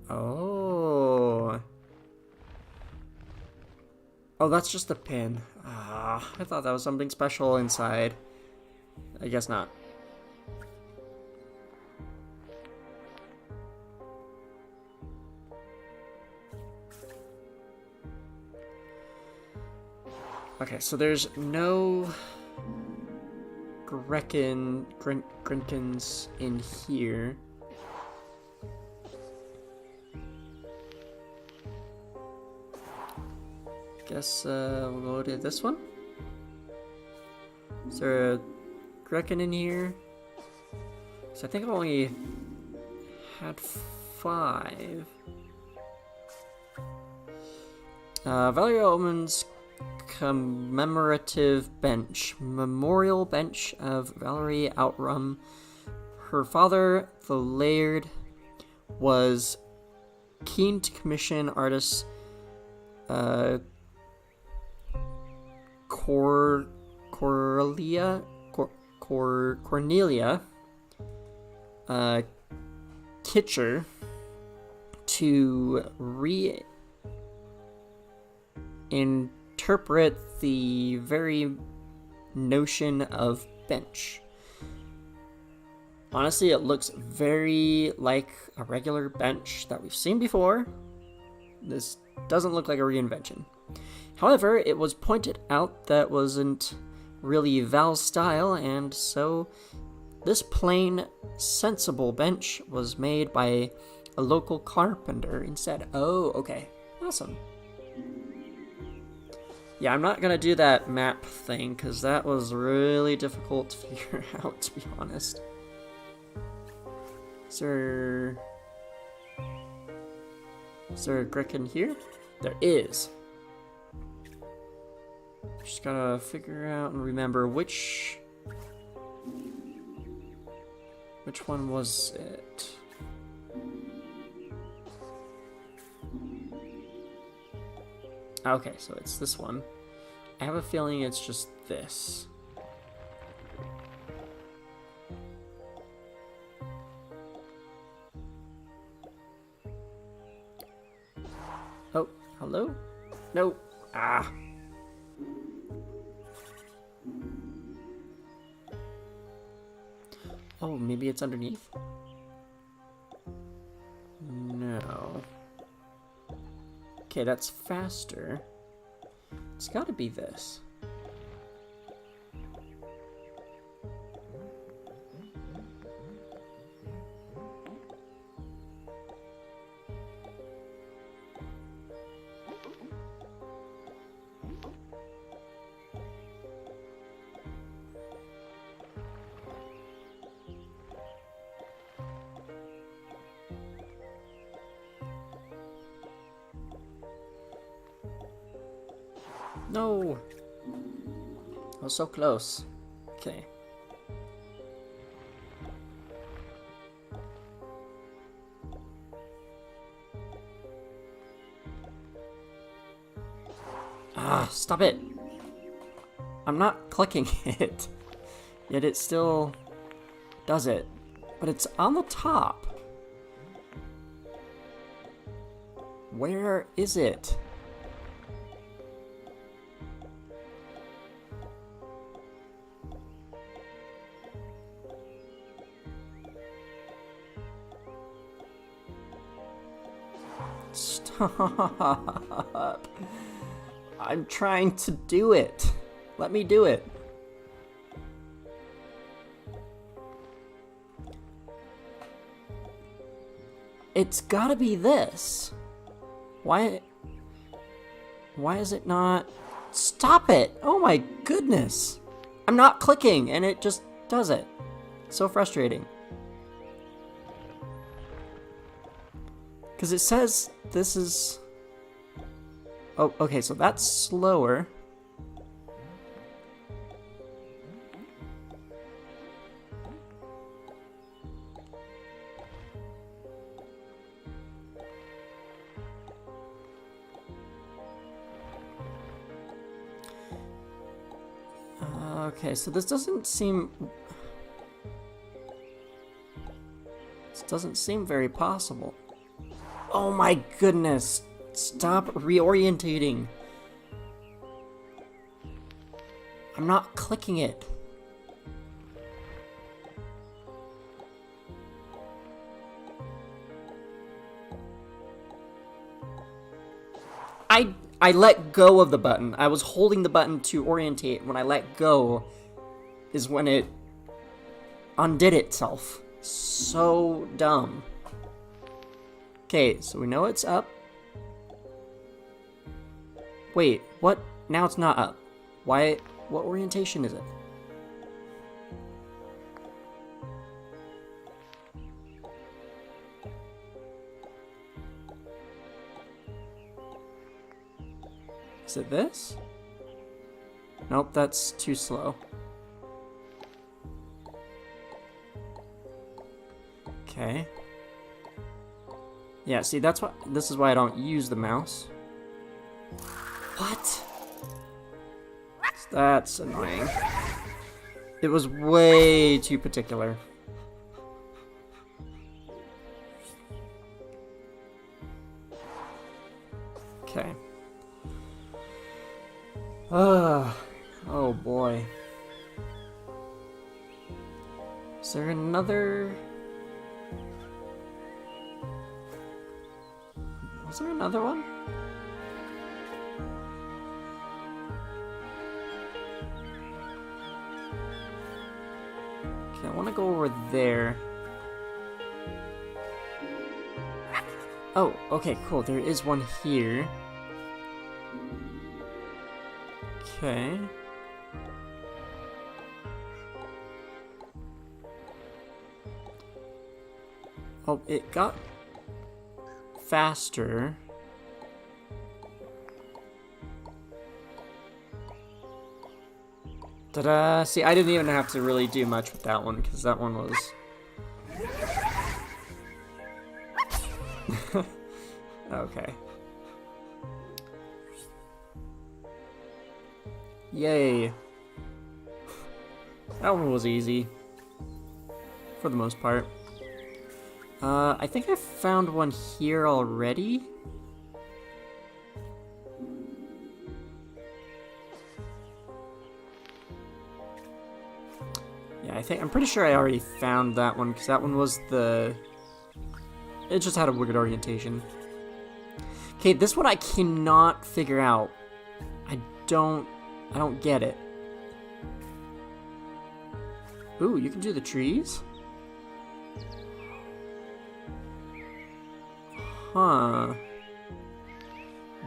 [SPEAKER 1] Oh. Oh, that's just a pin. Ah, I thought that was something special inside. I guess not. Okay, so there's no Grinkins in here. Guess we'll go to this one. Is there a Grekin in here? So I think I only had 5. Valeria Ullman's commemorative bench. Memorial bench of Valerie Outram. Her father, the Laird, was keen to commission artists Cornelia Kitcher to reinterpret the very notion of bench. Honestly, it looks very like a regular bench that we've seen before. This doesn't look like a reinvention. However, it was pointed out that wasn't really Val's style, and so this plain, sensible bench was made by a local carpenter instead. Oh, okay. Awesome. Yeah, I'm not gonna do that map thing, because that was really difficult to figure out, to be honest. Is there a Grekin here? There is. Just gotta figure out and remember which one was it. Okay, so it's this one. I have a feeling it's just this. Oh, hello? No. Ah. Oh, maybe it's underneath? No. Okay, that's faster. It's gotta be this. No! I was so close. Okay. Ah, stop it! I'm not clicking it. Yet it still does it. But it's on the top. Where is it? Stop. I'm trying to do it. Let me do it. It's gotta be this. Why is it not? Stop it! Oh my goodness! I'm not clicking and it just does it. It's so frustrating. Because it says this is... Oh, okay, so that's slower. Okay, so this doesn't seem... This doesn't seem very possible. Oh my goodness! Stop reorientating! I'm not clicking it. I let go of the button. I was holding the button to orientate. When I let go is when it undid itself. So dumb. Okay, so we know it's up. Wait, what? Now it's not up. Why? What orientation is it? Is it this? Nope, that's too slow. Okay. Yeah, see, that's why. This is why I don't use the mouse. What? That's annoying. It was way too particular. Okay. Oh boy. Is there another... Was there another one? Okay, I want to go over there. Oh, okay, cool. There is one here. Okay. Oh, it got faster. Ta-da! See, I didn't even have to really do much with that one, because that one was... Okay. Yay. That one was easy. For the most part. I think I found one here already. Yeah, I'm pretty sure I already found that one, because that one was the... It just had a weird orientation. Okay, this one I cannot figure out. I don't get it. Ooh, you can do the trees? Huh.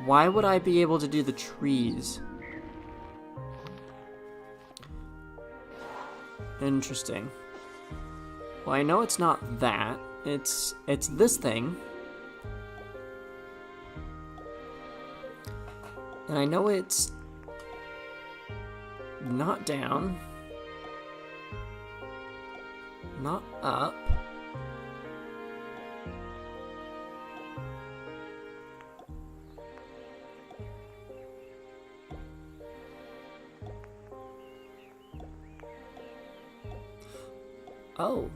[SPEAKER 1] Why would I be able to do the trees? Interesting. Well, I know it's not that. It's this thing. And I know it's not down. Not up. Oh.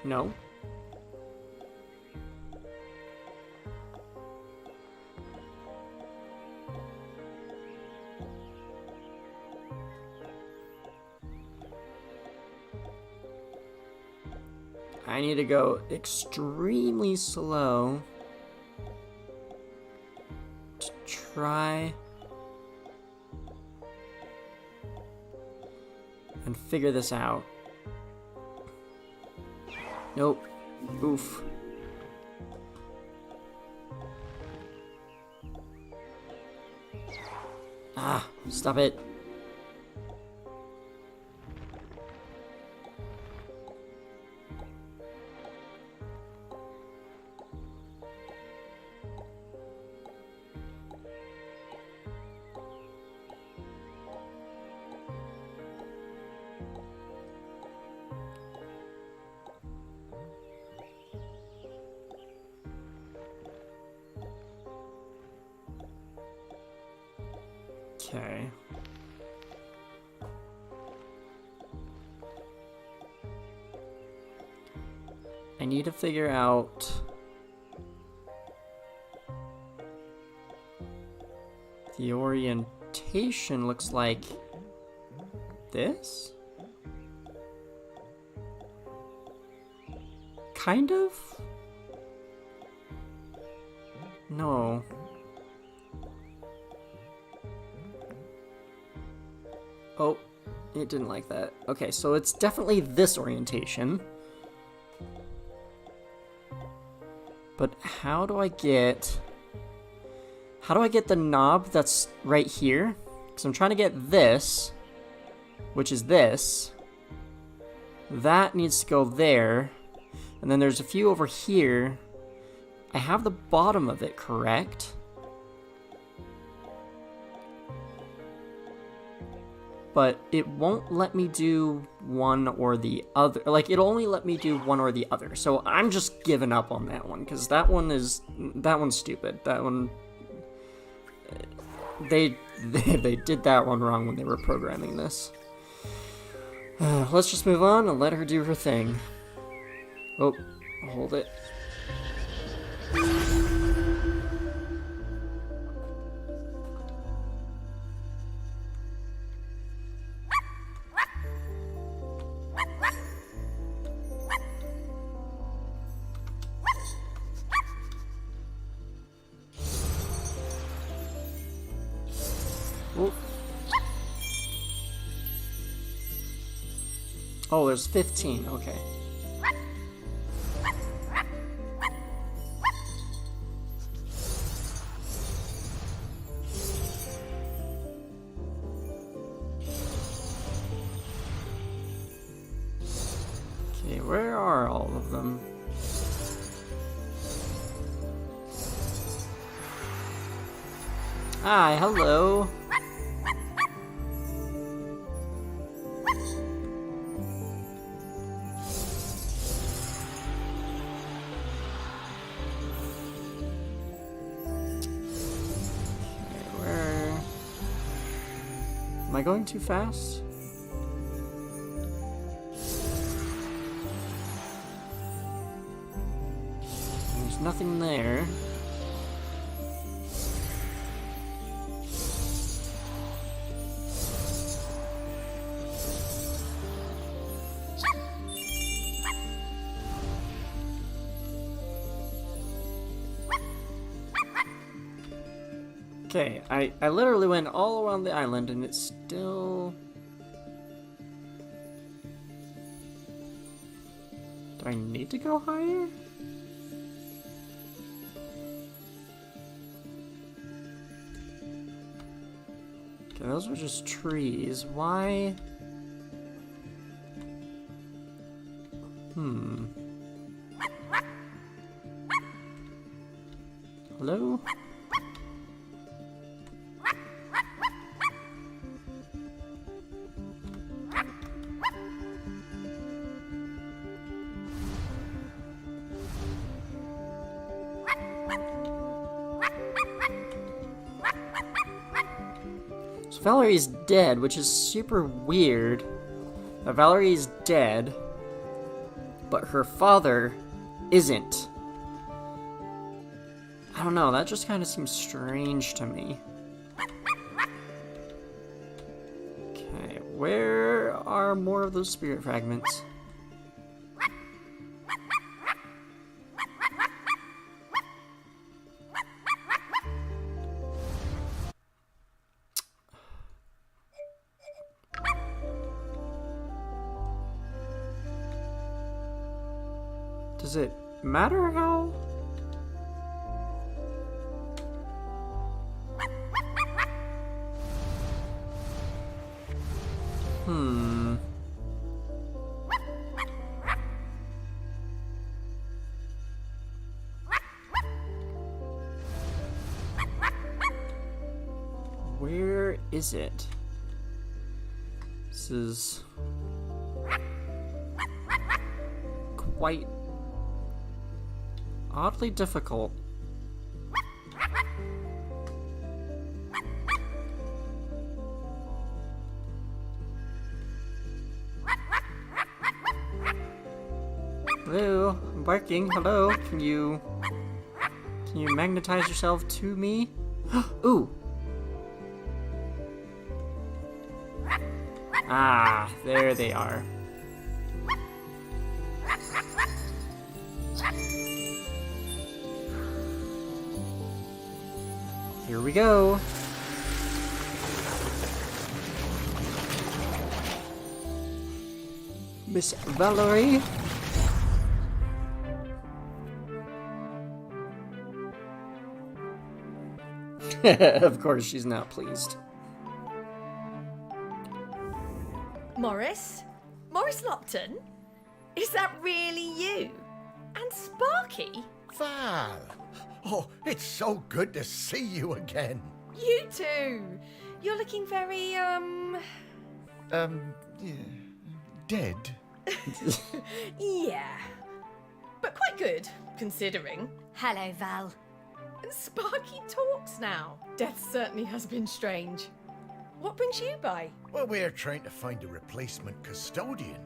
[SPEAKER 1] No. I need to go extremely slow to try and figure this out. Nope. Oof. Ah, stop it. Okay. I need to figure out the orientation. Looks like this? Kind of? No. Oh, it didn't like that. Okay, so it's definitely this orientation. But how do I get the knob that's right here? Because I'm trying to get this, which is this. That needs to go there. And then there's a few over here. I have the bottom of it correct. But it won't let me do one or the other. Like, it'll only let me do one or the other. So I'm just giving up on that one, because that one's stupid. That one, they did that one wrong when they were programming this. Let's just move on and let her do her thing. Oh, hold it. Oh, there's 15, okay. Okay, where are all of them? Hi, hello. Am I going too fast? There's nothing there. Okay, I literally went all around the island and it's still... Do I need to go higher? Okay, those were just trees. Why? Hello? So Valerie's dead, which is super weird. Valerie's dead, but her father isn't. I don't know, that just kind of seems strange to me. Okay, where are more of those spirit fragments? Does it matter how? Where is it? This is quite oddly difficult. Hello, I'm barking. Hello, can you magnetize yourself to me? Ooh. Ah, there they are. Here we go. Miss Valerie. Of course, she's not pleased.
[SPEAKER 11] Morris? Morris Lupton? Is that really you? And Sparky?
[SPEAKER 2] Val! Oh, it's so good to see you again.
[SPEAKER 11] You too! You're looking very,
[SPEAKER 2] Yeah, dead.
[SPEAKER 11] yeah. But quite good, considering.
[SPEAKER 3] Hello, Val.
[SPEAKER 11] And Sparky talks now. Death certainly has been strange. What brings you by?
[SPEAKER 2] Well, we're trying to find a replacement custodian.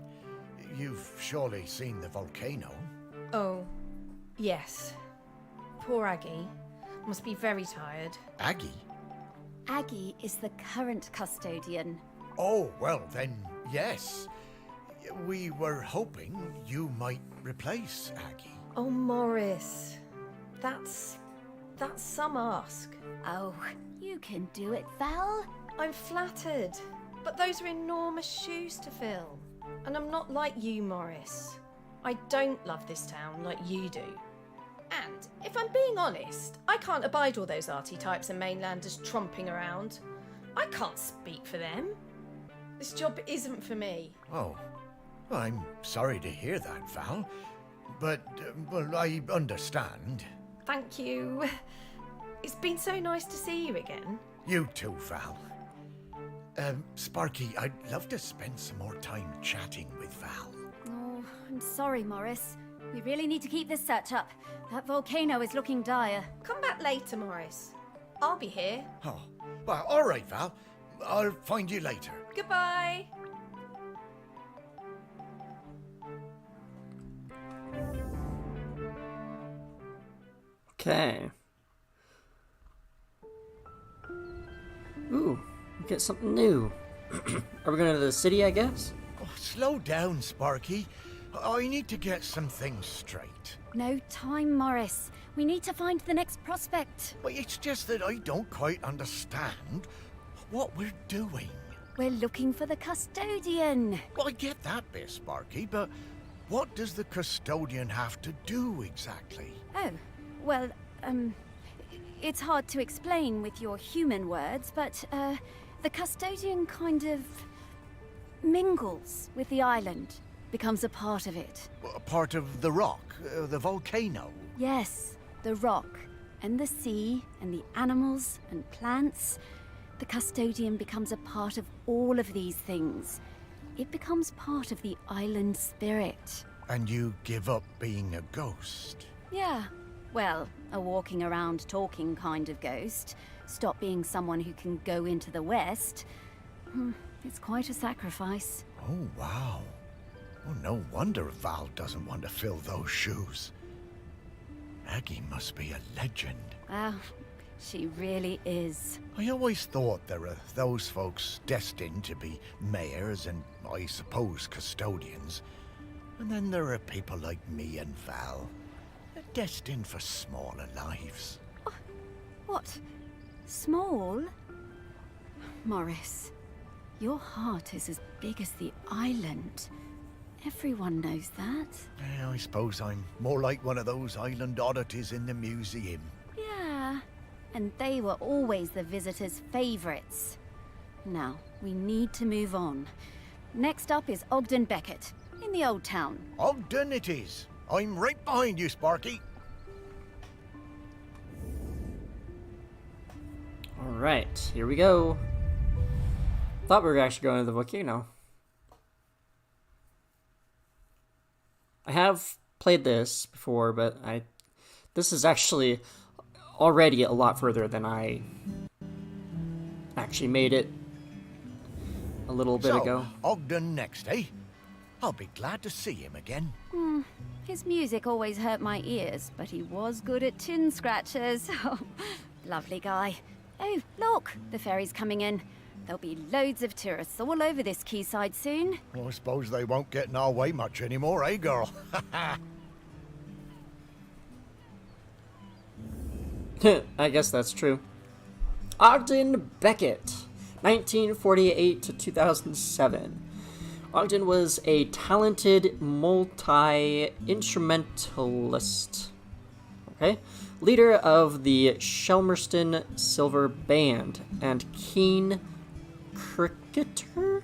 [SPEAKER 2] You've surely seen the volcano.
[SPEAKER 11] Oh, yes. Poor Aggie. Must be very tired.
[SPEAKER 2] Aggie?
[SPEAKER 3] Aggie is the current custodian.
[SPEAKER 2] Oh, well then, yes. We were hoping you might replace Aggie.
[SPEAKER 11] Oh, Morris. That's some ask.
[SPEAKER 3] Oh, you can do it, Val.
[SPEAKER 11] I'm flattered, but those are enormous shoes to fill. And I'm not like you, Morris. I don't love this town like you do. And, if I'm being honest, I can't abide all those arty types and mainlanders tromping around. I can't speak for them. This job isn't for me.
[SPEAKER 2] Oh, well, I'm sorry to hear that, Val. But, well, I understand.
[SPEAKER 11] Thank you. It's been so nice to see you again.
[SPEAKER 2] You too, Val. Sparky, I'd love to spend some more time chatting with Val.
[SPEAKER 3] Oh, I'm sorry, Morris. We really need to keep this search up. That volcano is looking dire.
[SPEAKER 11] Come back later, Morris. I'll be here.
[SPEAKER 2] Oh, well, all right, Val. I'll find you later.
[SPEAKER 11] Goodbye.
[SPEAKER 1] Okay. Ooh, we get something new. Are we going to the city, I guess?
[SPEAKER 2] Oh, slow down, Sparky. I need to get some things straight.
[SPEAKER 3] No time, Morris. We need to find the next prospect.
[SPEAKER 2] Well, it's just that I don't quite understand what we're doing.
[SPEAKER 3] We're looking for the custodian.
[SPEAKER 2] Well, I get that bit, Sparky, but what does the custodian have to do exactly?
[SPEAKER 3] Oh, well, it's hard to explain with your human words, but, the custodian kind of mingles with the island, becomes a part of it.
[SPEAKER 2] A part of the rock, the volcano.
[SPEAKER 3] Yes, the rock, and the sea, and the animals, and plants. The custodian becomes a part of all of these things. It becomes part of the island spirit.
[SPEAKER 2] And you give up being a ghost?
[SPEAKER 3] Yeah, well, a walking around talking kind of ghost. Stop being someone who can go into the West. It's quite a sacrifice.
[SPEAKER 2] Oh, wow. Oh, no wonder Val doesn't want to fill those shoes. Aggie must be a legend.
[SPEAKER 3] Well, she really is.
[SPEAKER 2] I always thought there were those folks destined to be mayors and, I suppose, custodians. And then there are people like me and Val, destined for smaller lives.
[SPEAKER 3] What? Small? Morris, your heart is as big as the island. Everyone knows that.
[SPEAKER 2] Yeah, I suppose I'm more like one of those island oddities in the museum.
[SPEAKER 3] Yeah, and they were always the visitors' favourites. Now, we need to move on. Next up is Ogden Beckett, in the Old Town.
[SPEAKER 2] Ogden it is. I'm right behind you, Sparky.
[SPEAKER 1] Alright, here we go. Thought we were actually going to the volcano. I have played this before, but this is actually already a lot further than I actually made it a little bit ago.
[SPEAKER 2] Ogden next, eh? I'll be glad to see him again.
[SPEAKER 3] His music always hurt my ears, but he was good at tin scratchers. Oh, lovely guy. Oh, look, the ferry's coming in. There'll be loads of tourists all over this quayside soon.
[SPEAKER 2] Well, I suppose they won't get in our way much anymore, eh, girl?
[SPEAKER 1] I guess that's true. Ogden Beckett, 1948 to 2007. Ogden was a talented multi-instrumentalist. Okay? Leader of the Shelmerston Silver Band and keen cricketer?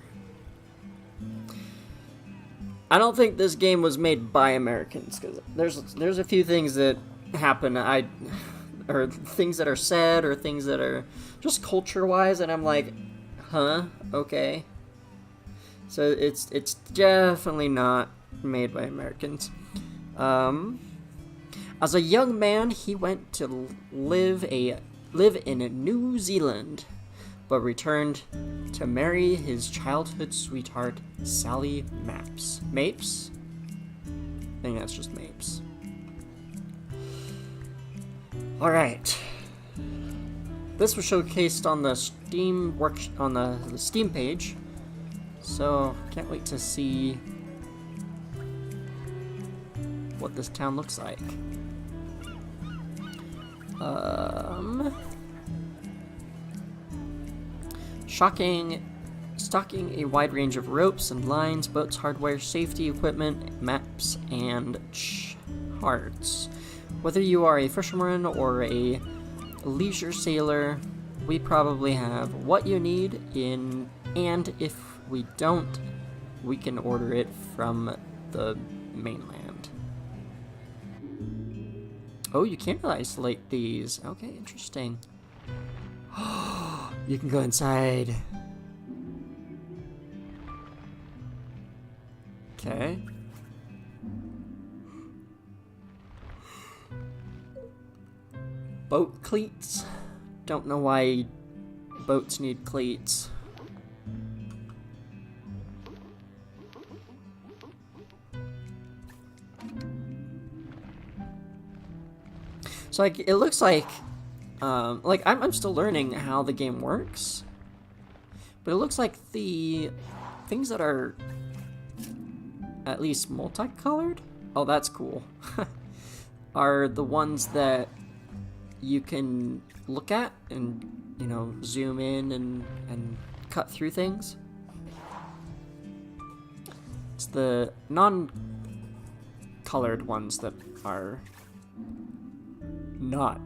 [SPEAKER 1] I don't think this game was made by Americans, because there's a few things that happen, or things that are said, or things that are just culture-wise, and I'm like, huh? Okay. So it's definitely not made by Americans. As a young man, he went to live in New Zealand, but returned to marry his childhood sweetheart, Sally Mapes. Mapes? I think that's just Mapes. Alright. This was showcased on the Steam the Steam page. So can't wait to see what this town looks like. Stocking a wide range of ropes and lines, boats, hardware, safety equipment, maps, and charts. Whether you are a fisherman or a leisure sailor, we probably have what you need and if we don't, we can order it from the mainland. Oh, you can't isolate these. Okay, interesting. You can go inside. Okay. Boat cleats. Don't know why boats need cleats. So like it looks like I'm still learning how the game works, but it looks like the things that are at least multicolored, oh that's cool, are the ones that you can look at and, you know, zoom in and cut through things. It's the non-colored ones that are not.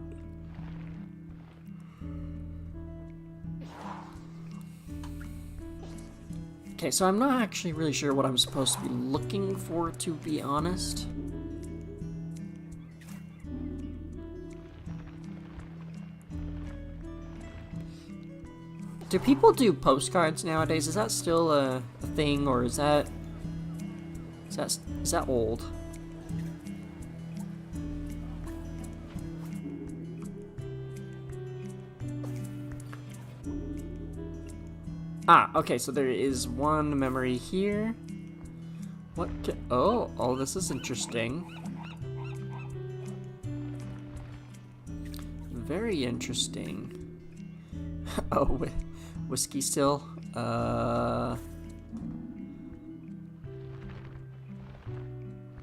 [SPEAKER 1] Okay, so I'm not actually really sure what I'm supposed to be looking for, to be honest. Do people do postcards nowadays? Is that still a thing, or is that old? Ah, okay, so there is one memory here. Oh, this is interesting. Very interesting. Oh, whiskey still.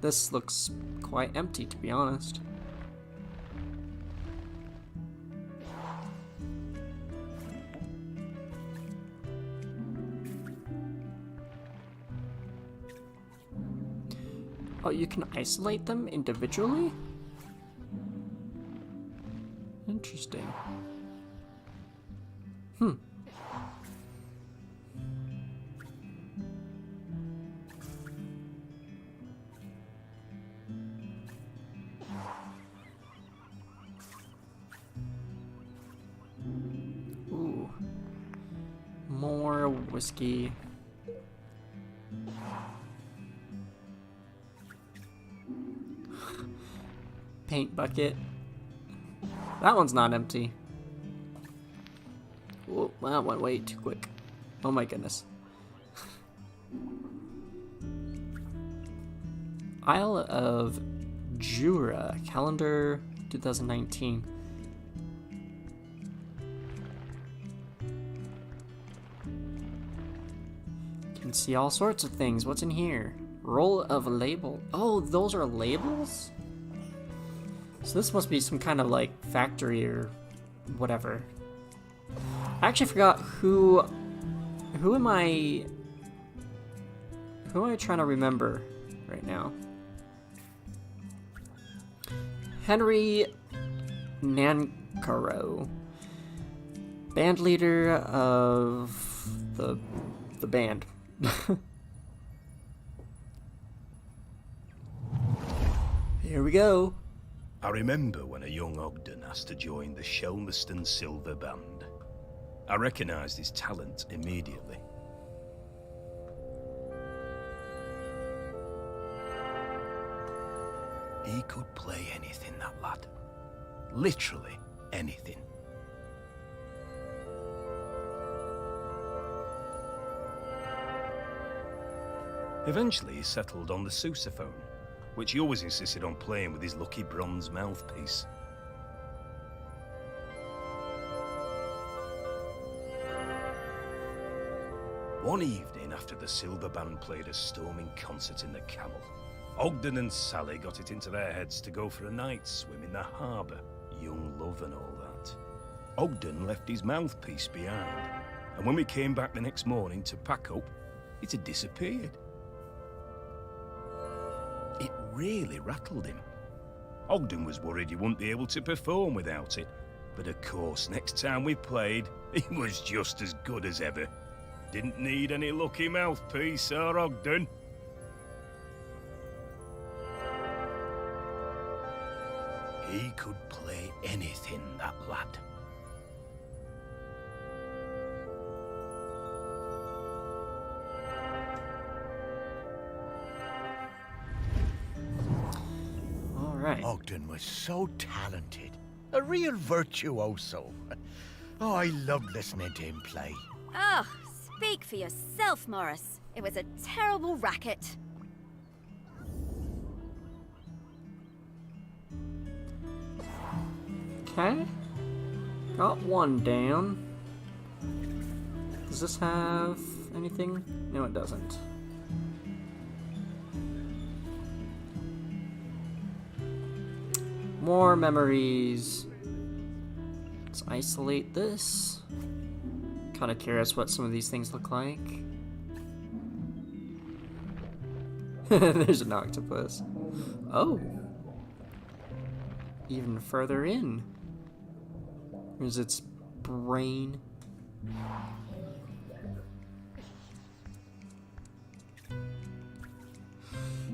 [SPEAKER 1] This looks quite empty, to be honest. Oh, you can isolate them individually? Interesting. Ooh. More whiskey. Paint bucket. That one's not empty. Whoa, that went way too quick. Oh my goodness. Isle of Jura, calendar 2019. You can see all sorts of things. What's in here? Roll of label. Oh, those are labels? So this must be some kind of like factory or whatever. I actually forgot who am I trying to remember right now? Henry Nancaro, band leader of the band. Here we go.
[SPEAKER 12] I remember when a young Ogden asked to join the Shelmerston Silver Band. I recognised his talent immediately. He could play anything, that lad. Literally anything. Eventually he settled on the sousaphone, which he always insisted on playing with his lucky bronze mouthpiece. One evening after the Silver Band played a storming concert in the Camel, Ogden and Sally got it into their heads to go for a night swim in the harbour, young love and all that. Ogden left his mouthpiece behind, and when we came back the next morning to pack up, it had disappeared. It really rattled him. Ogden was worried he wouldn't be able to perform without it, but of course, next time we played, he was just as good as ever. Didn't need any lucky mouthpiece, Sir Ogden. He could play anything, that lad.
[SPEAKER 1] All right.
[SPEAKER 2] Ogden was so talented. A real virtuoso. Oh, I loved listening to him play.
[SPEAKER 3] Oh, speak for yourself, Morris. It was a terrible racket.
[SPEAKER 1] Okay. Got one down. Does this have anything? No, it doesn't. More memories. Let's isolate this. Kind of curious what some of these things look like. There's an octopus. Oh. Even further in. Here's its brain.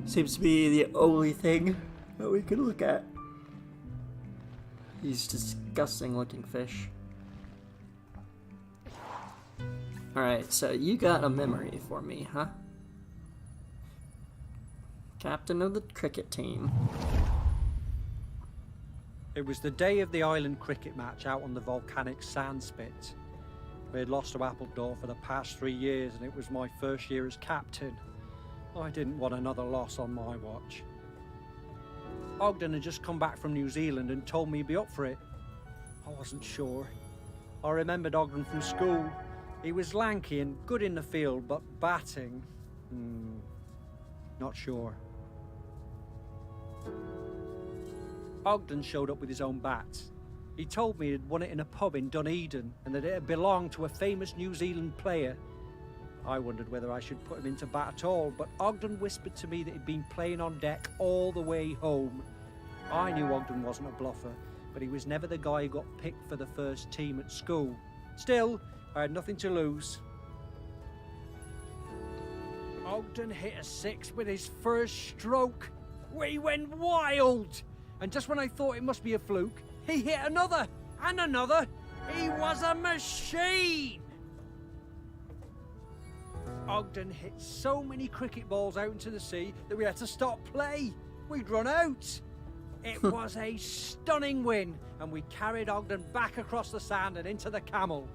[SPEAKER 1] Seems to be the only thing that we can look at. These disgusting looking fish. Alright, so you got a memory for me, huh? Captain of the cricket team.
[SPEAKER 6] It was the day of the island cricket match out on the volcanic sand spit. We had lost to Appledore for the past 3 years, and it was my first year as captain. I didn't want another loss on my watch. Ogden had just come back from New Zealand and told me he'd be up for it. I wasn't sure. I remembered Ogden from school. He was lanky and good in the field, but batting... not sure. Ogden showed up with his own bat. He told me he'd won it in a pub in Dunedin and that it had belonged to a famous New Zealand player. I wondered whether I should put him into bat at all, but Ogden whispered to me that he'd been playing on deck all the way home. I knew Ogden wasn't a bluffer, but he was never the guy who got picked for the first team at school. Still, I had nothing to lose. Ogden hit a 6 with his first stroke. We went wild! And just when I thought it must be a fluke, he hit another, and another. He was a machine! Ogden hit so many cricket balls out into the sea that we had to stop play. We'd run out. It was a stunning win, and we carried Ogden back across the sand and into the Camel.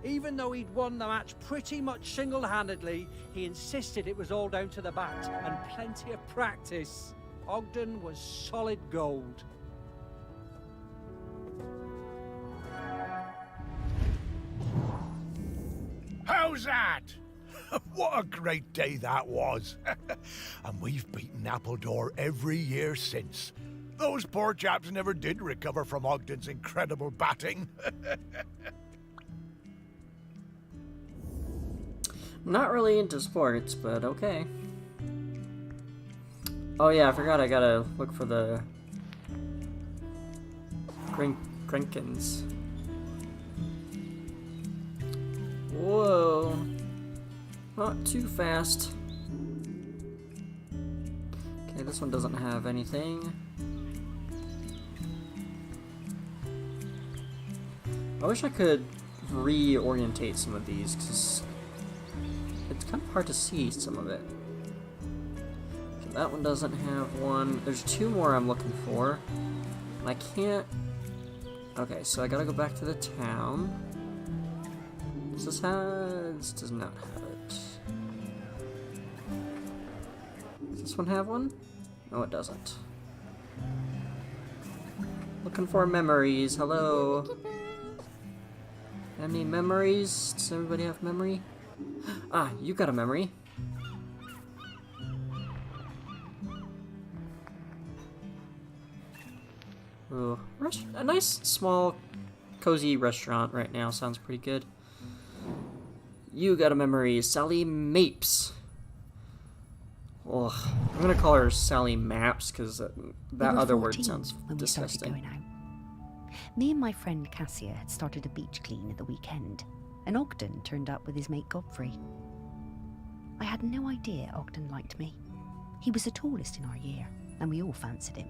[SPEAKER 6] Even though he'd won the match pretty much single-handedly, he insisted it was all down to the bat and plenty of practice. Ogden was solid gold.
[SPEAKER 2] How's that? What a great day that was. And we've beaten Appledore every year since. Those poor chaps never did recover from Ogden's incredible batting.
[SPEAKER 1] Not really into sports, but okay. Oh yeah, I forgot I gotta look for the Grinkins. Whoa. Not too fast. Okay, this one doesn't have anything. I wish I could reorientate some of these, because it's kind of hard to see some of it. Okay, that one doesn't have one. There's 2 more I'm looking for. I can't... Okay, so I gotta go back to the town. Does this have... This does not have it. Does this one have one? No, it doesn't. Looking for memories. Hello. Any memories? Does everybody have memory? Ah, you got a memory. Ooh, a nice, small, cozy restaurant right now. Sounds pretty good. You got a memory. Sally Mapes. Ugh. I'm gonna call her Sally Maps, because that other word sounds disgusting.
[SPEAKER 4] Going out. Me and my friend Cassia had started a beach clean at the weekend, and Ogden turned up with his mate Godfrey. I had no idea Ogden liked me. He was the tallest in our year, and we all fancied him.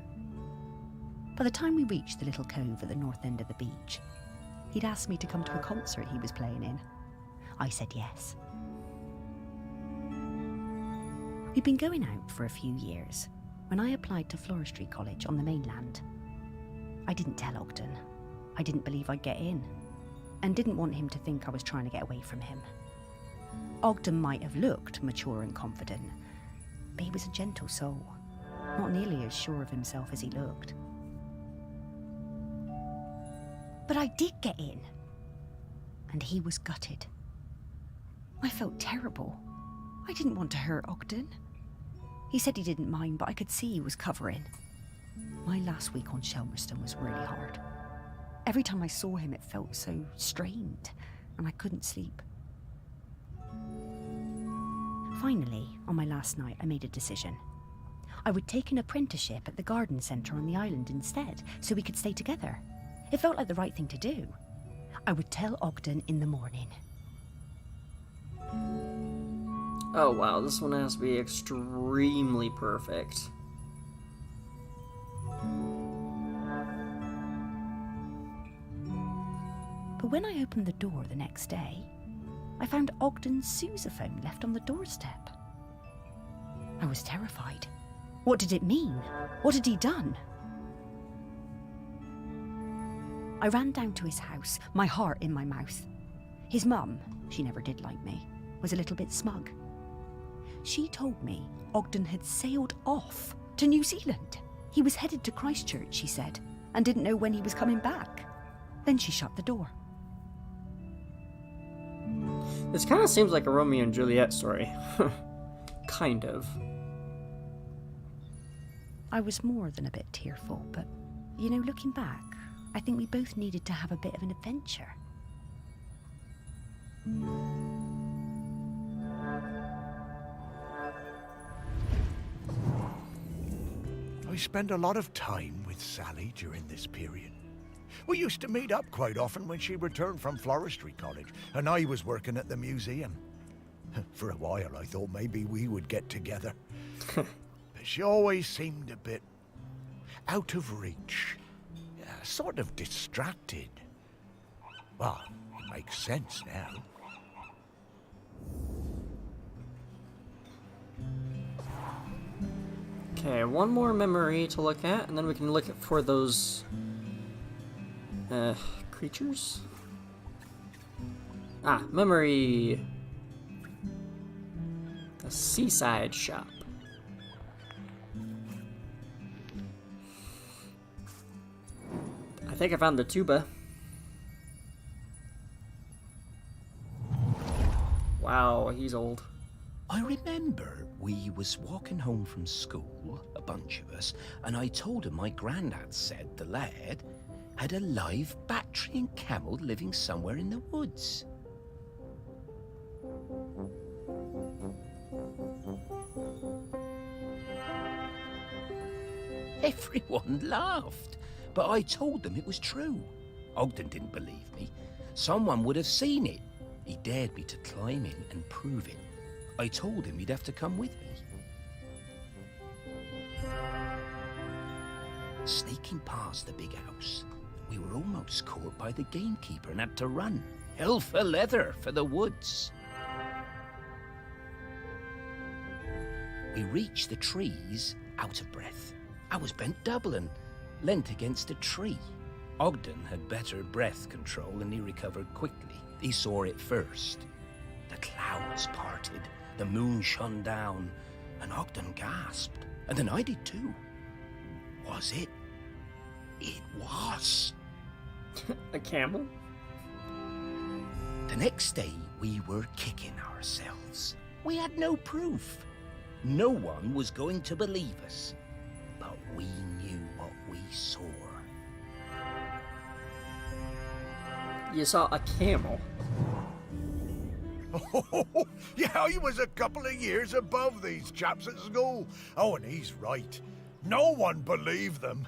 [SPEAKER 4] By the time we reached the little cove at the north end of the beach, he'd asked me to come to a concert he was playing in. I said yes. We'd been going out for a few years when I applied to Floristry College on the mainland. I didn't tell Ogden. I didn't believe I'd get in, and didn't want him to think I was trying to get away from him. Ogden might have looked mature and confident, but he was a gentle soul, not nearly as sure of himself as he looked. But I did get in, and he was gutted. I felt terrible. I didn't want to hurt Ogden. He said he didn't mind, but I could see he was covering. My last week on Shelmerston was really hard. Every time I saw him, it felt so strained, and I couldn't sleep. Finally, on my last night, I made a decision. I would take an apprenticeship at the garden centre on the island instead, so we could stay together. It felt like the right thing to do. I would tell Ogden in the morning.
[SPEAKER 1] Oh wow, this one has to be extremely perfect.
[SPEAKER 4] But when I opened the door the next day, I found Ogden's sousaphone left on the doorstep. I was terrified. What did it mean? What had he done? I ran down to his house, my heart in my mouth. His mum, she never did like me, was a little bit smug. She told me Ogden had sailed off to New Zealand. He was headed to Christchurch, she said, and didn't know when he was coming back. Then she shut the door.
[SPEAKER 1] This kind of seems like a Romeo and Juliet story. Kind of.
[SPEAKER 4] I was more than a bit tearful, but, you know, looking back, I think we both needed to have a bit of an adventure.
[SPEAKER 2] spent a lot of time with Sally during this period. We used to meet up quite often when she returned from Floristry College, and I was working at the museum. For a while, I thought maybe we would get together. But she always seemed a bit out of reach, sort of distracted. Well, it makes sense now.
[SPEAKER 1] Okay, one more memory to look at, and then we can look for those creatures. Ah, memory. A seaside shop. I think I found the tuba. Wow, he's old.
[SPEAKER 12] I remember we was walking home from school, a bunch of us, and I told him my granddad said the lad had a live Bactrian camel living somewhere in the woods. Everyone laughed, but I told them it was true. Ogden didn't believe me. Someone would have seen it. He dared me to climb in and prove it. I told him he'd have to come with me. Sneaking past the big house, we were almost caught by the gamekeeper and had to run. Hell for leather for the woods. We reached the trees out of breath. I was bent double and leant against a tree. Ogden had better breath control and he recovered quickly. He saw it first. The clouds parted, the moon shone down, and Ogden gasped. And then I did too. Was it? It was.
[SPEAKER 1] A camel?
[SPEAKER 12] The next day, we were kicking ourselves. We had no proof. No one was going to believe us. But we knew what we saw.
[SPEAKER 1] You saw a camel?
[SPEAKER 2] Oh, yeah, he was a couple of years above these chaps at school. Oh, and he's right. No one believed them.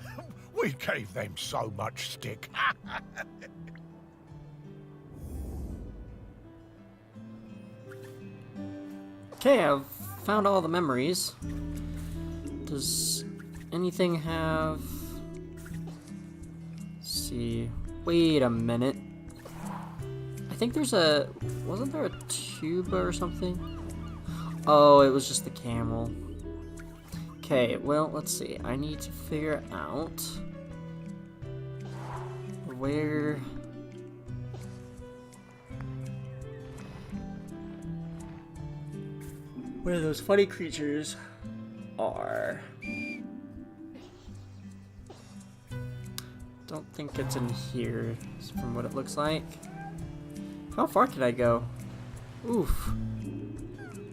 [SPEAKER 2] We gave them so much stick.
[SPEAKER 1] Okay, I've found all the memories. Does anything have... Let's see... Wait a minute. I think there's a... Wasn't there a tuba or something? Oh, it was just the camel. Okay, well, let's see. I need to figure out... where... where those funny creatures are. Don't think it's in here, from what it looks like. How far can I go? Oof.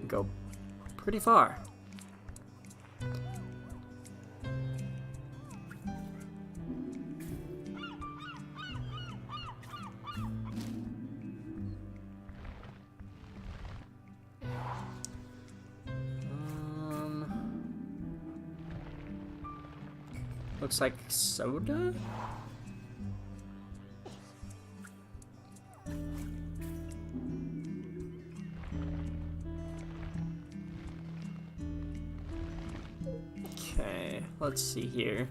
[SPEAKER 1] Go pretty far. Looks like soda? Okay, let's see here.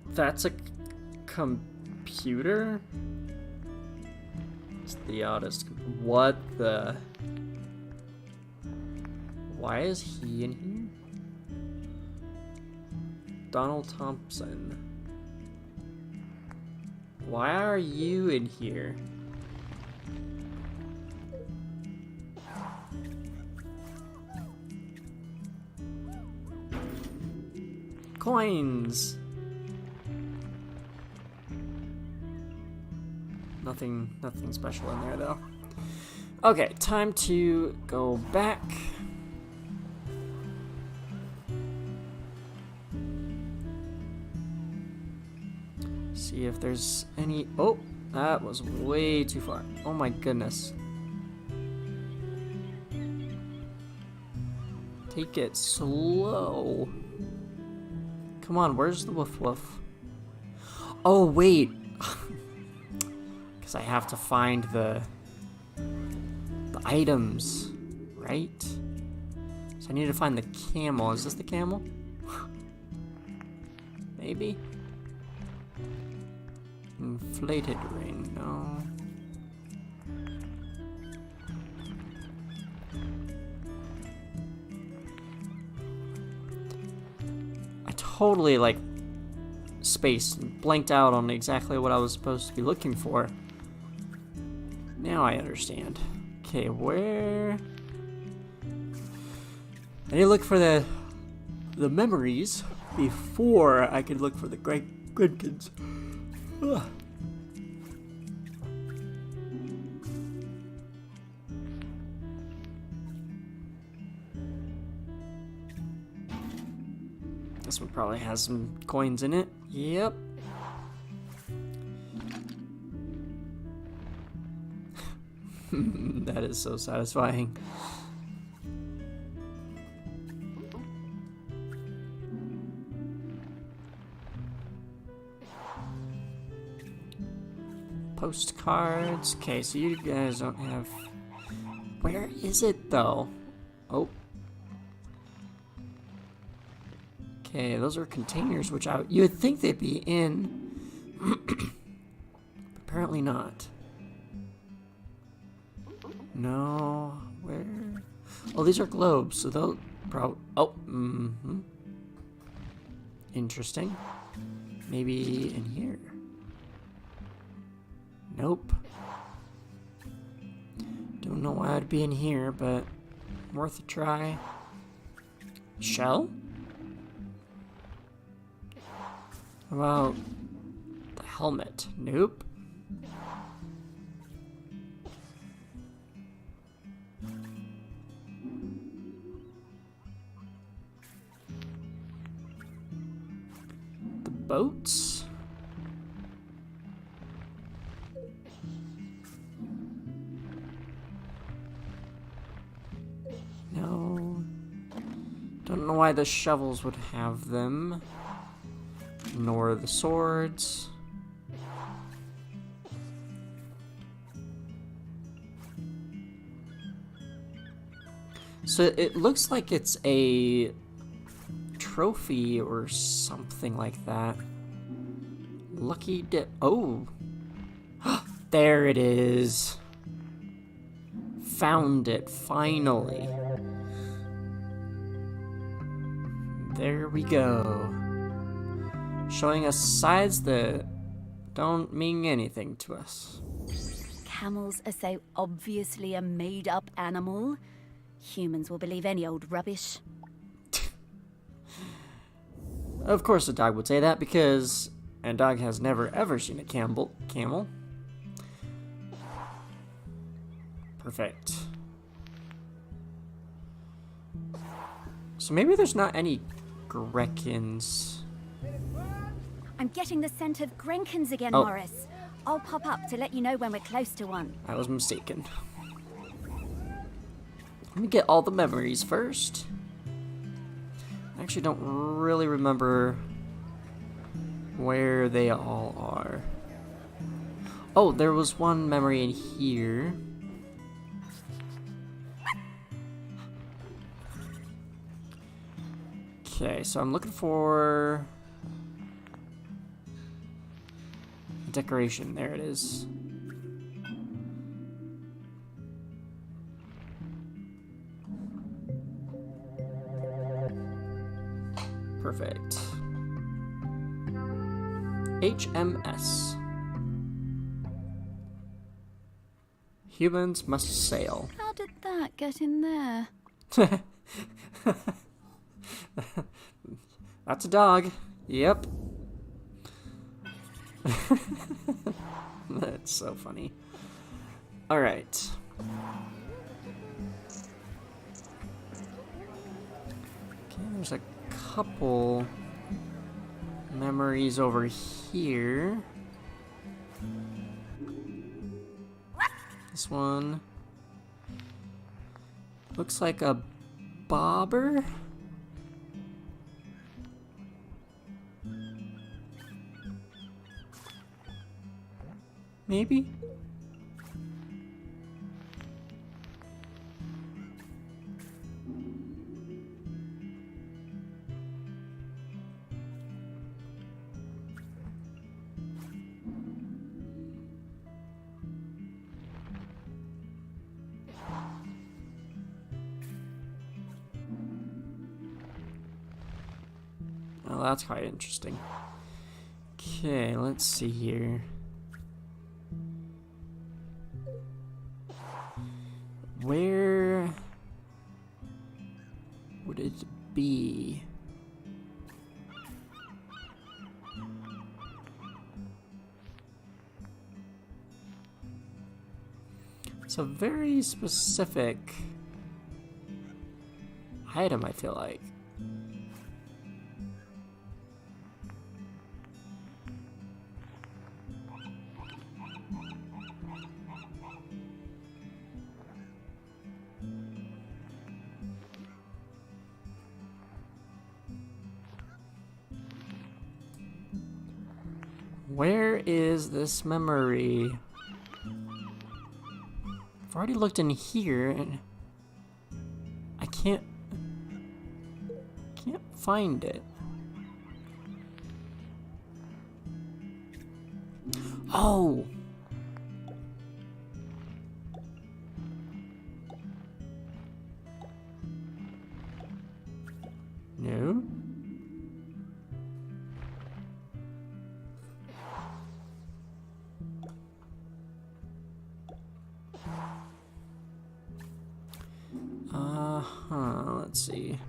[SPEAKER 1] That's a computer? It's the oddest. What the... Why is he in here? Donald Thompson. Why are you in here? Coins! Nothing special in there though. Okay, time to go back. See if there's any... Oh, that was way too far. Oh my goodness. Take it slow. Come on, where's the woof woof? Oh, wait. Because I have to find the items, right? So I need to find the camel. Is this the camel? Maybe? Inflated ring, no. I totally, like, spaced and blanked out on exactly what I was supposed to be looking for. Now I understand. Okay, where... I need to look for the memories before I could look for the Grinkins. Ugh. This one probably has some coins in it. Yep. That is so satisfying. Postcards. Okay, so you guys don't have... Where is it, though? Oh. Okay, those are containers, which you would think they'd be in. Apparently not. No, where? Oh, these are globes, so they'll probably... Oh, Interesting. Maybe in here. Nope. Don't know why I'd be in here, but worth a try. Shell? How about the helmet? Nope. The boats? No. Don't know why the shovels would have them. Nor the swords. So it looks like it's a trophy or something like that. Lucky dip. Oh! There it is! Found it, finally. There we go. Showing us sides that don't mean anything to us.
[SPEAKER 3] Camels are so obviously a made-up animal. Humans will believe any old rubbish.
[SPEAKER 1] Of course a dog would say that because a dog has never ever seen a camel. Perfect. So maybe there's not any Greckins.
[SPEAKER 3] I'm getting the scent of Grenkins again,
[SPEAKER 1] Oh.
[SPEAKER 3] Morris. I'll pop up to let you know when we're close to one.
[SPEAKER 1] I was mistaken. Let me get all the memories first. I actually don't really remember where they all are. Oh, there was one memory in here. Okay, so I'm looking for a decoration. There it is. Perfect. HMS. Humans must sail.
[SPEAKER 3] How did that get in there?
[SPEAKER 1] That's a dog. Yep. That's so funny. Alright. Okay, there's a couple memories over here. This one looks like a bobber? Maybe? Well, that's quite interesting. Okay, let's see here. Where would it be? It's a very specific item, I feel like. Where is this memory? I've already looked in here and I can't find it. Oh! No? Let's see.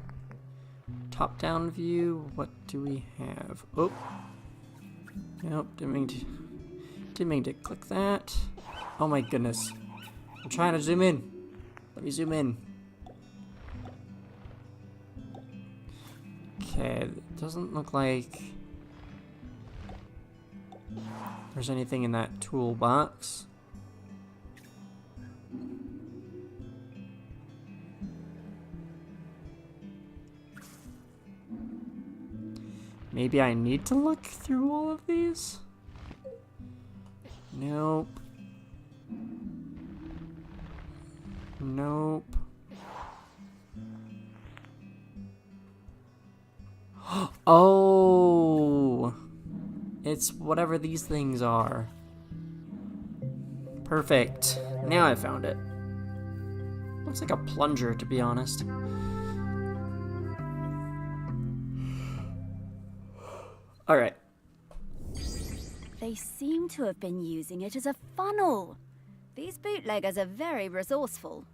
[SPEAKER 1] Top-down view, what do we have? Oh! Nope, didn't mean to click that. Oh my goodness. I'm trying to zoom in. Let me zoom in. Okay, it doesn't look like there's anything in that toolbox. Maybe I need to look through all of these? Nope. Nope. Oh! It's whatever these things are. Perfect. Now I found it. Looks like a plunger, to be honest. Alright.
[SPEAKER 3] They seem to have been using it as a funnel. These bootleggers are very resourceful.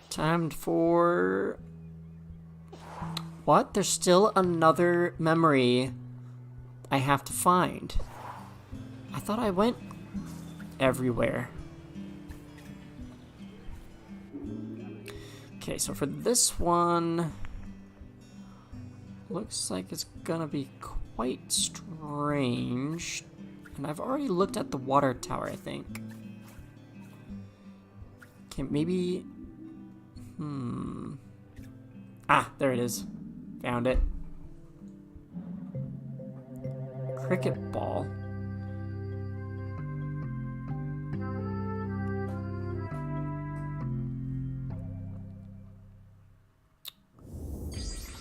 [SPEAKER 1] Time for... What? There's still another memory I have to find. I thought I went everywhere. Okay, so for this one... Looks like it's gonna be quite strange. And I've already looked at the water tower, I think. Okay, maybe... Ah, there it is. Found it. Cricket ball.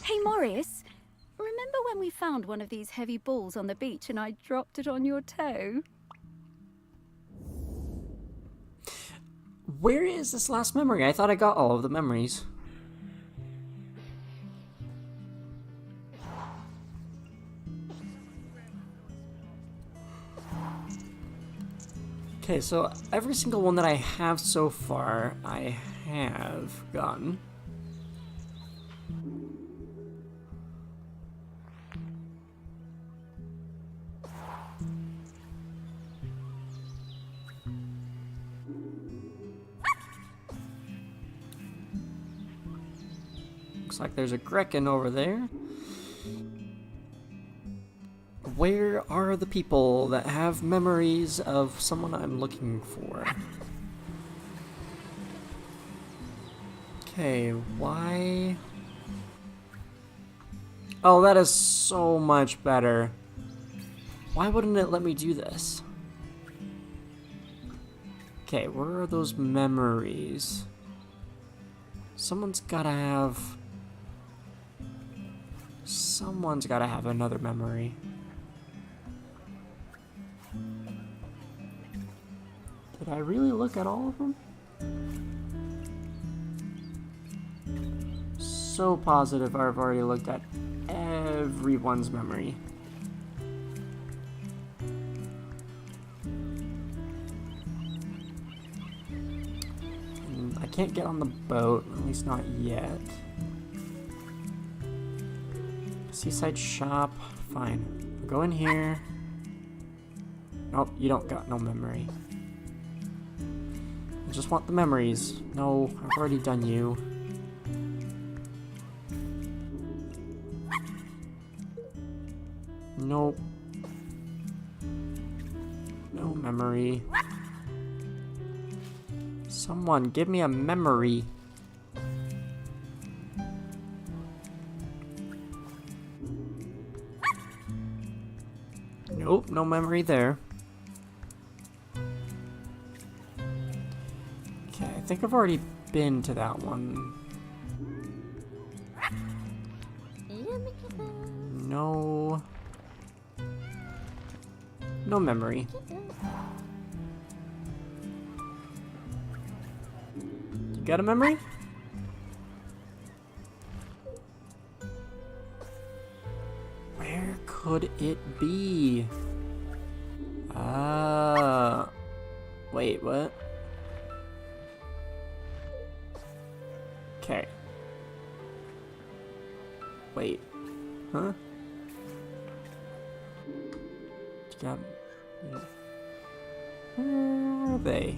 [SPEAKER 3] Hey, Morris. Remember when we found one of these heavy balls on the beach and I dropped it on your toe?
[SPEAKER 1] Where is this last memory? I thought I got all of the memories. Okay, so every single one that I have so far, I have gotten. Looks like there's a Grekin over there. Where are the people that have memories of someone I'm looking for? Okay, why? Oh, that is so much better. Why wouldn't it let me do this? Okay, where are those memories? Someone's gotta have another memory. Did I really look at all of them? So positive I've already looked at everyone's memory. And I can't get on the boat, at least not yet. Seaside shop, fine. I'll go in here. Nope, you don't got no memory. I just want the memories. No, I've already done you. Nope. No memory. Someone give me a memory. Nope, no memory there. Okay, I think I've already been to that one. No. No memory. You got a memory? Where could it be? Wait, what? Okay. Wait. Huh? Got... Where are they?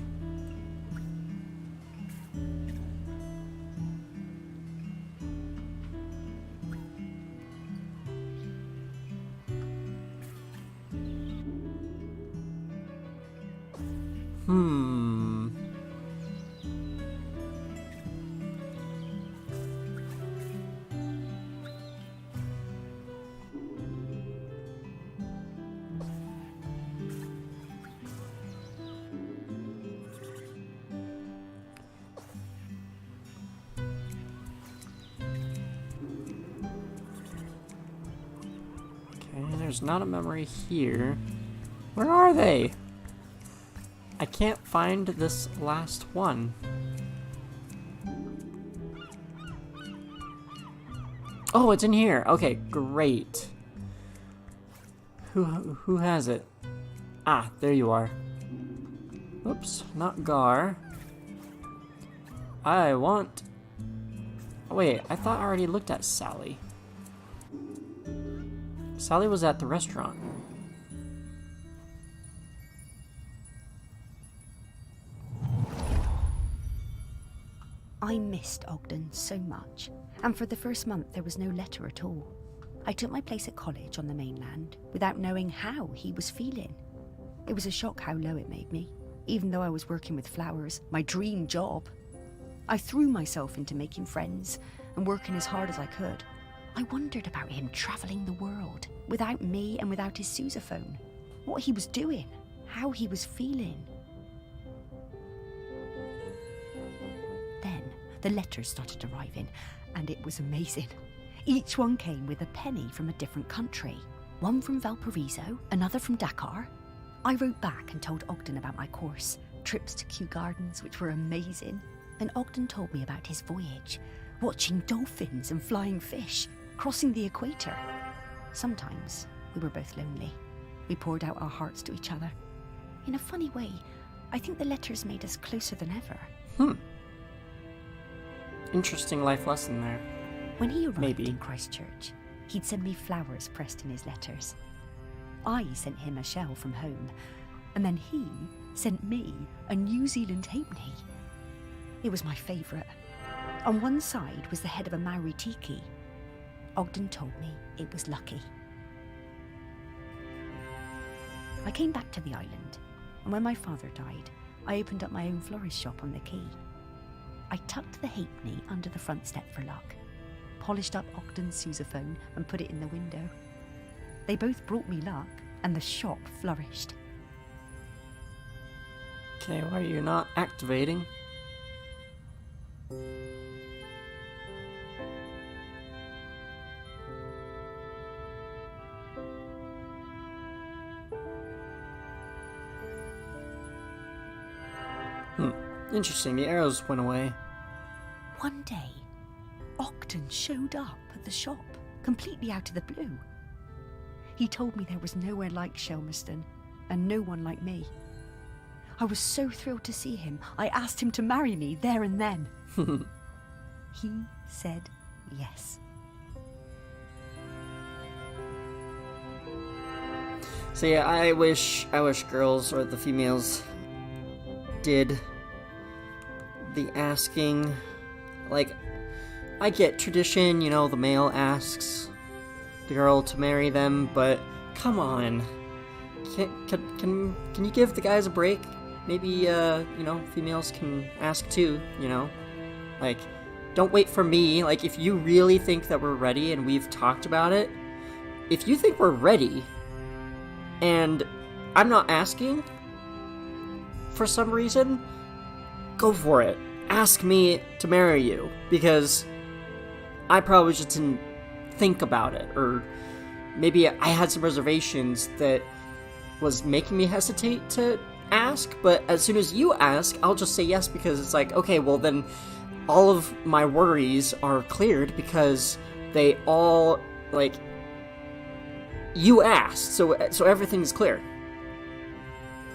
[SPEAKER 1] There's not a memory here. Where are they? I can't find this last one. Oh, it's in here. Okay, great. Who has it? Ah, there you are. Oops, not Gar. I want... Wait, I thought I already looked at Sally. Sally was at the restaurant.
[SPEAKER 4] I missed Ogden so much, and for the first month there was no letter at all. I took my place at college on the mainland without knowing how he was feeling. It was a shock how low it made me, even though I was working with flowers, my dream job. I threw myself into making friends and working as hard as I could. I wondered about him travelling the world, without me and without his sousaphone. What he was doing, how he was feeling. Then the letters started arriving, and it was amazing. Each one came with a penny from a different country. One from Valparaiso, another from Dakar. I wrote back and told Ogden about my course, trips to Kew Gardens, which were amazing. And Ogden told me about his voyage, watching dolphins and flying fish, crossing the equator. Sometimes we were both lonely. We poured out our hearts to each other. In a funny way, I think the letters made us closer than ever.
[SPEAKER 1] Interesting life lesson there.
[SPEAKER 4] When he arrived in Christchurch, he'd send me flowers pressed in his letters. I sent him a shell from home, and then he sent me a New Zealand halfpenny. It was my favourite. On one side was the head of a Maori tiki. Ogden told me it was lucky. I came back to the island, and when my father died, I opened up my own florist shop on the quay. I tucked the halfpenny under the front step for luck, polished up Ogden's sousaphone and put it in the window. They both brought me luck, and the shop flourished.
[SPEAKER 1] Okay, why are you not activating? Interesting, the arrows went away.
[SPEAKER 4] One day, Ogden showed up at the shop, completely out of the blue. He told me there was nowhere like Shelmerston, and no one like me. I was so thrilled to see him, I asked him to marry me there and then. He said yes.
[SPEAKER 1] So yeah, I wish girls or the females did the asking. Like, I get tradition, you know, the male asks the girl to marry them, but come on, can you give the guys a break? Maybe you know, females can ask too, you know, like, don't wait for me. Like, if you really think that we're ready and we've talked about it, if you think we're ready and I'm not asking for some reason, go for it. Ask me to marry you, because I probably just didn't think about it, or maybe I had some reservations that was making me hesitate to ask, but as soon as you ask, I'll just say yes, because it's like, okay, well then all of my worries are cleared because they all, like, you asked, so everything's clear.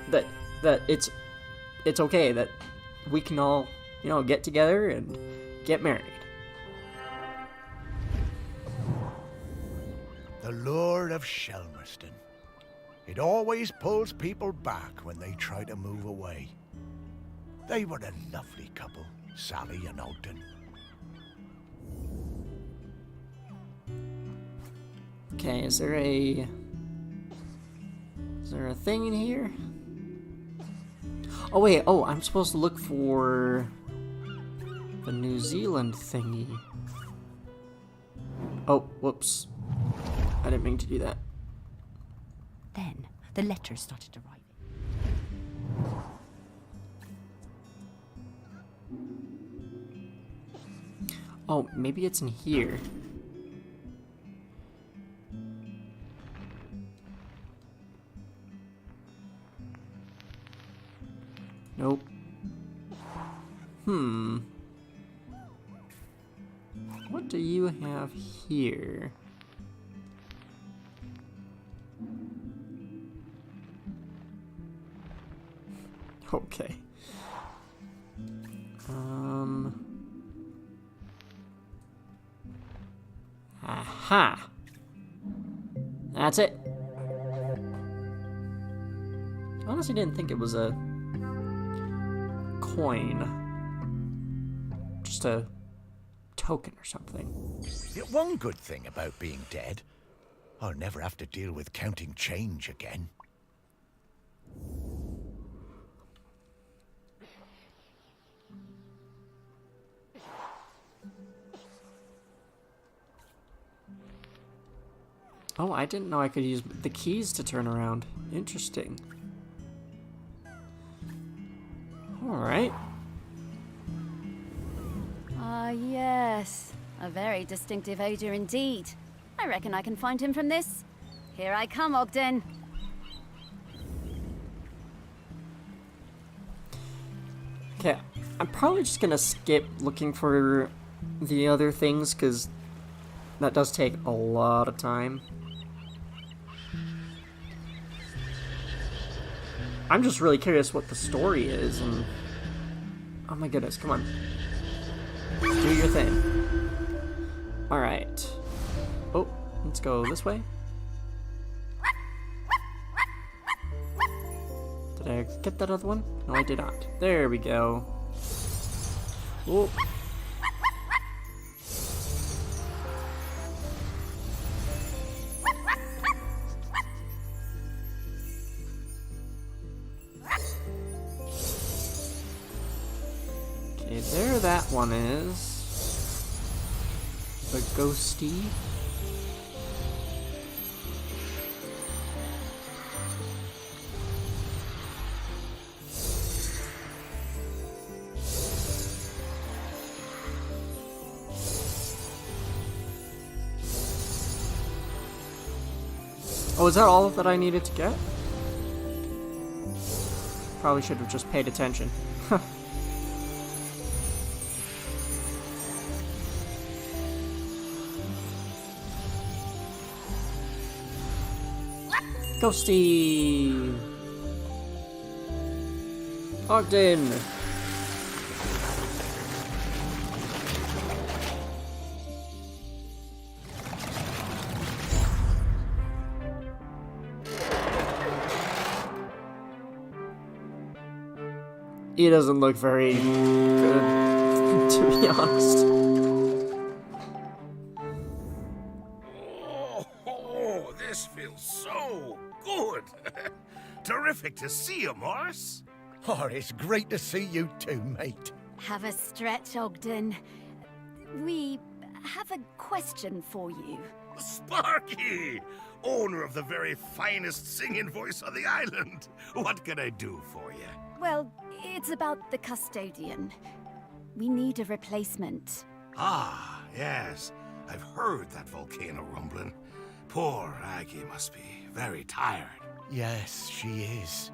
[SPEAKER 1] That it's okay, that we can all, you know, get together and get married.
[SPEAKER 2] The lure of Shelmerston. It always pulls people back when they try to move away. They were a lovely couple, Sally and Ogden.
[SPEAKER 1] Okay, is there a thing in here? Oh wait, I'm supposed to look for the New Zealand thingy. Oh, whoops. I didn't mean to do that.
[SPEAKER 4] Then the letters started arriving.
[SPEAKER 1] Oh, maybe it's in here. Nope. What do you have here? Okay. Aha! That's it. Honestly, didn't think it was a coin. Just a token or something.
[SPEAKER 2] Yeah, one good thing about being dead, I'll never have to deal with counting change again.
[SPEAKER 1] Oh, I didn't know I could use the keys to turn around. Interesting. Alright.
[SPEAKER 3] Ah, yes. A very distinctive odour indeed. I reckon I can find him from this. Here I come, Ogden.
[SPEAKER 1] Okay, I'm probably just gonna skip looking for the other things, because that does take a lot of time. I'm just really curious what the story is, and oh my goodness, come on. Do your thing. Alright. Oh, let's go this way. Did I get that other one? No, I did not. There we go. Oh. Okay, there that one is. The ghosty. Oh, is that all that I needed to get? Probably should have just paid attention. Ghosty! Ogden! He doesn't look very good, to be honest.
[SPEAKER 2] Oh, this feels so good. Terrific to see you, Morris. Oh, it's great to see you too, mate.
[SPEAKER 3] Have a stretch, Ogden. We have a question for you.
[SPEAKER 2] Sparky! Owner of the very finest singing voice on the island. What can I do for you?
[SPEAKER 3] Well, it's about the custodian. We need a replacement.
[SPEAKER 2] Ah, yes. I've heard that volcano rumbling. Poor Aggie must be very tired. Yes, she is.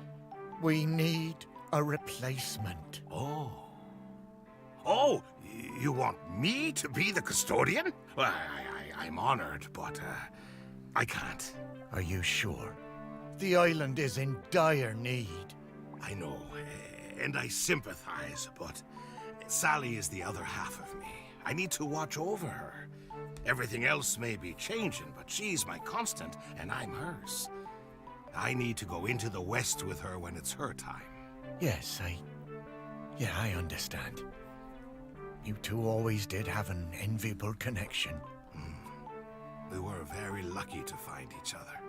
[SPEAKER 2] We need a replacement. Oh. Oh, you want me to be the custodian? Well, I'm honored, but I can't. Are you sure? The island is in dire need. I know, and I sympathize, but Sally is the other half of me. I need to watch over her. Everything else may be changing, but she's my constant, and I'm hers. I need to go into the West with her when it's her time. Yes, I understand. You two always did have an enviable connection. We were very lucky to find each other.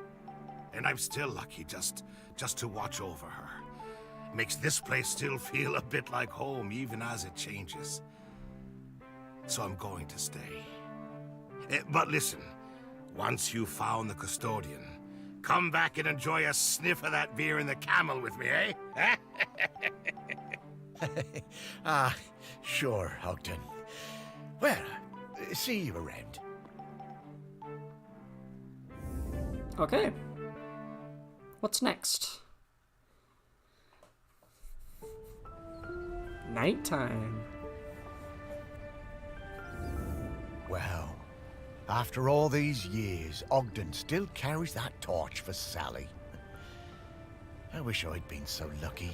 [SPEAKER 2] And I'm still lucky just to watch over her. Makes this place still feel a bit like home, even as it changes. So I'm going to stay. But listen, once you've found the custodian, come back and enjoy a sniff of that beer in the Camel with me, eh? Sure, Ogden. Well, see you around.
[SPEAKER 1] Okay. What's next? Nighttime.
[SPEAKER 2] Well, after all these years, Ogden still carries that torch for Sally. I wish I'd been so lucky.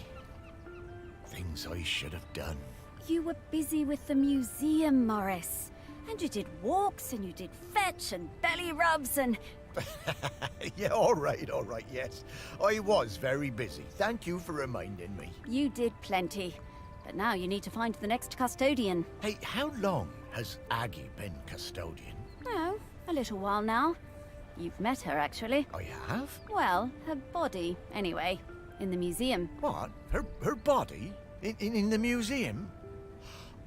[SPEAKER 2] Things I should have done.
[SPEAKER 3] You were busy with the museum, Morris. And you did walks, and you did fetch, and belly rubs, and...
[SPEAKER 2] Yeah, all right, yes. I was very busy. Thank you for reminding me.
[SPEAKER 3] You did plenty. But now you need to find the next custodian.
[SPEAKER 2] Hey, how long has Aggie been custodian?
[SPEAKER 3] Oh, a little while now. You've met her, actually.
[SPEAKER 2] I have?
[SPEAKER 3] Well, her body, anyway. In the museum.
[SPEAKER 2] What? Her body? In the museum?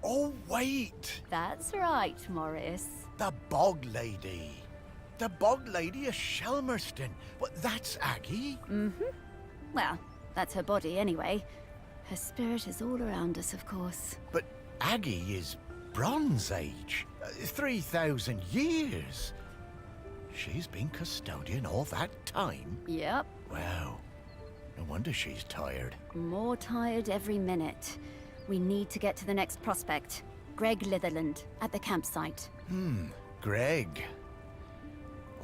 [SPEAKER 2] Oh, wait!
[SPEAKER 3] That's right, Morris.
[SPEAKER 2] The Bog Lady. The Bog Lady of Shelmerston. Well, that's Aggie?
[SPEAKER 3] Mm-hmm. Well, that's her body, anyway. Her spirit is all around us, of course.
[SPEAKER 2] But Aggie is Bronze Age. 3,000 years. She's been custodian all that time?
[SPEAKER 3] Yep.
[SPEAKER 2] Wow. No wonder she's tired.
[SPEAKER 3] More tired every minute. We need to get to the next prospect. Greg Litherland, at the campsite.
[SPEAKER 2] Greg.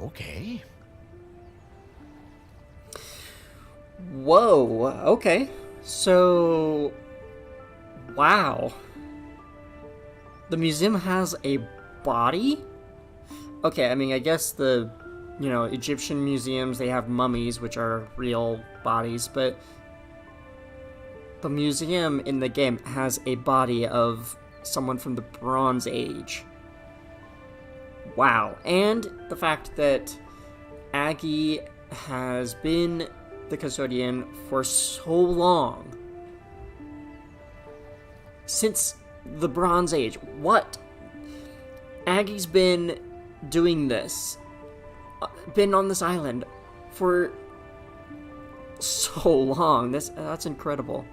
[SPEAKER 2] Okay.
[SPEAKER 1] Whoa, okay. So... wow. The museum has a body? Okay, I mean, I guess the, Egyptian museums, they have mummies, which are real bodies, but the museum in the game has a body of someone from the Bronze Age. Wow. And the fact that Aggie has been the custodian for so long. Since the Bronze Age. What? Aggie's been doing this, been on this island for so long. That's incredible.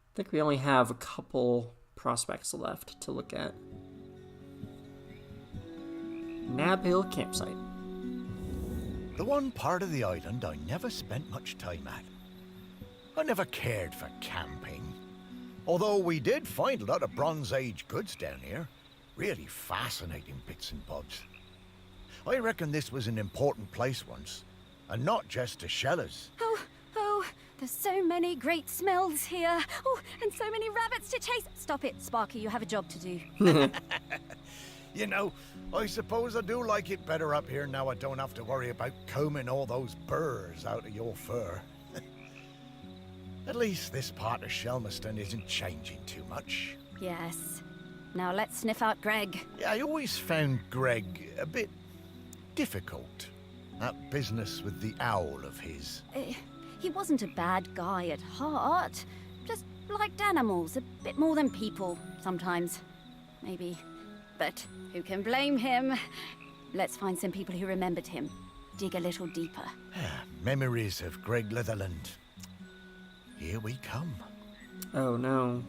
[SPEAKER 1] I think we only have a couple prospects left to look at. Nab Hill Campsite.
[SPEAKER 2] The one part of the island I never spent much time at. I never cared for camping. Although we did find a lot of Bronze Age goods down here. Really fascinating bits and bobs. I reckon this was an important place once. And not just to shellers.
[SPEAKER 3] Oh, there's so many great smells here. Oh, and so many rabbits to chase. Stop it, Sparky, you have a job to do.
[SPEAKER 2] You know, I suppose I do like it better up here now I don't have to worry about combing all those burrs out of your fur. At least this part of Shelmerston isn't changing too much.
[SPEAKER 3] Yes. Now let's sniff out Greg.
[SPEAKER 2] Yeah, I always found Greg a bit difficult. That business with the owl of his.
[SPEAKER 3] He wasn't a bad guy at heart. Just liked animals a bit more than people, sometimes. Maybe. But who can blame him? Let's find some people who remembered him. Dig a little deeper.
[SPEAKER 2] Memories of Greg Litherland. Here we come.
[SPEAKER 1] Oh no.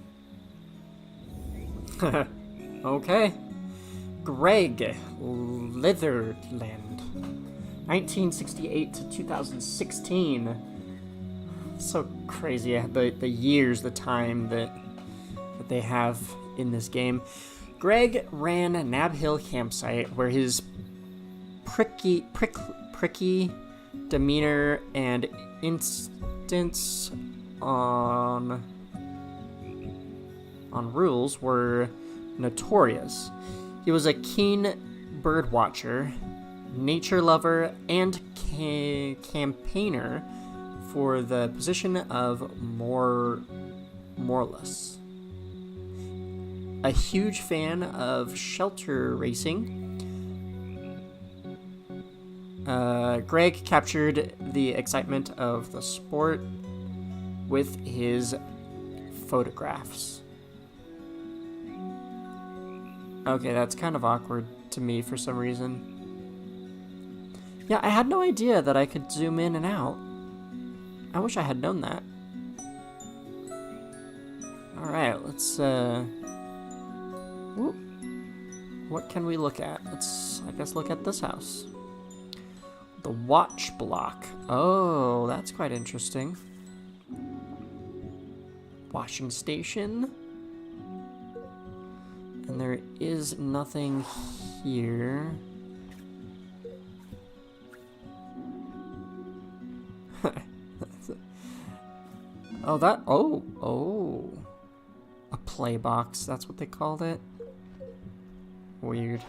[SPEAKER 1] Okay. Greg Litherland. 1968 to 2016. So crazy, the years, the time that they have in this game. Greg ran Nab Hill Campsite, where his pricky demeanor and insistence on rules were notorious. He was a keen bird watcher, nature lover, and campaigner for the position of moralist. A huge fan of shelter racing, Greg captured the excitement of the sport with his photographs. Okay, that's kind of awkward to me for some reason. Yeah, I had no idea that I could zoom in and out. I wish I had known that. Alright, let's, what can we look at? Let's, I guess, look at this house. The watch block. Oh, that's quite interesting. Washing station. And there is nothing here. Oh, that, oh. A play box, that's what they called it. Weird.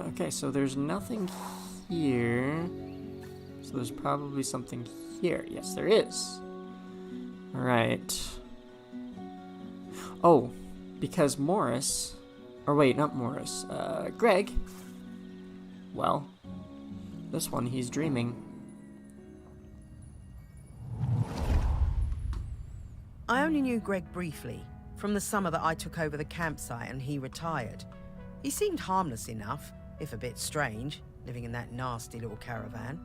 [SPEAKER 1] Okay, so there's nothing here. So there's probably something here. Yes, there is. Alright. Oh, because Morris, or wait, not Morris, Greg, well, this one, he's dreaming.
[SPEAKER 13] I only knew Greg briefly, from the summer that I took over the campsite and he retired. He seemed harmless enough, if a bit strange, living in that nasty little caravan.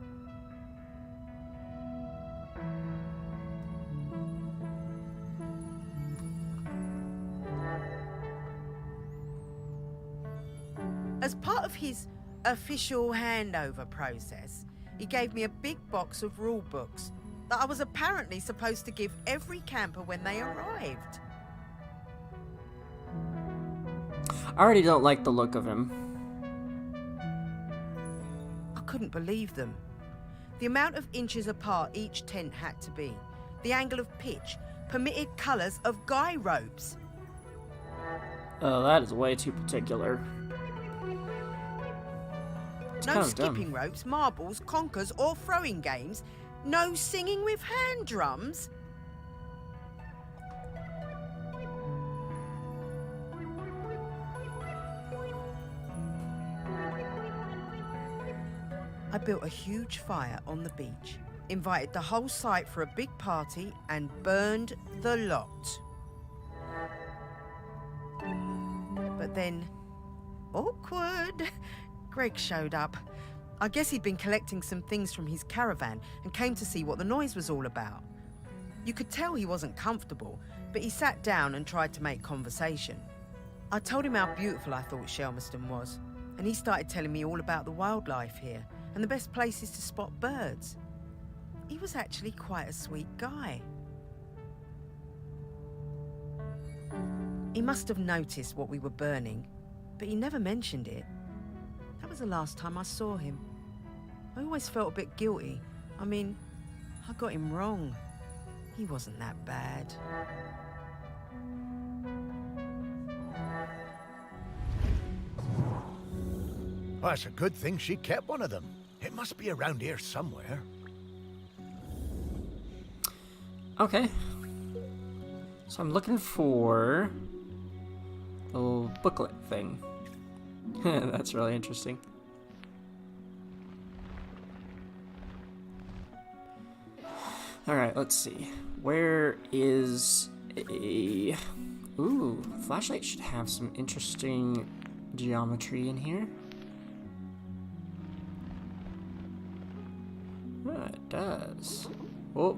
[SPEAKER 13] As part of his official handover process, he gave me a big box of rule books that I was apparently supposed to give every camper when they arrived.
[SPEAKER 1] I already don't like the look of him.
[SPEAKER 13] I couldn't believe them. The amount of inches apart each tent had to be, the angle of pitch, permitted colours of guy ropes.
[SPEAKER 1] Oh, that is way too particular. It's
[SPEAKER 13] No
[SPEAKER 1] kind of
[SPEAKER 13] skipping
[SPEAKER 1] dumb.
[SPEAKER 13] ropes, marbles, conkers, or throwing games. No singing with hand drums. built a huge fire on the beach, invited the whole site for a big party, and burned the lot. But then, awkward, Greg showed up. I guess he'd been collecting some things from his caravan and came to see what the noise was all about. You could tell he wasn't comfortable, but he sat down and tried to make conversation. I told him how beautiful I thought Shelmerston was, and he started telling me all about the wildlife here and the best places to spot birds. He was actually quite a sweet guy. He must have noticed what we were burning, but he never mentioned it. That was the last time I saw him. I always felt a bit guilty. I mean, I got him wrong. He wasn't that bad.
[SPEAKER 2] Well, it's a good thing she kept one of them. It must be around here somewhere.
[SPEAKER 1] Okay. So I'm looking for a little booklet thing. That's really interesting. Alright, let's see. Where is a... Ooh, flashlight should have some interesting geometry in here. Ah, it does. Oh,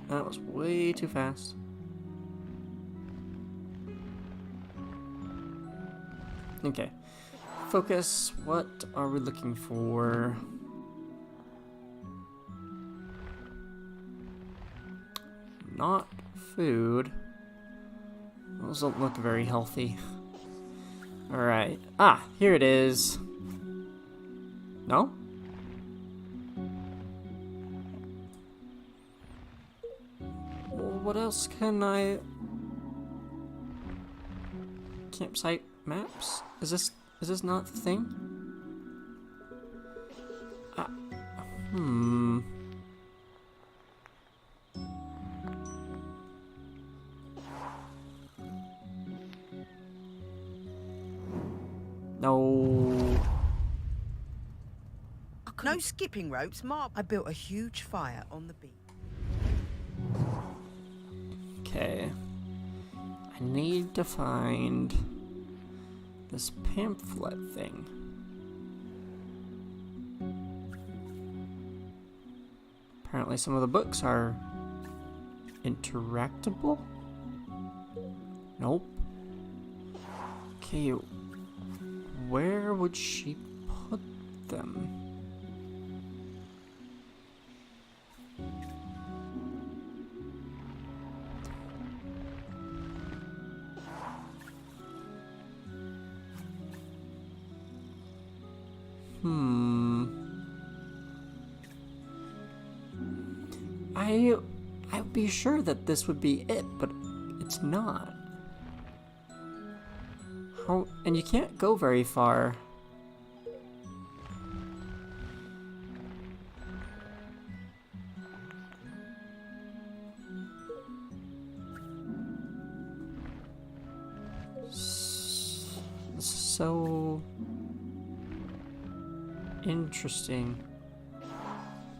[SPEAKER 1] that was way too fast. Okay. Focus. What are we looking for? Not food. Those don't look very healthy. Alright. Ah, here it is. No? Well, what else can I... Campsite maps? Is this not the thing? No.
[SPEAKER 13] No skipping ropes, Mark. I built a huge fire on the beach.
[SPEAKER 1] Okay. I need to find this pamphlet thing. Apparently some of the books are interactable? Nope. Okay, where would she put them? I would be sure that this would be it, but it's not. How? And you can't go very far. So interesting.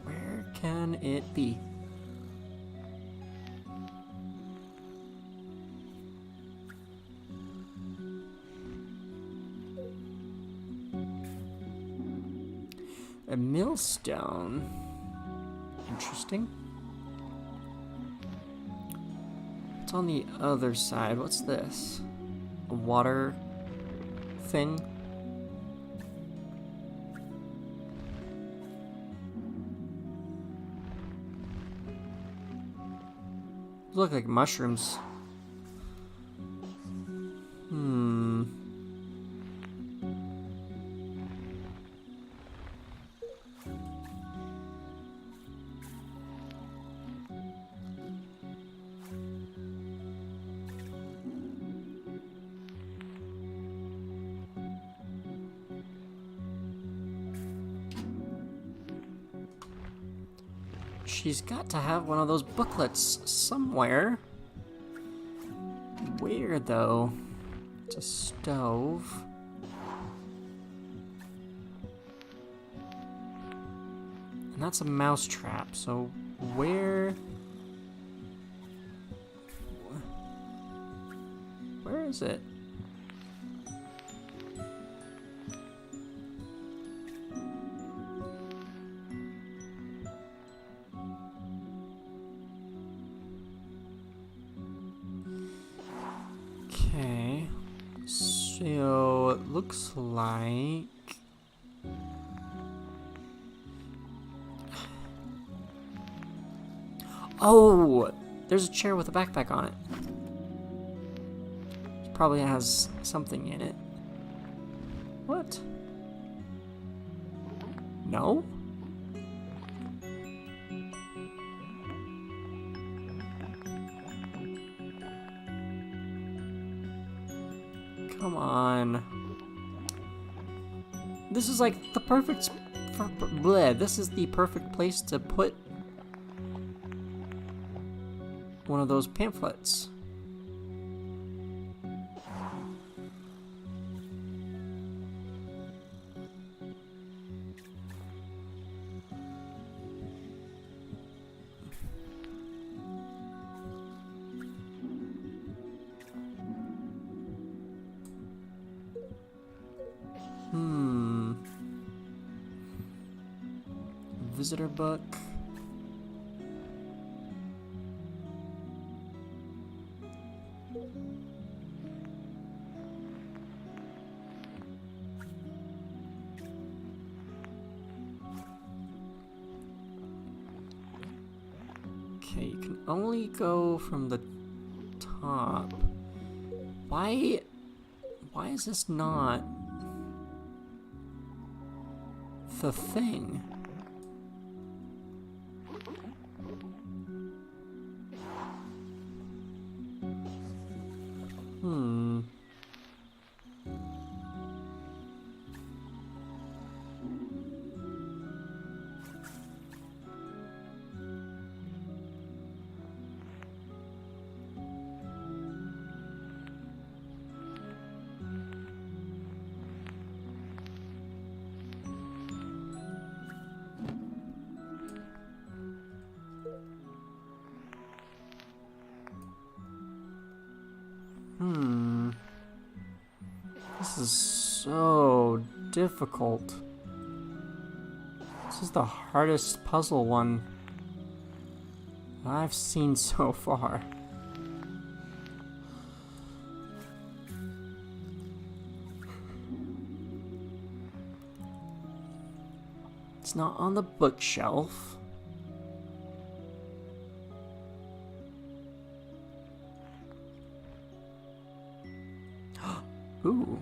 [SPEAKER 1] Where can it be? A millstone. Interesting. What's on the other side? What's this? A water thing? Those look like mushrooms. She's got to have one of those booklets somewhere. Where, though? It's a stove. And that's a mouse trap, so where... Where is it? Okay, so it looks like... Oh, there's a chair with a backpack on it. It probably has something in it. What? No? Come on. This is like the perfect... Bleh, this is the perfect place to put one of those pamphlets. Visitor book. Okay, you can only go from the top. Why is this not the thing? This is so difficult. This is the hardest puzzle one I've seen so far. It's not on the bookshelf. Ooh.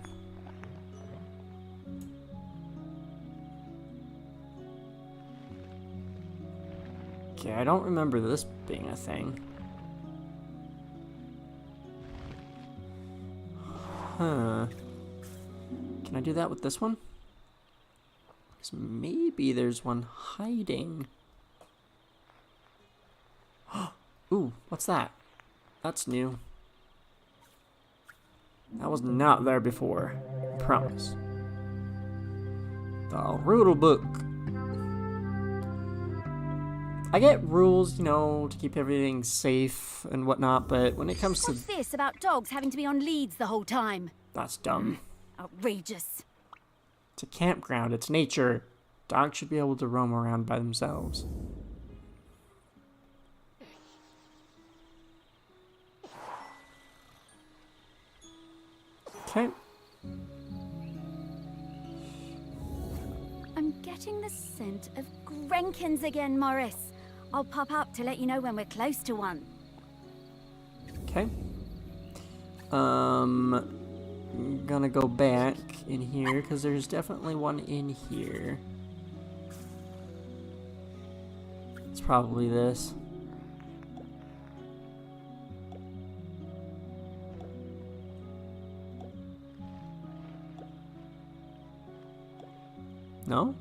[SPEAKER 1] Okay, I don't remember this being a thing. Huh. Can I do that with this one? 'Cause maybe there's one hiding. Ooh, what's that? That's new. That was not there before. I promise. The rule book. I get rules, you know, to keep everything safe and whatnot, but when it comes to...
[SPEAKER 3] What's this about dogs having to be on leads the whole time?
[SPEAKER 1] That's dumb.
[SPEAKER 3] Outrageous.
[SPEAKER 1] It's a campground. It's nature. Dogs should be able to roam around by themselves. Okay.
[SPEAKER 3] I'm getting the scent of Grenkins again, Morris. I'll pop up to let you know when we're close to one.
[SPEAKER 1] Okay. I'm gonna go back in here because there's definitely one in here. It's probably this. No?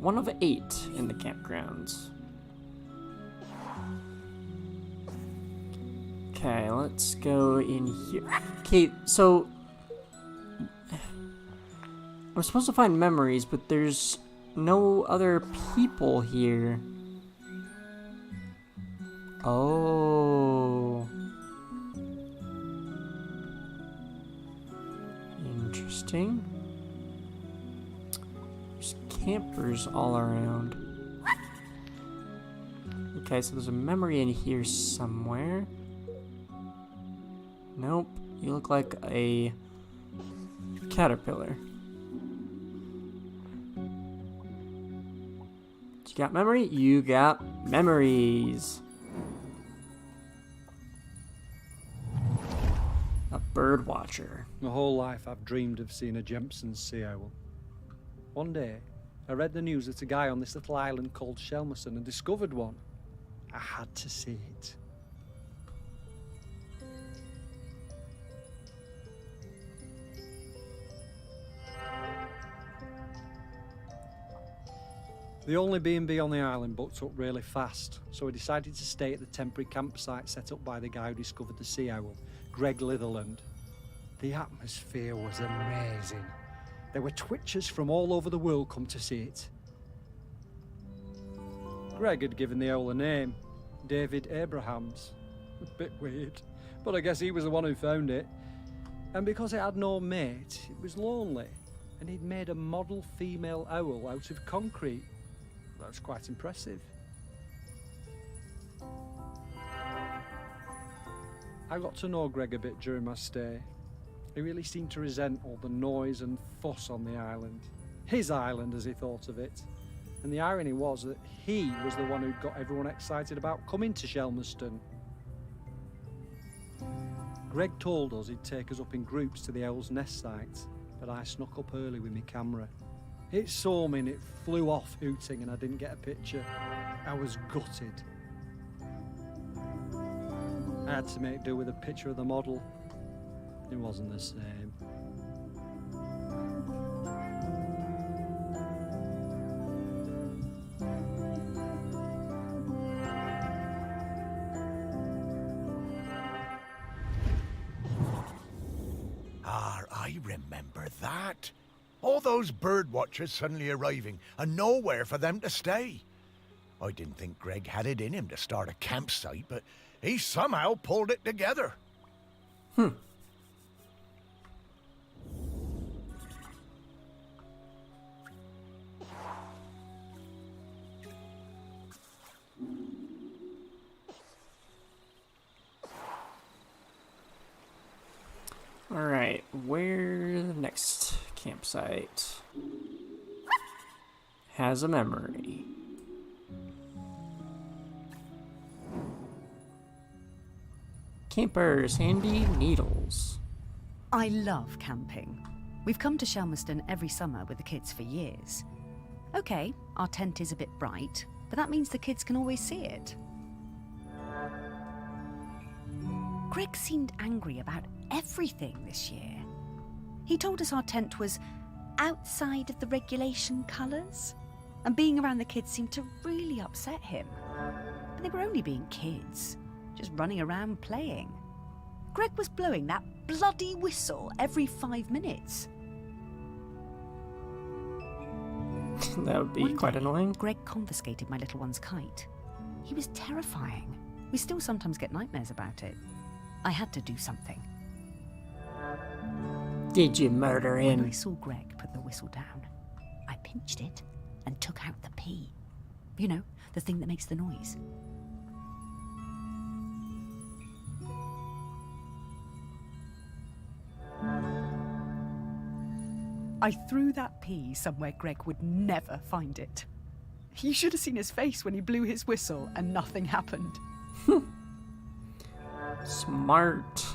[SPEAKER 1] one of 8 in the campgrounds. Okay, let's go in here. Okay, so I'm supposed to find memories, but there's no other people here. Oh. Interesting. There's campers all around. Okay, so there's a memory in here somewhere. Nope. You look like a caterpillar. You got memory? You got memories. A bird watcher.
[SPEAKER 6] My whole life I've dreamed of seeing a Jempson's sea owl. One day, I read the news that a guy on this little island called Shelmerston had discovered one. I had to see it. The only B&B on the island booked up really fast, so we decided to stay at the temporary campsite set up by the guy who discovered the sea owl, Greg Litherland. The atmosphere was amazing. There were twitchers from all over the world come to see it. Greg had given the owl a name, David Abrahams. A bit weird, but I guess he was the one who found it. And because it had no mate, it was lonely, and he'd made a model female owl out of concrete. That's quite impressive. I got to know Greg a bit during my stay. He really seemed to resent all the noise and fuss on the island. His island, as he thought of it. And the irony was that he was the one who'd got everyone excited about coming to Shelmerston. Greg told us he'd take us up in groups to the owl's nest site, but I snuck up early with my camera. It saw me and it flew off hooting and I didn't get a picture. I was gutted. I had to make do with a picture of the model. It wasn't the same.
[SPEAKER 2] I remember that. All those bird watchers suddenly arriving and nowhere for them to stay. I didn't think Greg had it in him to start a campsite, but he somehow pulled it together.
[SPEAKER 1] Alright, where the next campsite has a memory. Campers, handy needles.
[SPEAKER 4] I love camping. We've come to Shelmerston every summer with the kids for years. Okay, our tent is a bit bright, but that means the kids can always see it. Greg seemed angry about everything this year. He told us our tent was outside of the regulation colours, and being around the kids seemed to really upset him. But they were only being kids, just running around playing. Greg was blowing that bloody whistle every 5 minutes.
[SPEAKER 1] That would be quite annoying.
[SPEAKER 4] Greg confiscated my little one's kite. He was terrifying. We still sometimes get nightmares about it. I had to do something.
[SPEAKER 1] Did you murder him?
[SPEAKER 4] When I saw Greg put the whistle down, I pinched it and took out the pea. You know, the thing that makes the noise. I threw that pea somewhere Greg would never find it. You should have seen his face when he blew his whistle and nothing happened.
[SPEAKER 1] Smart.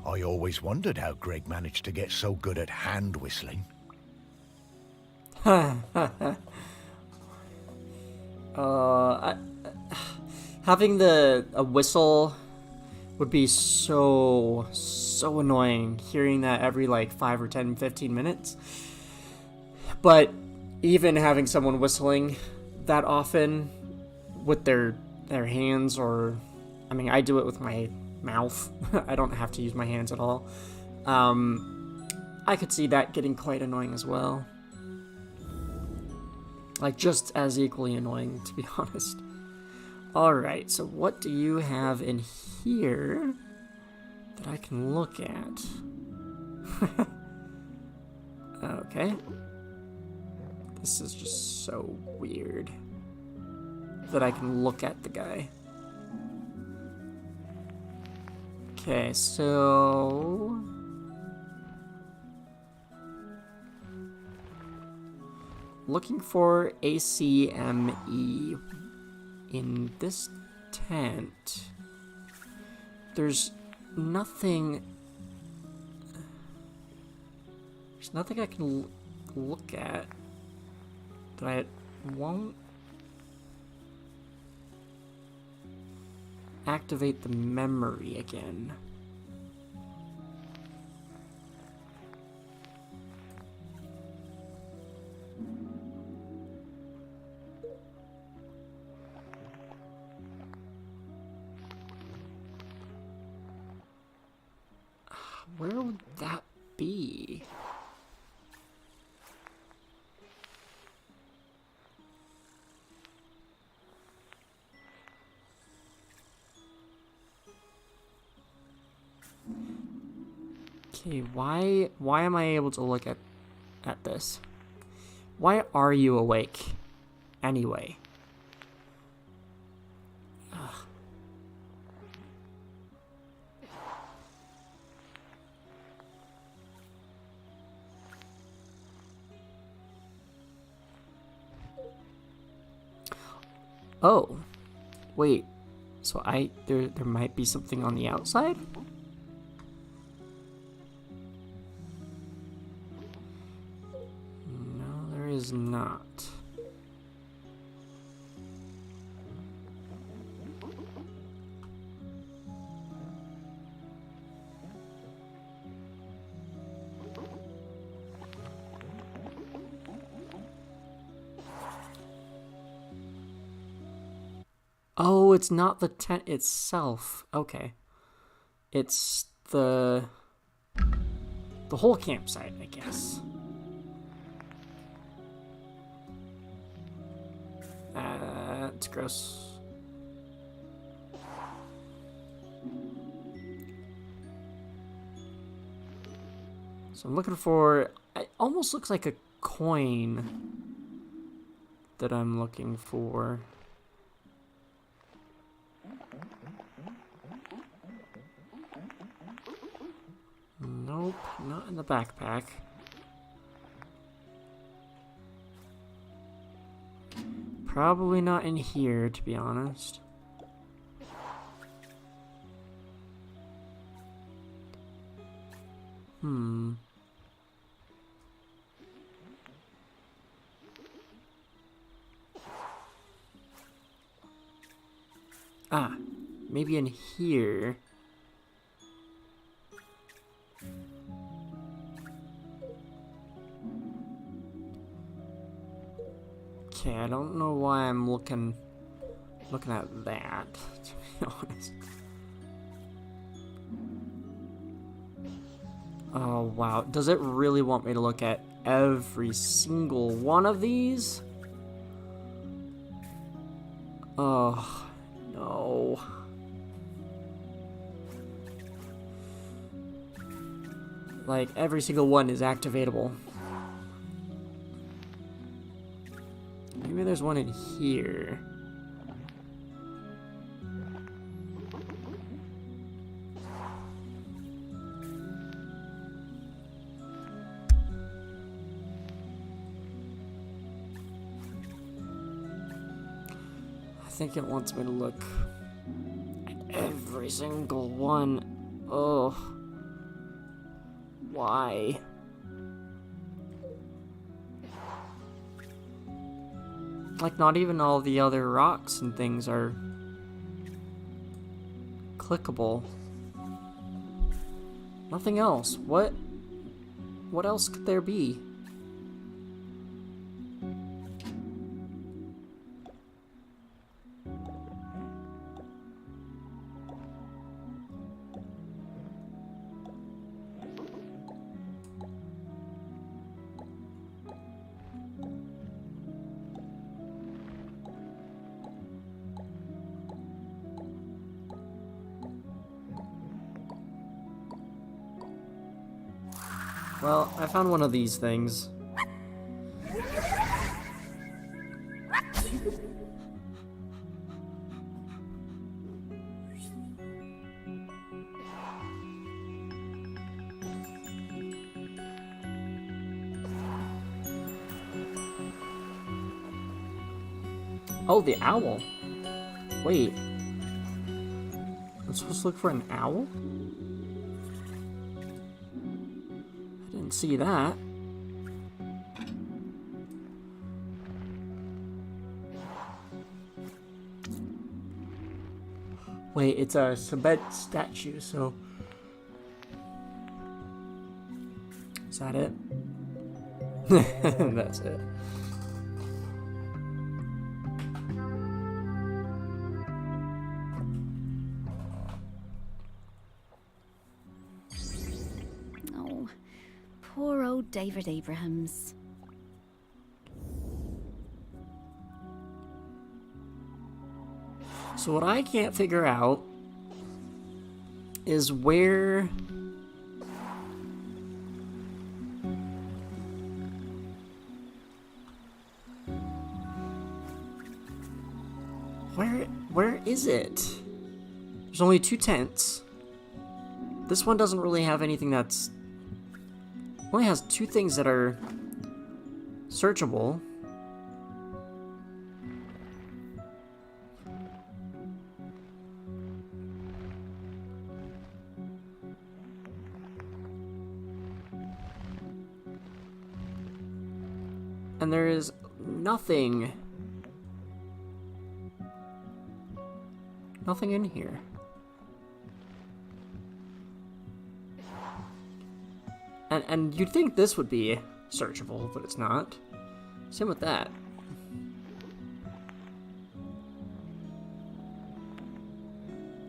[SPEAKER 2] I always wondered how Greg managed to get so good at hand whistling.
[SPEAKER 1] Having a whistle would be so annoying, hearing that every like 5 or 10, 15 minutes. But even having someone whistling that often with their hands, or I mean, I do it with my mouth. I don't have to use my hands at all. I could see that getting quite annoying as well. Like, just as equally annoying, to be honest. Alright, so what do you have in here that I can look at? Okay. This is just so weird that I can look at the guy. Okay, so... looking for ACME in this tent. There's nothing I can look at that I won't activate the memory again. Where would that be? Okay, why am I able to look at this? Why are you awake anyway? Ugh. Oh, wait. So there might be something on the outside? No, there is not. Oh, it's not the tent itself. Okay. It's the whole campsite, I guess. It's gross. So I'm looking for... it almost looks like a coin that I'm looking for. Nope, not in the backpack. Probably not in here, to be honest. Ah, maybe in here. Okay, I don't know why I'm looking at that, to be honest. Oh, wow. Does it really want me to look at every single one of these? Oh, no. Like, every single one is activatable. Maybe there's one in here. I think it wants me to look at every single one. Oh. Why? Like, not even all the other rocks and things are clickable. Nothing else. What else could there be? Well, I found one of these things. Oh, the owl. Wait. I'm supposed to look for an owl? I didn't see that. Wait, it's a Sabet statue, so... Is that it? That's it.
[SPEAKER 3] Oh, poor old David Abrahams.
[SPEAKER 1] So what I can't figure out is where where is it? There's only 2 tents. This one doesn't really have anything that's only has 2 things that are searchable. And there is nothing in here. And you'd think this would be searchable, but it's not. Same with that.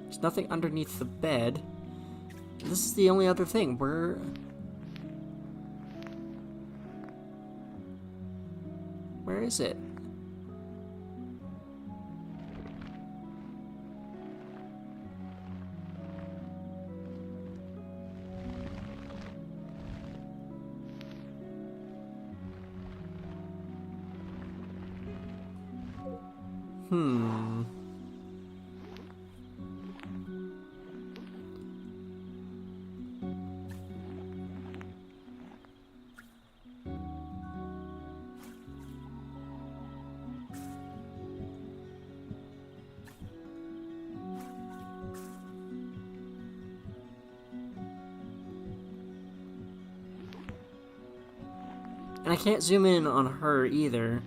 [SPEAKER 1] There's nothing underneath the bed. This is the only other thing. Where is it? And I can't zoom in on her either.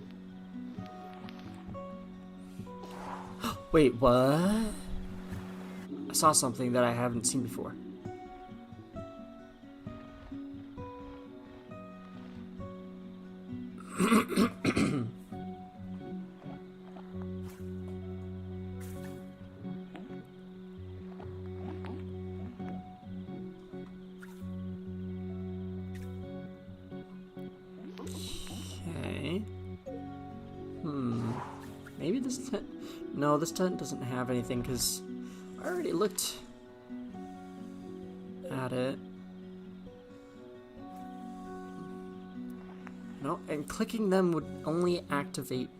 [SPEAKER 1] Wait, what? I saw something that I haven't seen before. Maybe this tent... No, this tent doesn't have anything, because I already looked at it. No, and clicking them would only activate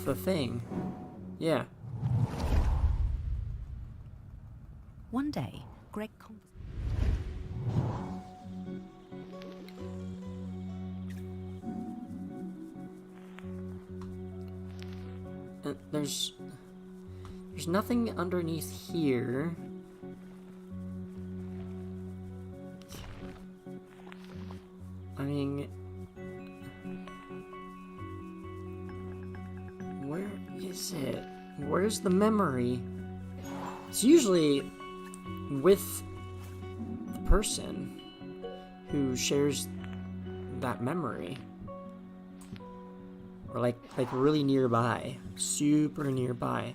[SPEAKER 1] the thing. Yeah.
[SPEAKER 4] One day, Greg...
[SPEAKER 1] There's nothing underneath here. I mean, where is it? Where's the memory? It's usually with person who shares that memory. Or like really nearby, super nearby.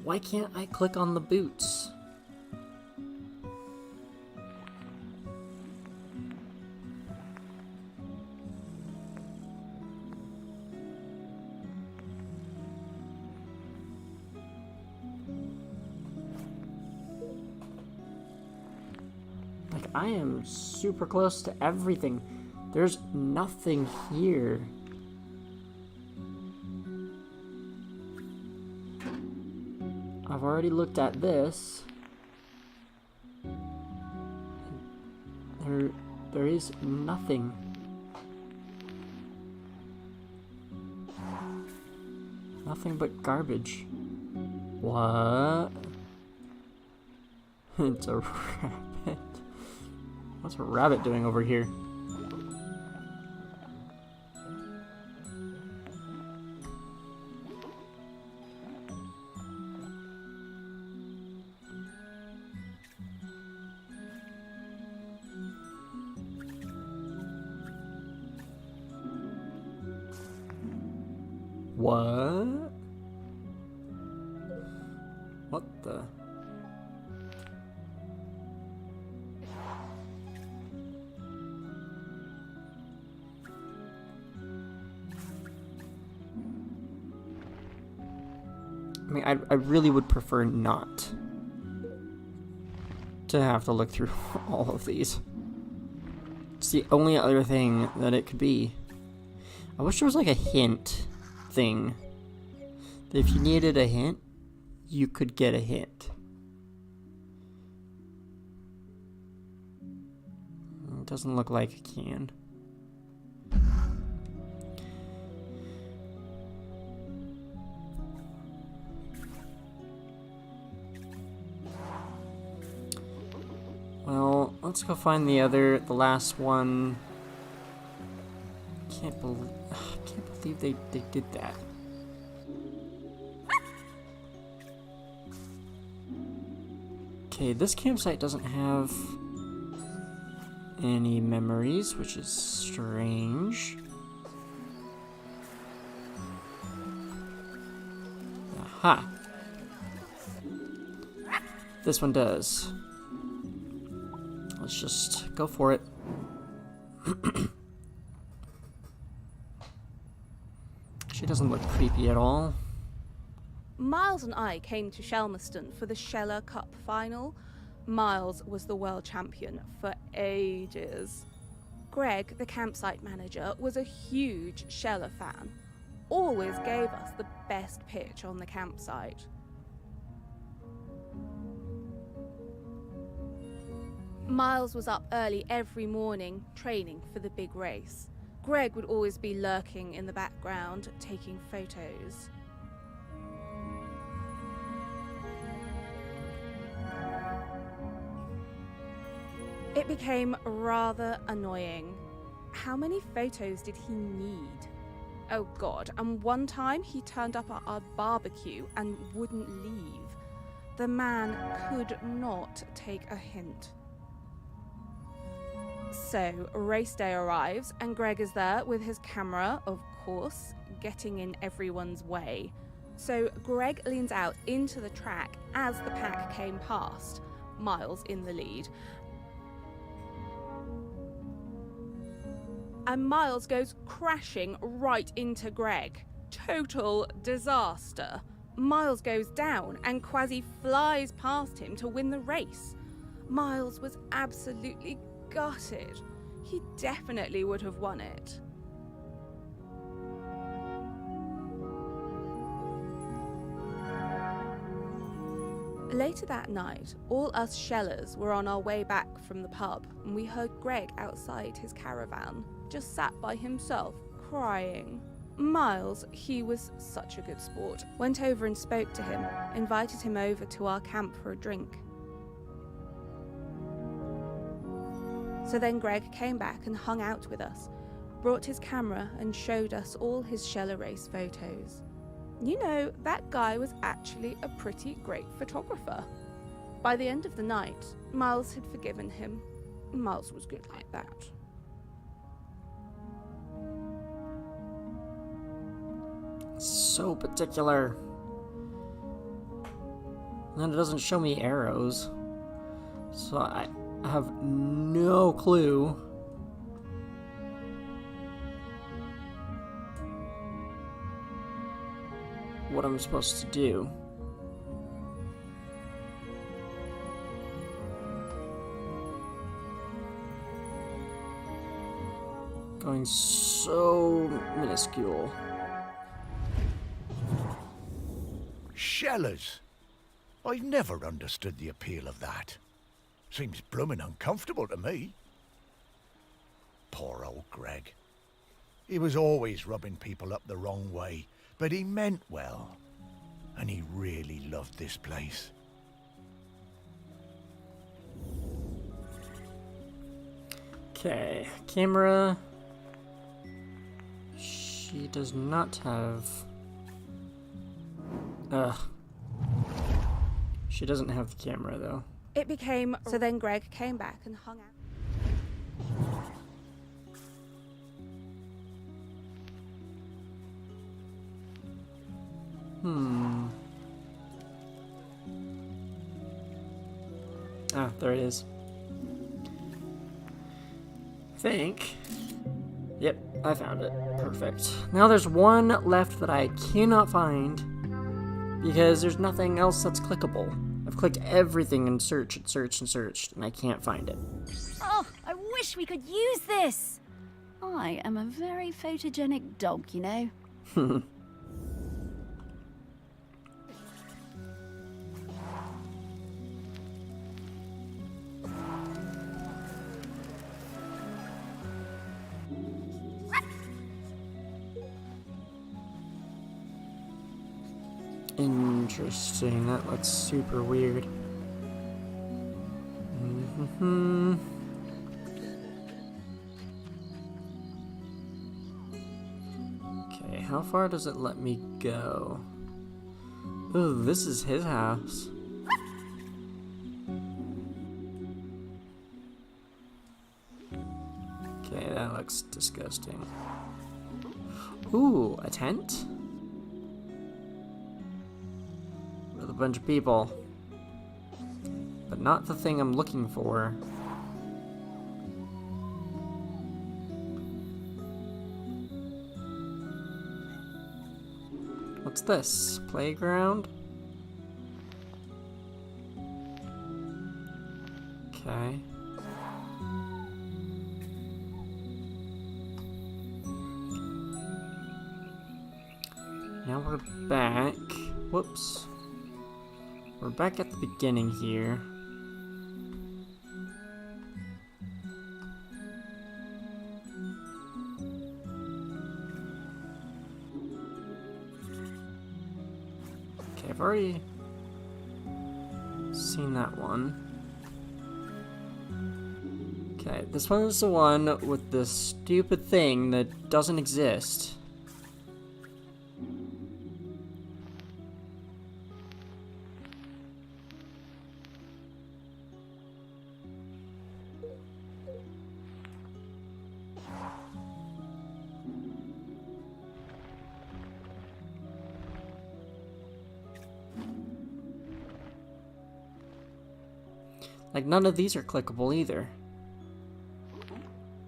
[SPEAKER 1] Why can't I click on the boots? Like, I am super close to everything. There's nothing here. I've already looked at this. There is nothing. Nothing but garbage. What? It's a rabbit. What's a rabbit doing over here? What? What the? I mean, I really would prefer not to have to look through all of these. It's the only other thing that it could be. I wish there was like a hint thing. That if you needed a hint, you could get a hint. It doesn't look like it can. Well, let's go find the last one. Can't believe they did that. Okay, this campsite doesn't have any memories, which is strange. Aha! This one does. Let's just go for it. She doesn't look creepy at all.
[SPEAKER 7] Miles and I came to Shelmerston for the Sheller Cup final. Miles was the world champion for ages. Greg, the campsite manager, was a huge Sheller fan. Always gave us the best pitch on the campsite. Miles was up early every morning, training for the big race. Greg would always be lurking in the background, taking photos. It became rather annoying. How many photos did he need? Oh God, and one time he turned up at our barbecue and wouldn't leave. The man could not take a hint. So, race day arrives and Greg is there with his camera, of course, getting in everyone's way. So Greg leans out into the track as the pack came past, Miles in the lead. And Miles goes crashing right into Greg. Total disaster. Miles goes down and Kwasi flies past him to win the race. Miles was absolutely gutted. He definitely would have won it. Later that night, all us Shellers were on our way back from the pub and we heard Greg outside his caravan, just sat by himself, crying. Miles, he was such a good sport, went over and spoke to him, invited him over to our camp for a drink. So then Greg came back and hung out with us, brought his camera and showed us all his Sheller race photos. You know, that guy was actually a pretty great photographer. By the end of the night, Miles had forgiven him. Miles was good like that.
[SPEAKER 1] So particular. And then it doesn't show me arrows. So I have no clue what I'm supposed to do. Going so minuscule.
[SPEAKER 2] Shellers. I've never understood the appeal of that. Seems bloomin' uncomfortable to me. Poor old Greg. He was always rubbing people up the wrong way, but he meant well. And he really loved this place.
[SPEAKER 1] Okay, camera. She does not have... Ugh. She doesn't have the camera, though.
[SPEAKER 7] It became... So then Greg came back and hung out.
[SPEAKER 1] Ah, there it is. I think... Yep, I found it. Perfect. Now there's one left that I cannot find because there's nothing else that's clickable. I've clicked everything and searched and searched and searched, and I can't find it.
[SPEAKER 3] Oh, I wish we could use this! I am a very photogenic dog, you know.
[SPEAKER 1] Interesting, that looks super weird. Okay, how far does it let me go? Ooh, this is his house. Okay, that looks disgusting. Ooh, a tent? With a bunch of people. But not the thing I'm looking for. What's this? Playground? Okay. Now we're back. Whoops. We're back at the beginning here. Okay, I've already seen that one. Okay, this one is the one with the stupid thing that doesn't exist. Like, none of these are clickable either.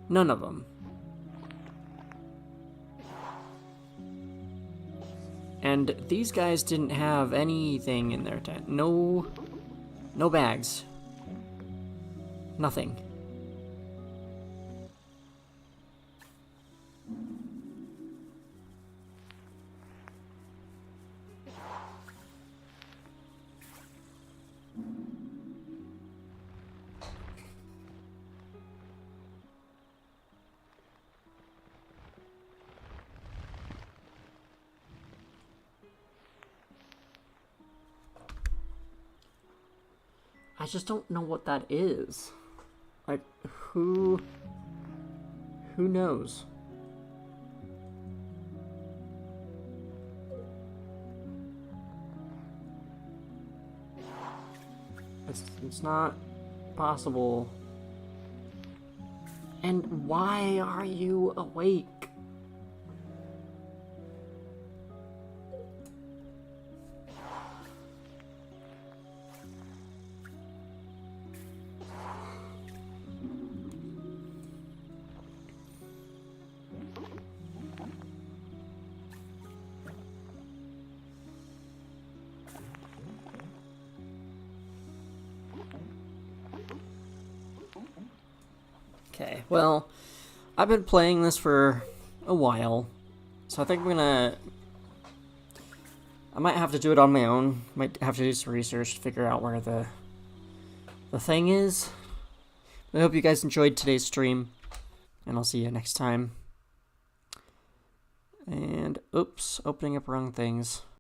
[SPEAKER 1] None of them. And these guys didn't have anything in their tent. No bags. Nothing. I just don't know what that is. Like, who knows? It's not possible And why are you awake? Okay, well, I've been playing this for a while, so I think I might have to do it on my own. Might have to do some research to figure out where the thing is. I hope you guys enjoyed today's stream, and I'll see you next time. And, oops, opening up wrong things.